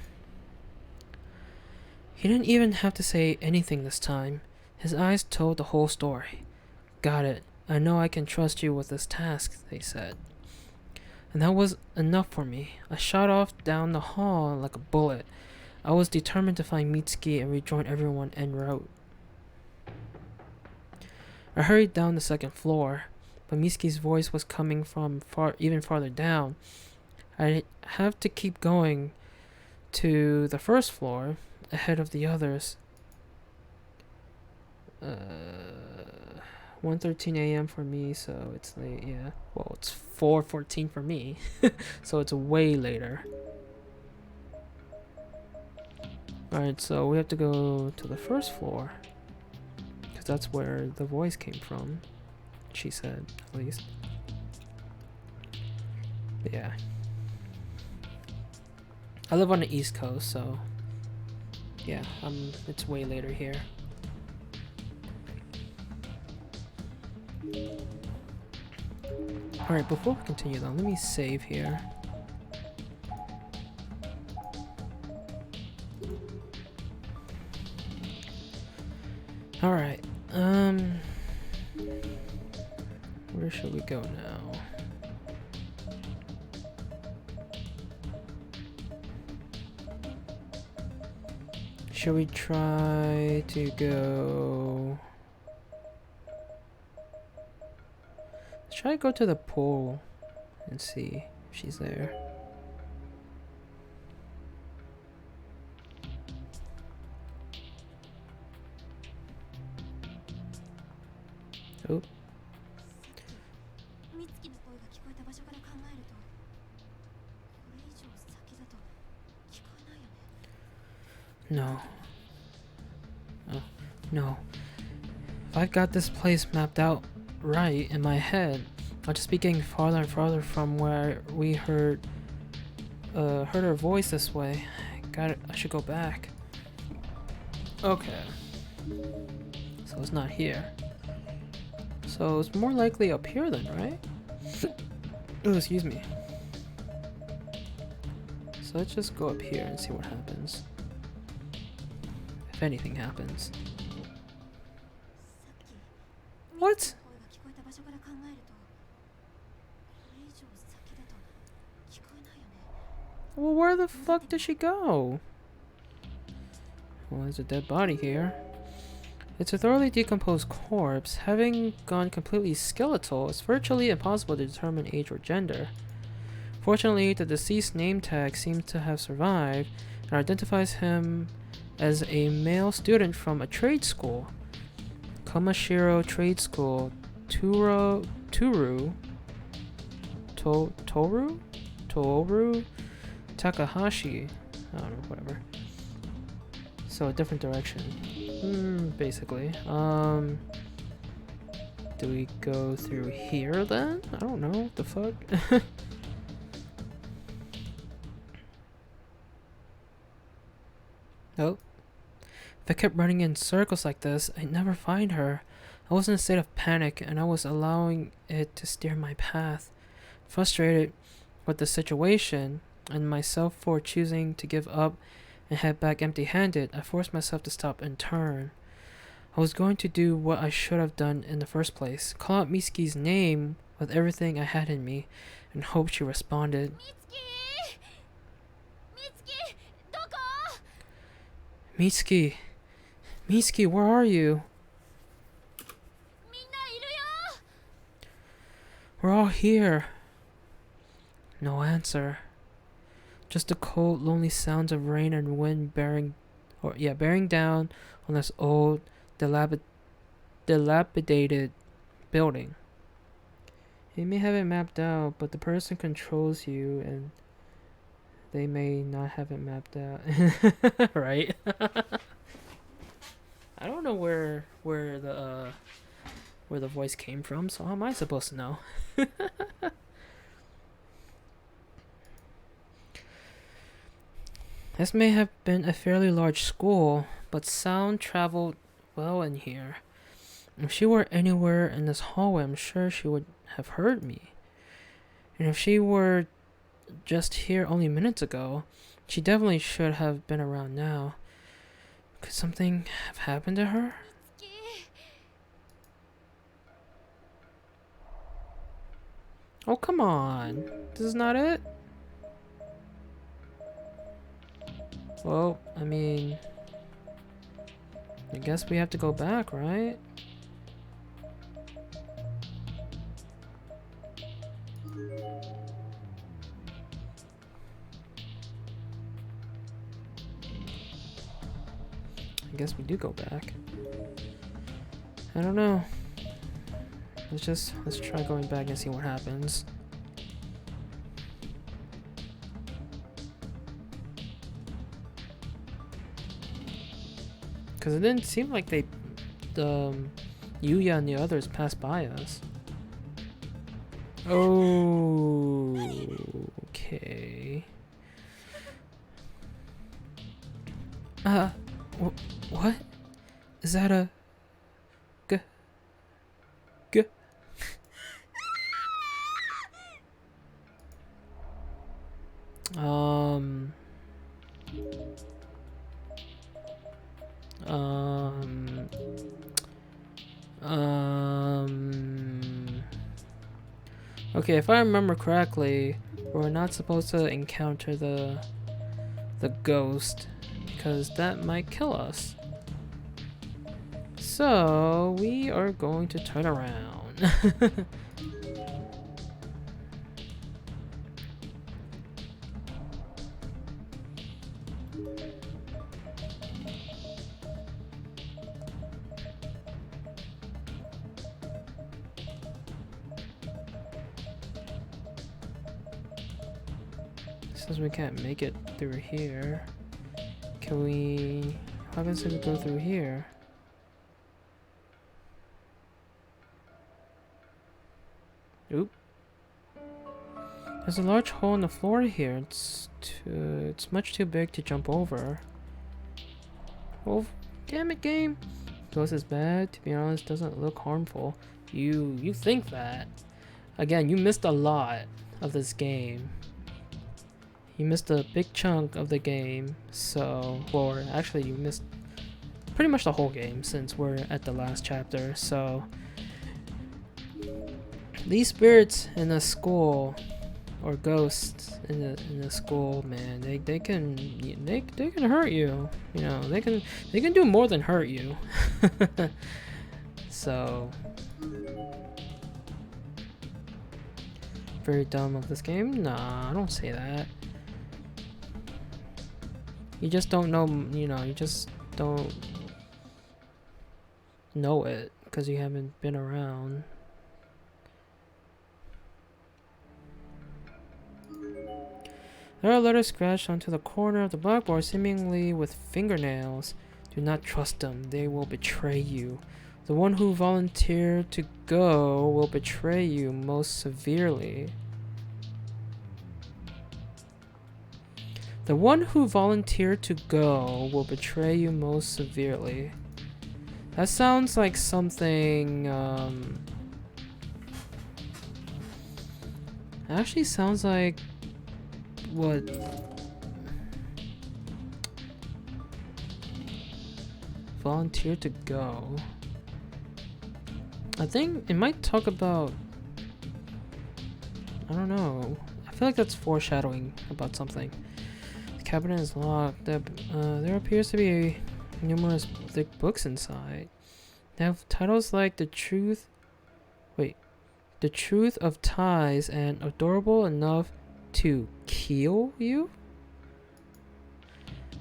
didn't even have to say anything this time. His eyes told the whole story. Got it. I know I can trust you with this task, they said. And that was enough for me. I shot off down the hall like a bullet. I was determined to find Mitsuki and rejoin everyone en route. I hurried down the second floor, but Mitsuki's voice was coming from even farther down. I have to keep going to the first floor ahead of the others. 1:13 a.m. for me, so it's late. Yeah, well, it's 4:14 for me, so it's way later. Alright, so we have to go to the first floor. Because that's where the voice came from. She said, at least. But yeah. I live on the East Coast, so yeah, it's way later here. Alright, before we continue though, let me save here. Alright, where should we go now? Should we try to go... Let's try to go to the pool and see if she's there. Oh. 美月の声が聞こえた場所から考えると、これ以上先だと聞こえないよね。 No. Oh, no. If I've got this place mapped out right in my head, I'll just be getting farther and farther from where we heard her voice this way. I should go back. Okay. So it's not here. So it's more likely up here then, right? Oh, excuse me. So let's just go up here and see what happens. If anything happens. What? Well, where the fuck did she go? Well, there's a dead body here. It's a thoroughly decomposed corpse. Having gone completely skeletal, it's virtually impossible to determine age or gender. Fortunately, the deceased name tag seems to have survived and identifies him as a male student from a trade school. Kamashiro Trade School, Toru Takahashi. I don't know, whatever. So a different direction. Basically. Do we go through here then? I don't know. What the fuck? Oh. If I kept running in circles like this, I'd never find her. I was in a state of panic, and I was allowing it to steer my path. Frustrated with the situation, and myself for choosing to give up and head back empty-handed, I forced myself to stop and turn. I was going to do what I should have done in the first place, call out Mitsuki's name with everything I had in me, and hope she responded. Mitsuki! Mitsuki, where are you? We're all here. No answer. Just the cold, lonely sounds of rain and wind bearing down on this old, dilapidated building. You may have it mapped out, but the person controls you, and they may not have it mapped out. Right? I don't know where the voice came from, so how am I supposed to know? This may have been a fairly large school, but sound traveled well in here. If she were anywhere in this hallway, I'm sure she would have heard me. And if she were just here only minutes ago, she definitely should have been around now. Could something have happened to her? Oh, come on. This is not it? Well, I mean, I guess we have to go back, right? I guess we do go back. I don't know. Let's try going back and see what happens. Because it didn't seem like they, Yuya and the others passed by us. Oh, okay. What? Is that a... G... G... Um... Okay, if I remember correctly, we're not supposed to encounter the ghost because that might kill us. So we are going to turn around. Since we can't make it through here, can we... How happens if we go through here? Oop. There's a large hole in the floor here. It's much too big to jump over. Oh, damn it, game. Ghost is bad. To be honest, doesn't look harmful. You think that? Again, you missed a lot of this game. You missed a big chunk of the game, so... Or actually, you missed pretty much the whole game since we're at the last chapter, so... These spirits in the school, or ghosts in the school, man, they can hurt you. You know, they can do more than hurt you. So... Very dumb of this game? Nah, I don't say that. You just don't know, you know, you just don't know it because you haven't been around. There are letters scratched onto the corner of the blackboard, seemingly with fingernails. Do not trust them, they will betray you. The one who volunteered to go will betray you most severely. The one who volunteered to go will betray you most severely. That sounds like something, actually sounds like what... Volunteer to go. I think it might talk about... I don't know. I feel like that's foreshadowing about something. The cabinet is locked. There appears to be numerous thick books inside. They have titles like The Truth... Wait. The Truth of Ties and Adorable Enough to Kill You?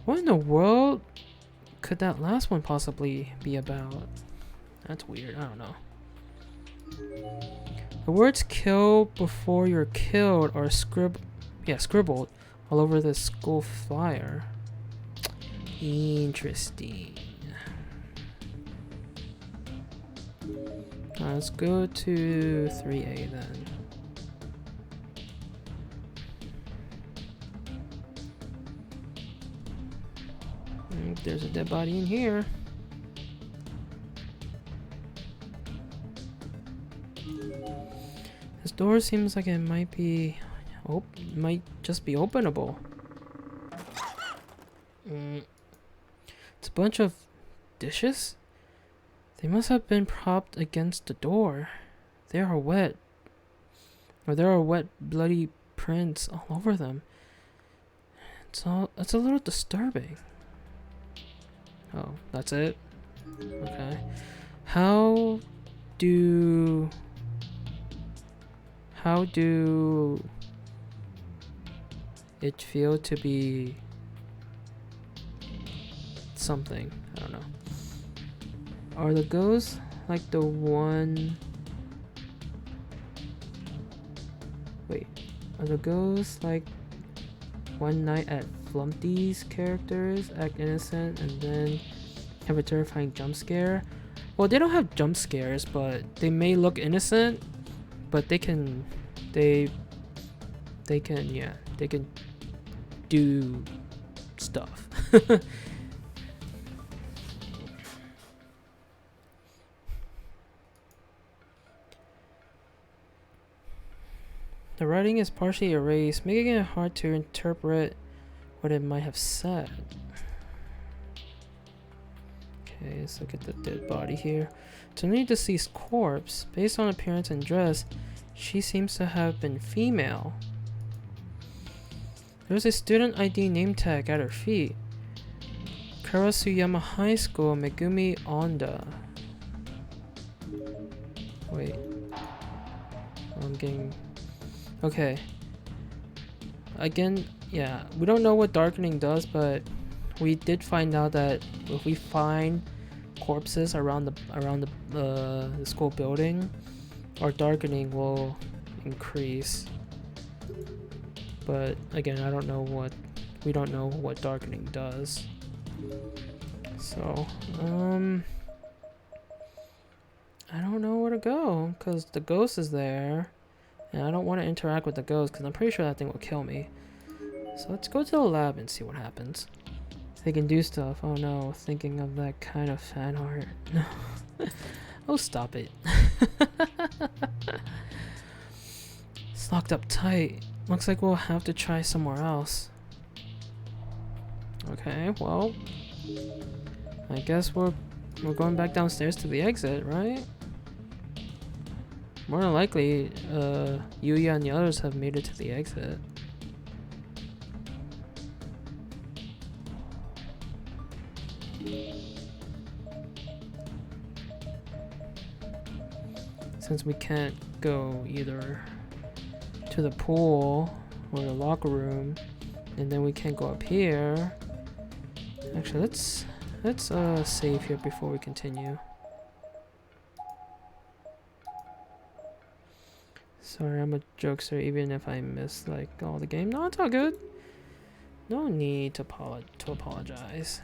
What in the world could that last one possibly be about? That's weird. I don't know. The words "kill before you're killed" are scribbled all over the school flyer. Interesting. Let's go to 3A then. There's a dead body in here. This door seems like it might be... might just be openable. It's a bunch of dishes? They must have been propped against the door. They are wet. Or there are wet, bloody prints all over them. It's a little disturbing. Oh, that's it? Okay. How do it feel to be something? I don't know. Are the ghosts like the one... Wait. Are the ghosts like One Night at Flumpty's characters act innocent and then have a terrifying jump scare. Well, they don't have jump scares, but they may look innocent, but they can yeah, they can do stuff. The writing is partially erased, making it hard to interpret what it might have said. Okay, let's look at the dead body here. To the deceased corpse, based on appearance and dress, she seems to have been female. There's a student ID name tag at her feet. Karasuyama High School, Megumi Onda. Wait. I'm getting... Okay. Again, yeah, we don't know what darkening does, but we did find out that if we find corpses around the school building, our darkening will increase. But again, we don't know what darkening does. So, I don't know where to go because the ghost is there. And I don't want to interact with the ghost because I'm pretty sure that thing will kill me. So let's go to the lab and see what happens. They can do stuff. Oh no, thinking of that kind of fan art. No. Oh, stop it. It's locked up tight. Looks like we'll have to try somewhere else. Okay, well, I guess we're going back downstairs to the exit, right? More than likely, Yuya and the others have made it to the exit. Since we can't go either to the pool or the locker room, and then we can't go up here. Actually, let's save here before we continue. Sorry, I'm a jokester even if I miss like all the game. No, it's all good. No need to apologize.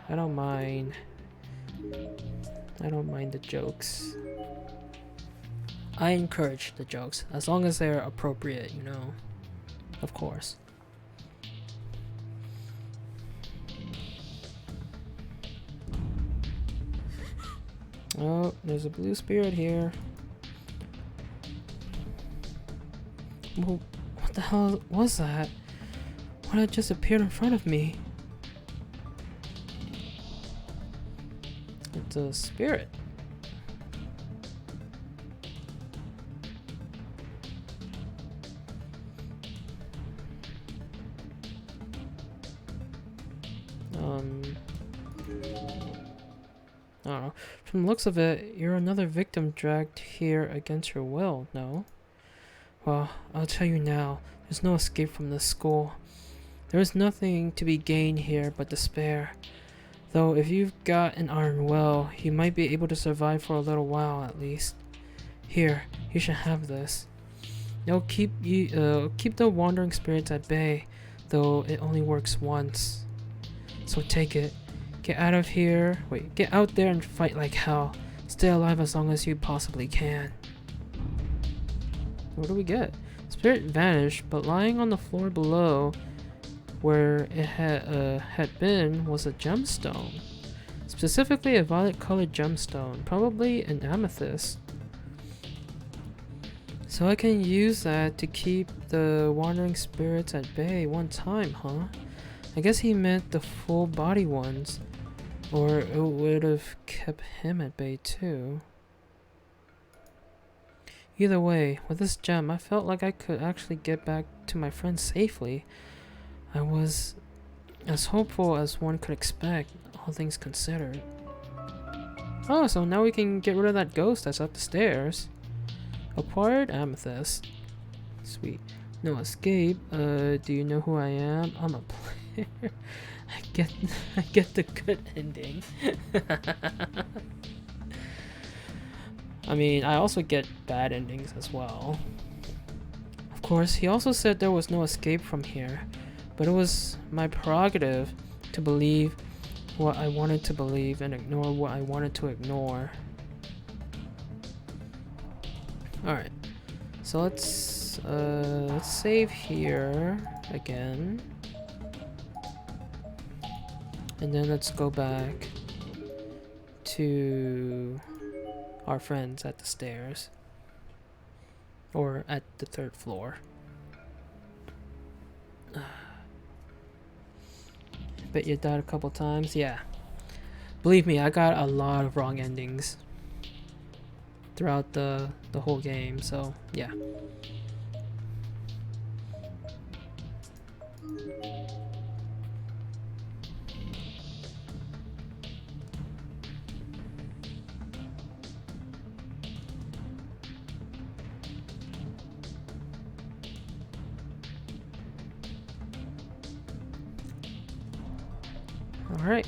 I don't mind. I don't mind the jokes. I encourage the jokes as long as they're appropriate, you know. Of course. Oh, there's a blue spirit here. Well, what the hell was that? What had just appeared in front of me? It's a spirit. I don't know. From the looks of it, you're another victim dragged here against your will, no? Well, I'll tell you now, there's no escape from this school. There is nothing to be gained here but despair. Though if you've got an iron will, you might be able to survive for a little while at least. Here, you should have this. It'll keep the wandering spirits at bay, though it only works once. So take it. Get out of here. Wait, get out there and fight like hell. Stay alive as long as you possibly can. What do we get? Spirit vanished, but lying on the floor below where it had been was a gemstone. Specifically a violet-colored gemstone, probably an amethyst. So I can use that to keep the wandering spirits at bay one time, huh? I guess he meant the full body ones, or it would have kept him at bay too. Either way, with this gem, I felt like I could actually get back to my friends safely. I was as hopeful as one could expect, all things considered. Oh, so now we can get rid of that ghost that's up the stairs. Acquired amethyst. Sweet. No escape. Do you know who I am? I'm a player. I get the good ending. I mean, I also get bad endings as well. Of course, he also said there was no escape from here, but it was my prerogative to believe what I wanted to believe and ignore what I wanted to ignore. Alright. So let's save here again. And then let's go back to our friends at the stairs. Or at the 3rd floor. Bet you died a couple times. Yeah. Believe me, I got a lot of wrong endings throughout the whole game, so yeah. Alright,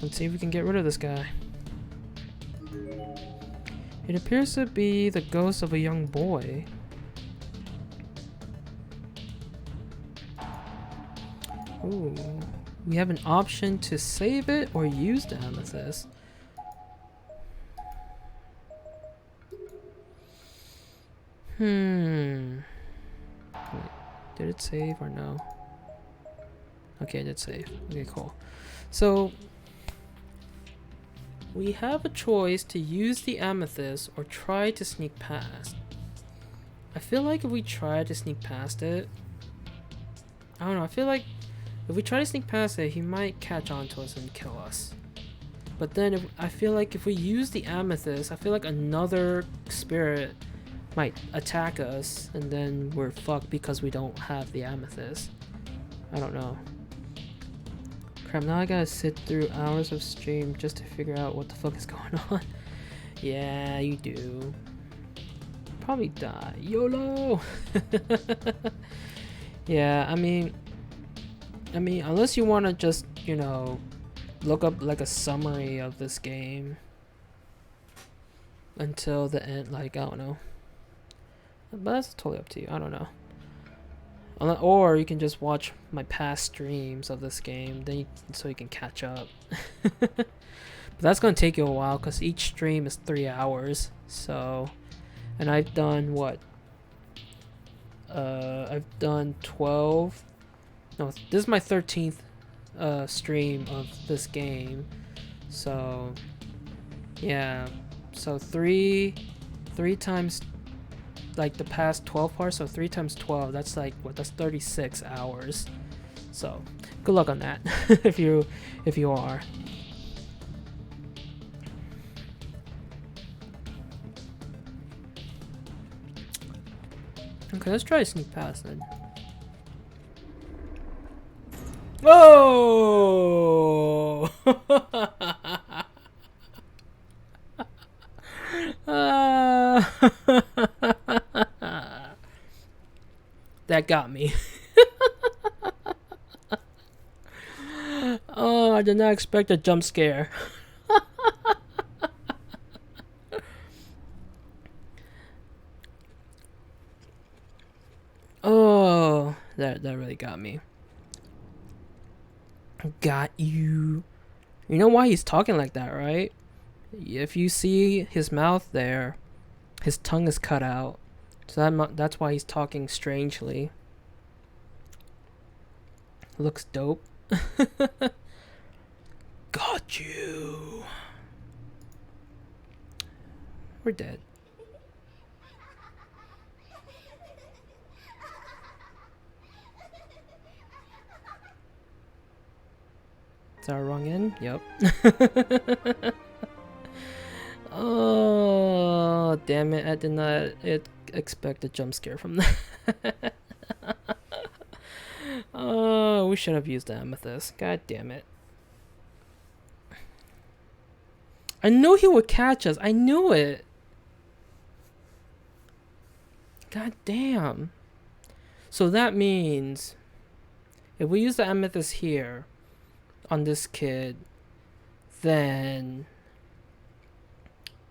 let's see if we can get rid of this guy. It appears to be the ghost of a young boy. Ooh, we have an option to save it or use the amethyst. Wait, did it save or no? Okay, it did save. Okay, cool. So we have a choice to use the amethyst or try to sneak past. I feel like if we try to sneak past it, I don't know, I feel like if we try to sneak past it, he might catch on to us and kill us. But then I feel like if we use the amethyst, I feel like another spirit might attack us and then we're fucked because we don't have the amethyst. I don't know. Crap, now I gotta sit through hours of stream just to figure out what the fuck is going on. Yeah, you do. Probably die. YOLO! Yeah, I mean, unless you want to just, you know, look up like a summary of this game until the end, like, I don't know. But that's totally up to you. I don't know. Or you can just watch my past streams of this game, then so you can catch up. But that's gonna take you a while because each stream is 3 hours. So, and I've done what? I've done 12. No, this is my 13th stream of this game. So, yeah. So three times. Like the past 12 parts, so 3 times 12, that's like what, that's 36 hours. So good luck on that. if you are. Okay, let's try to sneak past then. Oh! That got me. Oh, I did not expect a jump scare. Oh, that really got me. Got you. You know why he's talking like that, right? If you see his mouth there, his tongue is cut out. So that's why he's talking strangely. Looks dope. Got you. We're dead. Is that our wrong end? Yep. Oh, damn it. I did not expect a jump scare from that. Oh, we should have used the amethyst. God damn it. I knew he would catch us. I knew it. God damn. So that means if we use the amethyst here on this kid, then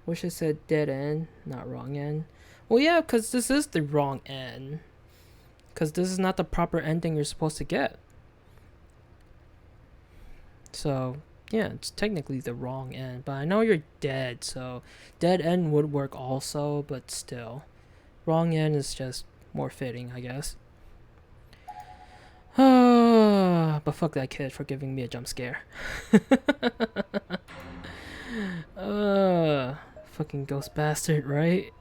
wish I said dead end, not wrong end. Well, yeah, because this is the wrong end. Because this is not the proper ending you're supposed to get. So, Yeah, it's technically the wrong end, but I know you're dead, so dead end would work also, but still. Wrong end is just more fitting, I guess. But fuck that kid for giving me a jump scare. Fucking ghost bastard, right?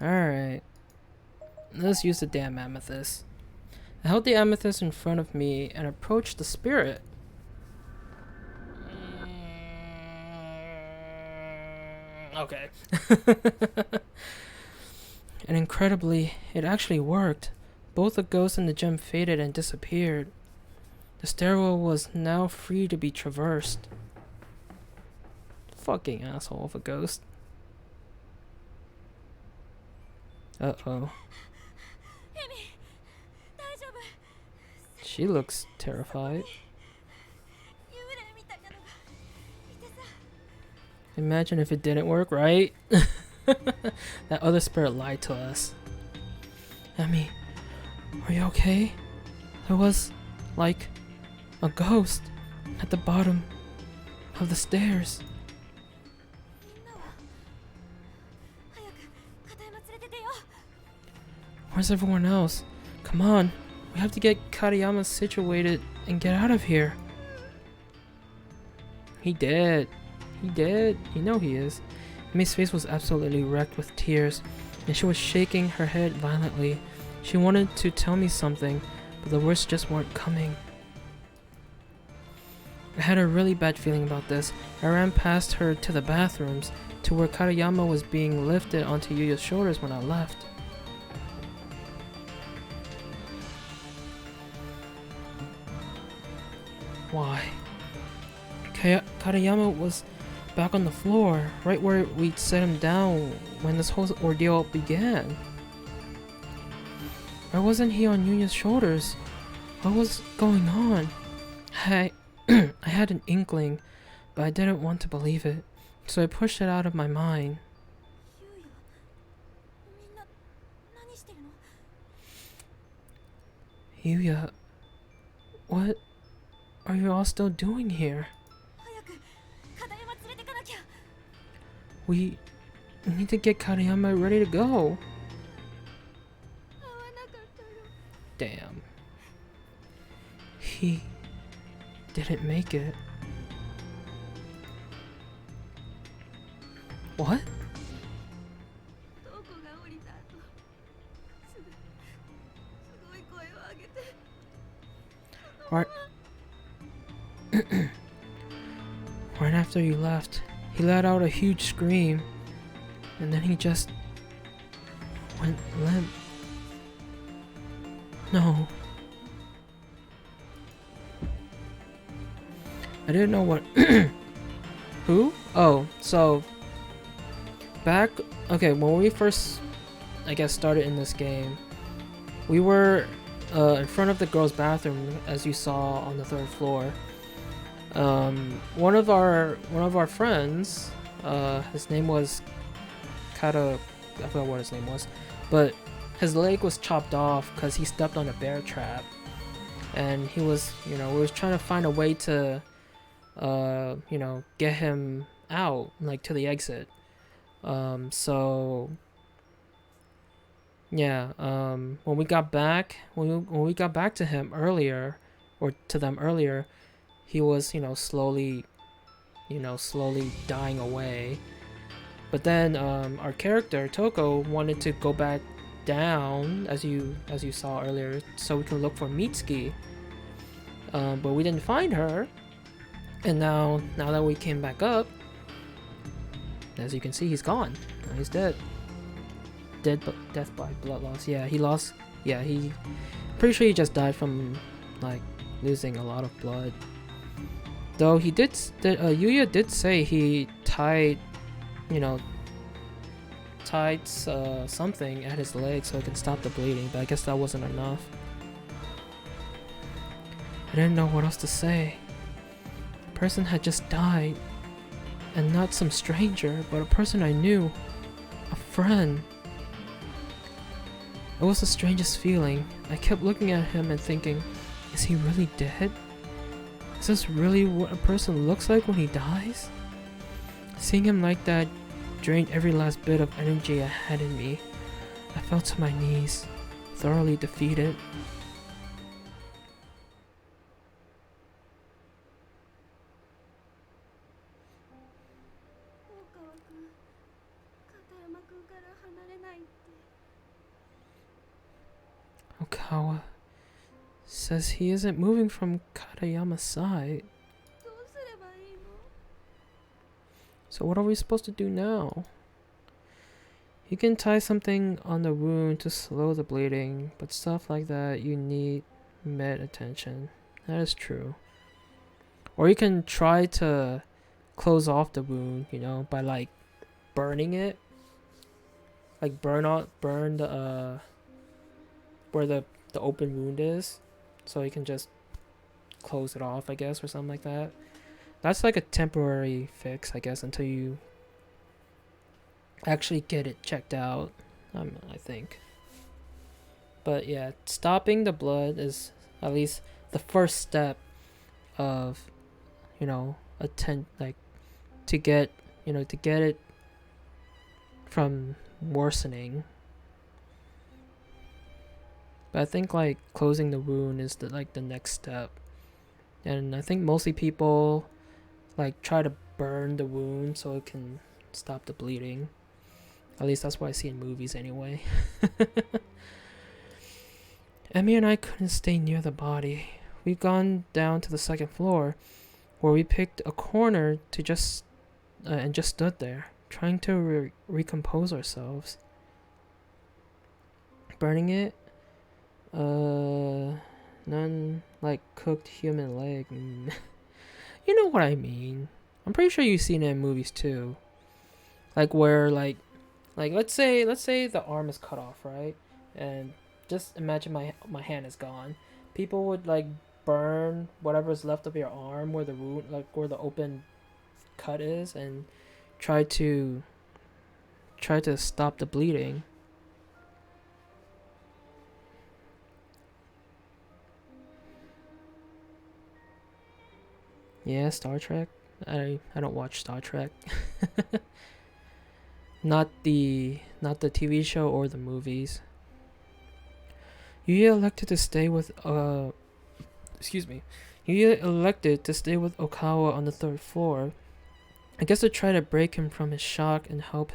Alright. Let's use the damn amethyst. I held the amethyst in front of me and approached the spirit. Okay. And incredibly, it actually worked. Both the ghost and the gem faded and disappeared. The stairwell was now free to be traversed. Fucking asshole of a ghost. Uh-oh. エミ大丈夫 She looks terrified. 幽霊みたいなのがいてさ Imagine if it didn't work, right? That other spirit lied to us. Emmy, are you okay? There was, like, a ghost at the bottom of the stairs. みんなは早く片山連れて出よう Where's everyone else? Come on, we have to get Katayama situated and get out of here. He did. He did. You know he is. Emmy's face was absolutely wrecked with tears, and she was shaking her head violently. She wanted to tell me something, but the words just weren't coming. I had a really bad feeling about this. I ran past her to the bathrooms, to where Katayama was being lifted onto Yuya's shoulders when I left. Why? Katayama was back on the floor, right where we'd set him down when this whole ordeal began. Why wasn't he on Yuya's shoulders? What was going on? I had an inkling, but I didn't want to believe it, so I pushed it out of my mind. ユウヤみんな何してるの Yuya, what are you all still doing here? 早く片山連れてかなきゃ We need to get Katayama ready to go. 会わなかったよ Damn. He didn't make it. What? トウコが降りた後すごい声を上げて Right. Right after you left, he let out a huge scream, and then he just went limp. No. I didn't know what. Who? Oh, so back. Okay, when we first, I guess, started in this game, we were in front of the girls' bathroom, as you saw on the 3rd floor. One of our friends, his name was Kata. I forgot what his name was, but his leg was chopped off because he stepped on a bear trap, and he was, we was trying to find a way to, get him out, like to the exit. So yeah, when we got back to him earlier, or to them earlier, he was, slowly dying away. But then our character Toko wanted to go back down, as you saw earlier, so we can look for Mitsuki. But we didn't find her, and now that we came back up, as you can see, he's gone. He's dead. Death by blood loss. Yeah, he lost. Yeah, pretty sure he just died from like losing a lot of blood. Though he did, Yuya did say he tied something at his leg so it can stop the bleeding, but I guess that wasn't enough. I didn't know what else to say. The person had just died. And not some stranger, but a person I knew. A friend. It was the strangest feeling. I kept looking at him and thinking, is he really dead? Is this really what a person looks like when he dies? Seeing him like that drained every last bit of energy I had in me. I fell to my knees, thoroughly defeated. 大川君、片山君から離れないって。 Okawa says he isn't moving from Katayama's side. どうすればいいの？ So what are we supposed to do now? You can tie something on the wound to slow the bleeding, but stuff like that you need med attention. That is true. Or you can try to close off the wound, you know, by like burning it. Like burn the where the open wound is, so you can just close it off, I guess, or something like that. That's like a temporary fix, I guess, until you actually get it checked out, I think. But yeah, stopping the blood is at least the first step of, you know, to get it from worsening. But I think like closing the wound is the next step. And I think mostly people like try to burn the wound so it can stop the bleeding. At least that's what I see in movies anyway. Emmy and I couldn't stay near the body. We've gone down to the second floor, where we picked a corner to just stood there, trying to recompose ourselves. Burning it? None like cooked human leg. You know what I mean. I'm pretty sure you've seen it in movies too. Like where like let's say the arm is cut off, right? And just imagine my hand is gone. People would like burn whatever's left of your arm where the wound, like where the open cut is, and try to stop the bleeding. Yeah, Star Trek. I don't watch Star Trek. Not the TV show or the movies. You elected to stay with You elected to stay with Okawa on the third floor. I guess to try to break him from his shock and help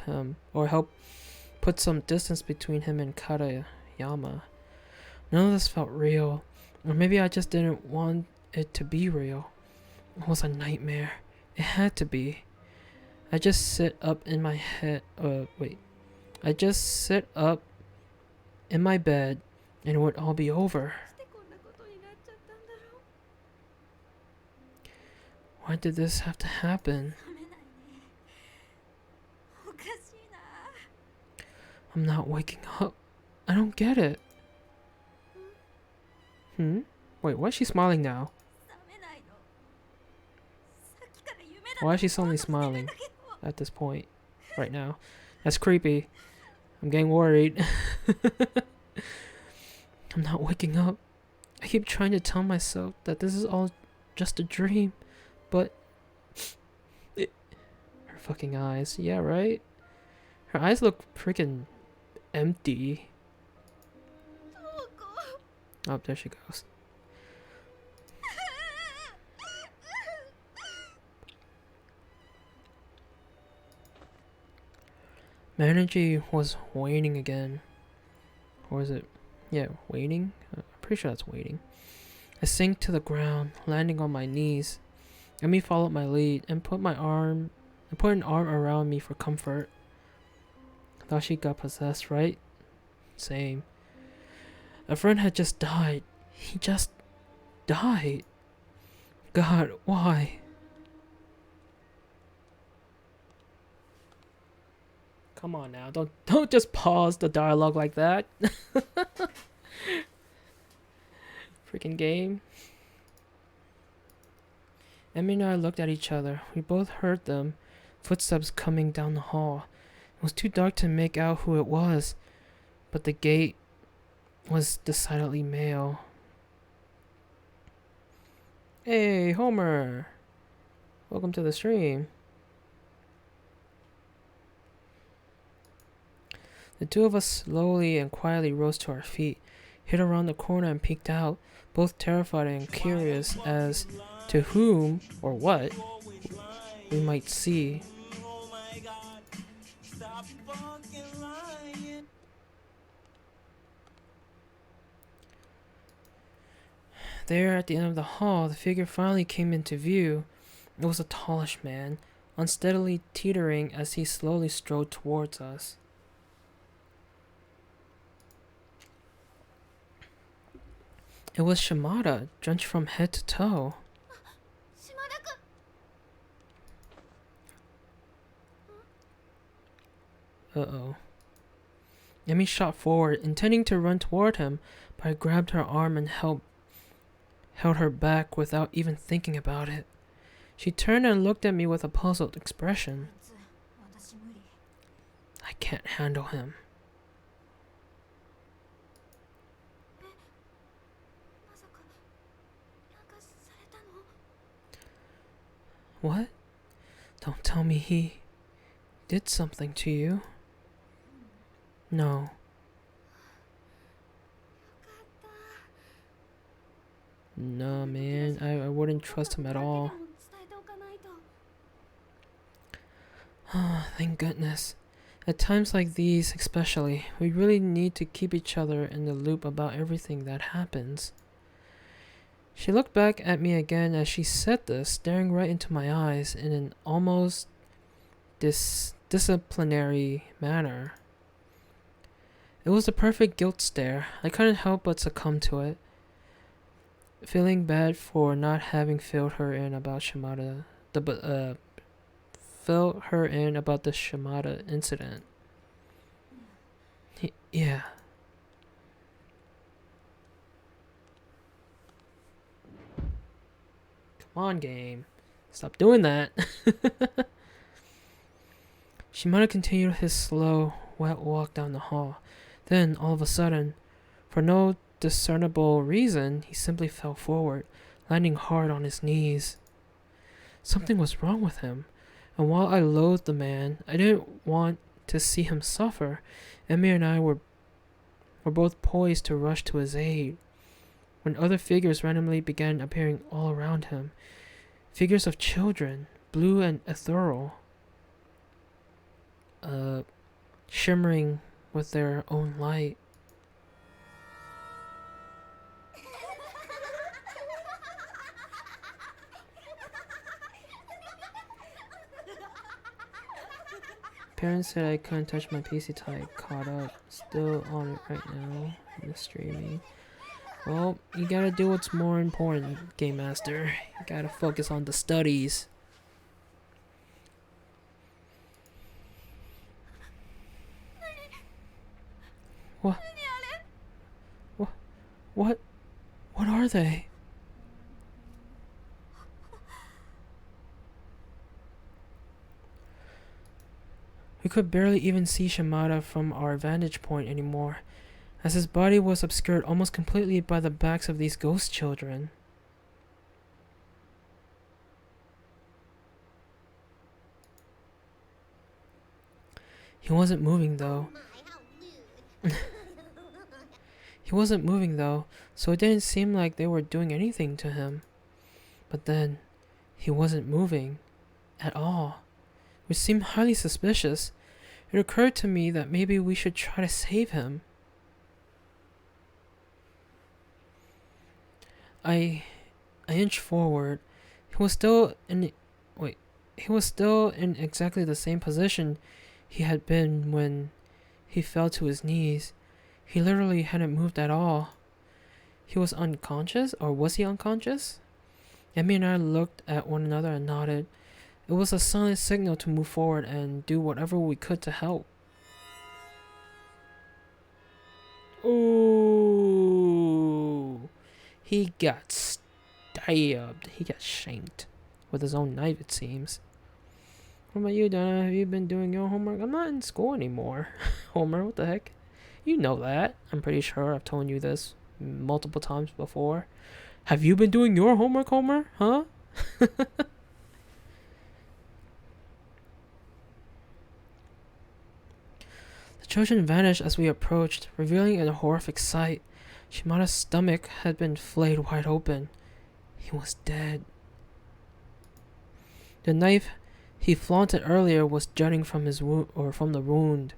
put some distance between him and Katayama. None of this felt real. Or maybe I just didn't want it to be real. It was a nightmare. It had to be. I just sit up in my bed and it would all be over. してこんなことになっちゃったんだろう。 Why did this have to happen? 飲めないね。おかしいな。 I'm not waking up. I don't get it. Wait, why is she smiling now? 覚めないの。さっきから夢だ Why is she と思 suddenly うとしてるん smiling だけど。 at this point? Right now. That's creepy. I'm getting worried. I'm not waking up. I keep trying to tell myself that this is all just a dream, but her fucking eyes. Yeah, right? Her eyes look freaking empty. どこ Oh, there she goes. My energy was waning again. Or is it? Yeah, waning? I'm pretty sure that's waiting. I sank to the ground, landing on my knees. Emmy followed my lead and put an arm around me for comfort. Thought she got possessed, right? Same. A friend had just died. He just died. God, why? Come on now, don't just pause the dialogue like that. Freaking game. Emmy and I looked at each other. We both heard them. footsteps coming down the hall. It was too dark to make out who it was, but the gait was decidedly male. Hey, Homer! Welcome to the stream. The two of us slowly and quietly rose to our feet, hid around the corner and peeked out, both terrified and curious as to whom or what we might see. There at the end of the hall, the figure finally came into view. It was a tallish man, unsteadily teetering as he slowly strode towards us. It was Shimada, drenched from head to toe. 島田君 Uh-oh. Yemi shot forward, intending to run toward him, but I grabbed her arm and held her back without even thinking about it. She turned and looked at me with a puzzled expression. 私無理 I can't handle him. まさかなんかされたの What? Don't tell me he did something to you. No. よかった No, man. I wouldn't trust him at all. だけでも伝えておかないと Thank goodness. At times like these, especially, we really need to keep each other in the loop about everything that happens. She looked back at me again as she said this, staring right into my eyes in an almost disciplinary manner. It was the perfect guilt stare. I couldn't help but succumb to it, feeling bad for not having filled her in about filled her in about the Shimada incident. Yeah. Come on, game. Stop doing that. Shimada continued his slow, wet walk down the hall. Then, all of a sudden, for no discernible reason, he simply fell forward, landing hard on his knees. Something was wrong with him, and while I loathed the man, I didn't want to see him suffer. Emmy and I were both poised to rush to his aid, when other figures randomly began appearing all around him. Figures of children, blue and ethereal, shimmering with their own light. Parents said I couldn't touch my PC till I caught up. Still on it right now in the streaming. Well, you gotta do what's more important, Game Master. You gotta focus on the studies. What? What? What are they? We could barely even see Shimada from our vantage point anymore, as his body was obscured almost completely by the backs of these ghost children. He wasn't moving though. He wasn't moving though, so it didn't seem like they were doing anything to him. But then, he wasn't moving at all, which seemed highly suspicious. It occurred to me that maybe we should try to save him. I inched forward. He was still in exactly the same position he had been when he fell to his knees. He literally hadn't moved at all. He was unconscious, or was he unconscious? Emmy and I looked at one another and nodded. It was a silent signal to move forward and do whatever we could to help. Ooh. He got stabbed. He got shanked. With his own knife, it seems. What about you, Donna? Have you been doing your homework? I'm not in school anymore. Homer, what the heck? You know that. I'm pretty sure I've told you this multiple times before. Have you been doing your homework, Homer? Huh? The children vanished as we approached, revealing a horrific sight. Shimada's stomach had been flayed wide open. He was dead. The knife he flaunted earlier was jutting from his wound, or from the wound,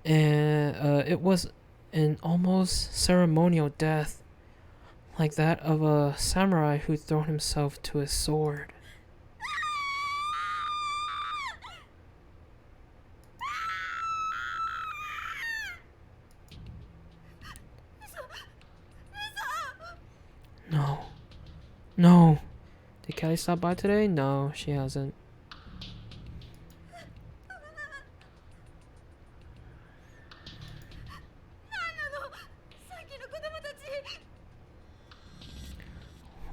and it was an almost ceremonial death, like that of a samurai who'd thrown himself to his sword. No. No. Did Kelly stop by today? No, she hasn't.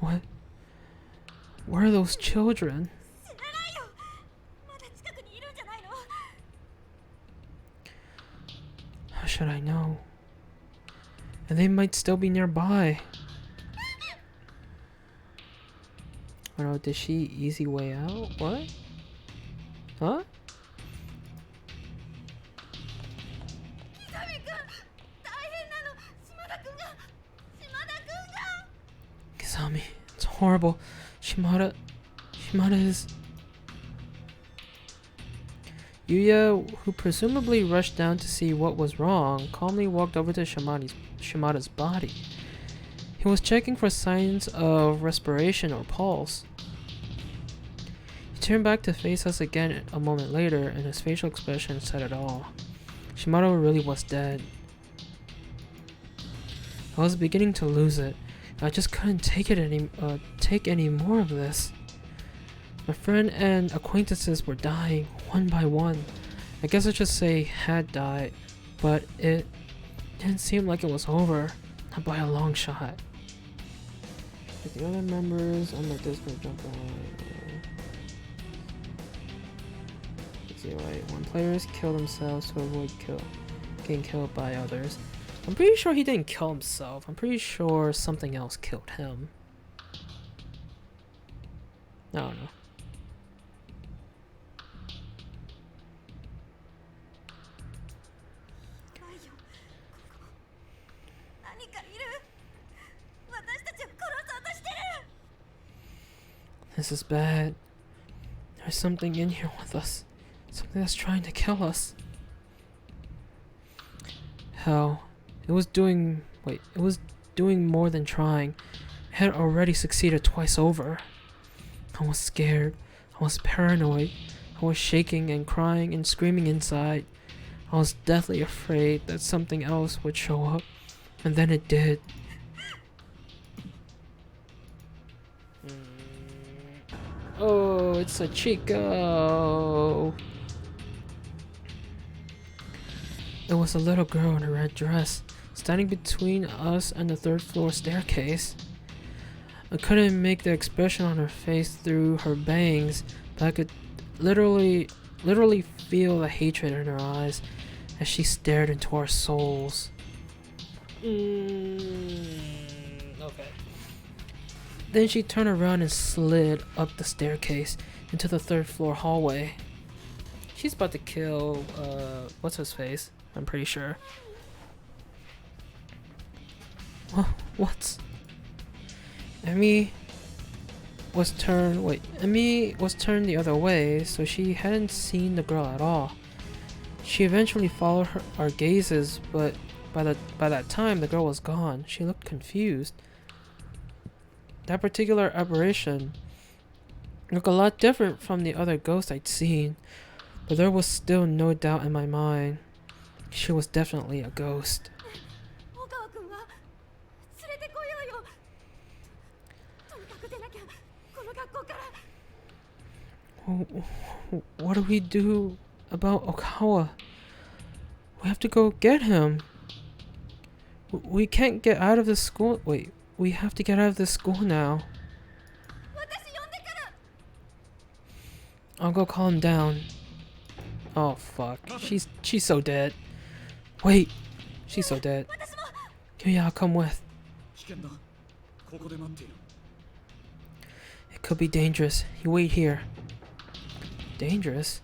What? Where are those children? How should I know? And they might still be nearby. Oh no, did she easy way out? What? Huh? Kisame, it's horrible. Shimada is... Yuya, who presumably rushed down to see what was wrong, calmly walked over to Shimada's body. He was checking for signs of respiration or pulse. He turned back to face us again a moment later, and his facial expression said it all. Shimada really was dead. I was beginning to lose it. I just couldn't take any more of this. My friend and acquaintances were dying, one by one. I guess I should say had died, but it didn't seem like it was over, not by a long shot. If the other members on the Discord jump on. Let's see, right? When players kill themselves to avoid getting killed by others. I'm pretty sure he didn't kill himself. I'm pretty sure something else killed him. I don't know. This is bad. There's something in here with us. Something that's trying to kill us. Hell, it was doing more than trying. It had already succeeded twice over. I was scared. I was paranoid. I was shaking and crying and screaming inside. I was deathly afraid that something else would show up. And then it did. Oh, it's a Chico. It was a little girl in a red dress, standing between us and the third floor staircase. I couldn't make the expression on her face through her bangs, but I could literally feel the hatred in her eyes as she stared into our souls. Okay. Then she turned around and slid up the staircase into the third floor hallway. She's about to kill, what's his face? I'm pretty sure. What's... Emmy was turned the other way, so she hadn't seen the girl at all. She eventually followed our gazes, but by that time the girl was gone. She looked confused. That particular apparition looked a lot different from the other ghosts I'd seen, but there was still no doubt in my mind. She was definitely a ghost. What do we do about Okawa? We have to go get him. We can't get out of the school. Wait, we have to get out of the school now. I'll go calm down. Oh fuck. She's so dead. Wait. She's so dead. Yeah, I'll come with. 危険だ。ここで待っている。 It could be dangerous. You wait here. Dangerous?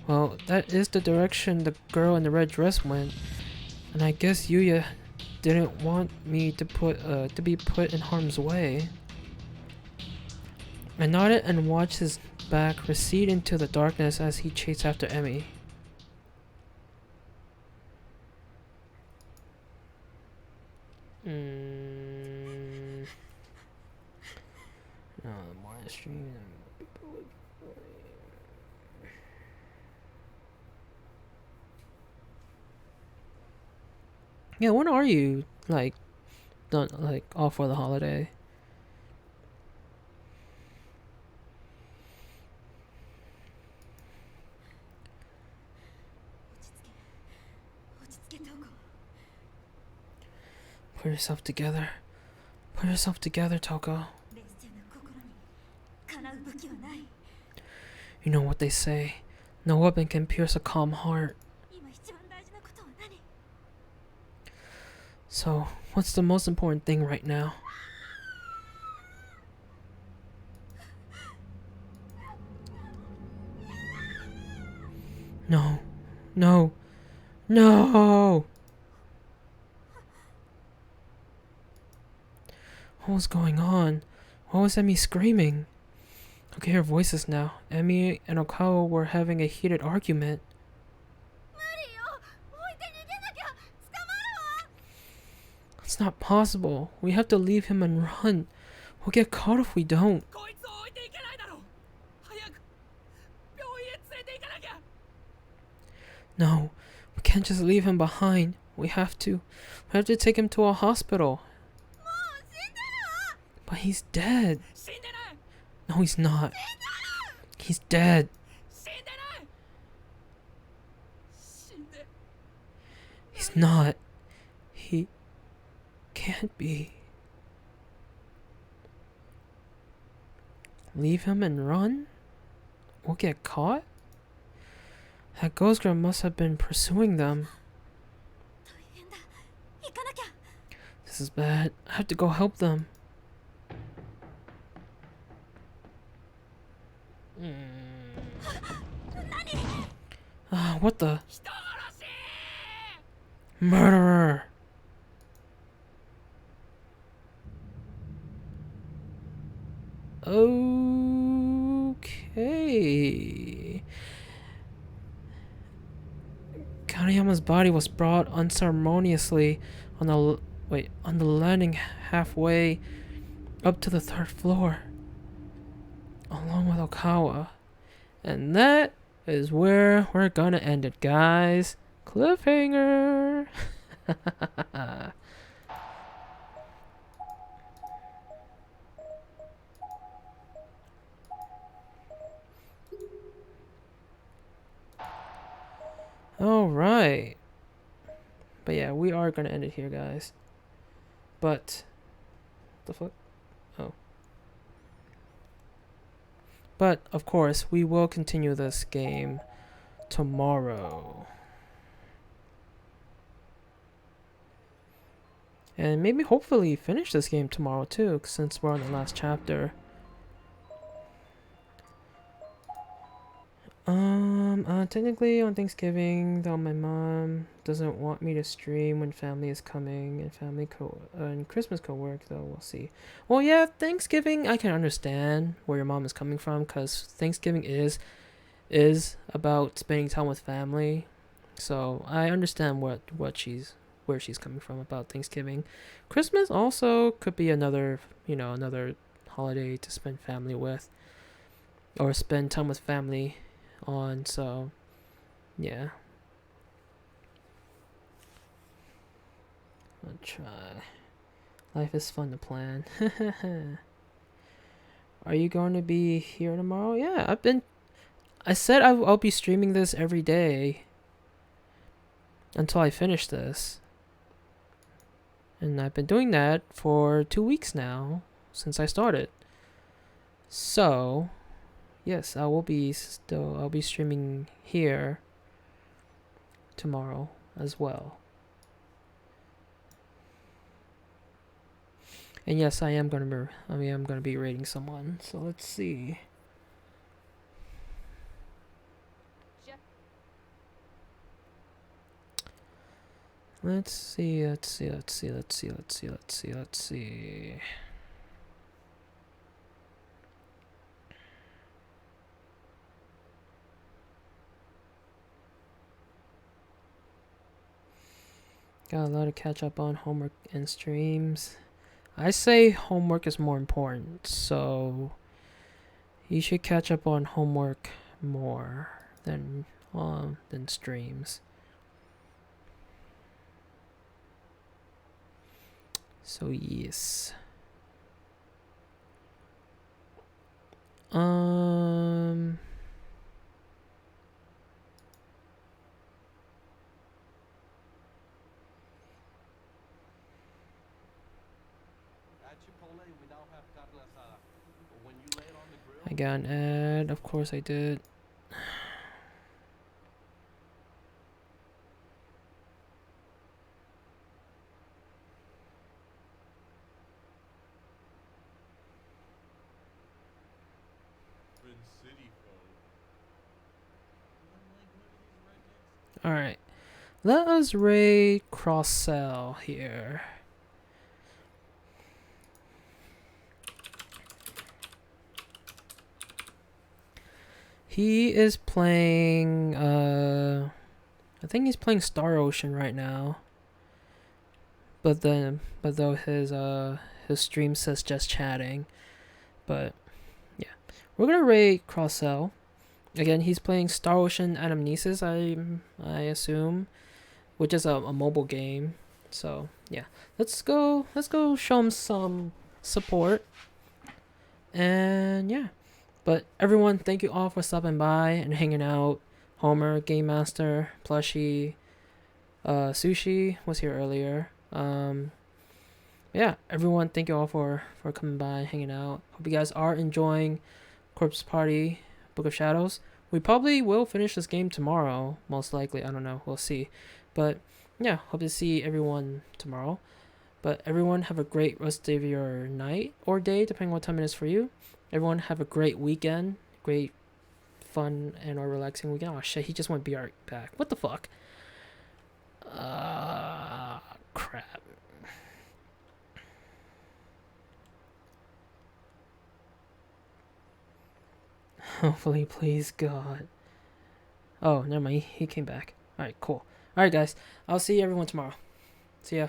Well, that is the direction the girl in the red dress went. And I guess Yuya didn't want me to be put in harm's way. I nodded and watched his back recede into the darkness as he chased after Emmy. No, the more I stream, yeah, when are you done off for the holiday? Put yourself together. Put yourself together, Toko. 冷静な心にかなう武器はない。 You know what they say. No weapon can pierce a calm heart. 今一番大事なことは何？ So, what's the most important thing right now? No. No. No! What was going on? Why was Emmy screaming? I can hear voices now. Emmy and Okawa were having a heated argument. 無理よ。置いて逃げなきゃ捕まるわ。 It's not possible. We have to leave him and run. We'll get caught if we don't. こいつを置いていけないだろう。早く病院へ連れて行かなきゃ。 No, we can't just leave him behind. We have to take him to a hospital. もう死んでるわ。 But he's dead. 死んでない。 No, he's not. He's dead. 死んでない。死んで。 He's not. He can't be. Leave him and run? We'll get caught? That ghost girl must have been pursuing them. 大変だ。行かなきゃ。 This is bad. I have to go help them. Ah, what the? 人殺し。 Murderer! Okay. Kaneyama's body was brought unceremoniously on the landing halfway up to the 3rd floor, along with Okawa. And that is where we're gonna end it, guys. Cliffhanger! Alright. But yeah, we are gonna end it here, guys. But the fuck? Oh. But of course, we will continue this game tomorrow. And maybe hopefully finish this game tomorrow too, since we're on the last chapter. Technically on Thanksgiving, though my mom doesn't want me to stream when family is coming and Christmas co-work, though we'll see. Well, yeah, Thanksgiving I can understand where your mom is coming from, because Thanksgiving is about spending time with family. So I understand where she's coming from about Thanksgiving. Christmas also could be another holiday to spend family with, or spend time with family on. So yeah, I'll try. Life is fun to plan. Are you going to be here tomorrow? Yeah, I said I'll be streaming this every day until I finish this. And I've been doing that for 2 weeks now, since I started. So, yes, I'll be streaming here tomorrow as well. And yes, I'm gonna be rating someone. So let's see. Let's see. Got a lot to catch up on, homework and streams. I say homework is more important, so you should catch up on homework more than streams. So yes. I got an ad, of course I did. Alright. Let us raid Cross-Sell here. He is playing I think he's playing Star Ocean right now. But though his stream says just chatting. But yeah. We're gonna raid Cross-Sell. Again, he's playing Star Ocean Anamnesis, I assume, which is a mobile game. So yeah, let's go show him some support. And yeah, but everyone, thank you all for stopping by and hanging out. Homer, Game Master, Plushie, Sushi was here earlier. Yeah, everyone, thank you all for coming by and hanging out. Hope you guys are enjoying Corpse Party Book of Shadows. We probably will finish this game tomorrow, most likely. I don't know, we'll see. But yeah, hope to see everyone tomorrow. But everyone have a great rest of your night or day, depending on what time it is for you. Everyone have a great weekend, great fun and or relaxing weekend. Oh shit, he just went BR back. What the fuck? Crap. Hopefully, please, God. Oh, never mind. He came back. Alright, cool. Alright, guys. I'll see everyone tomorrow. See ya.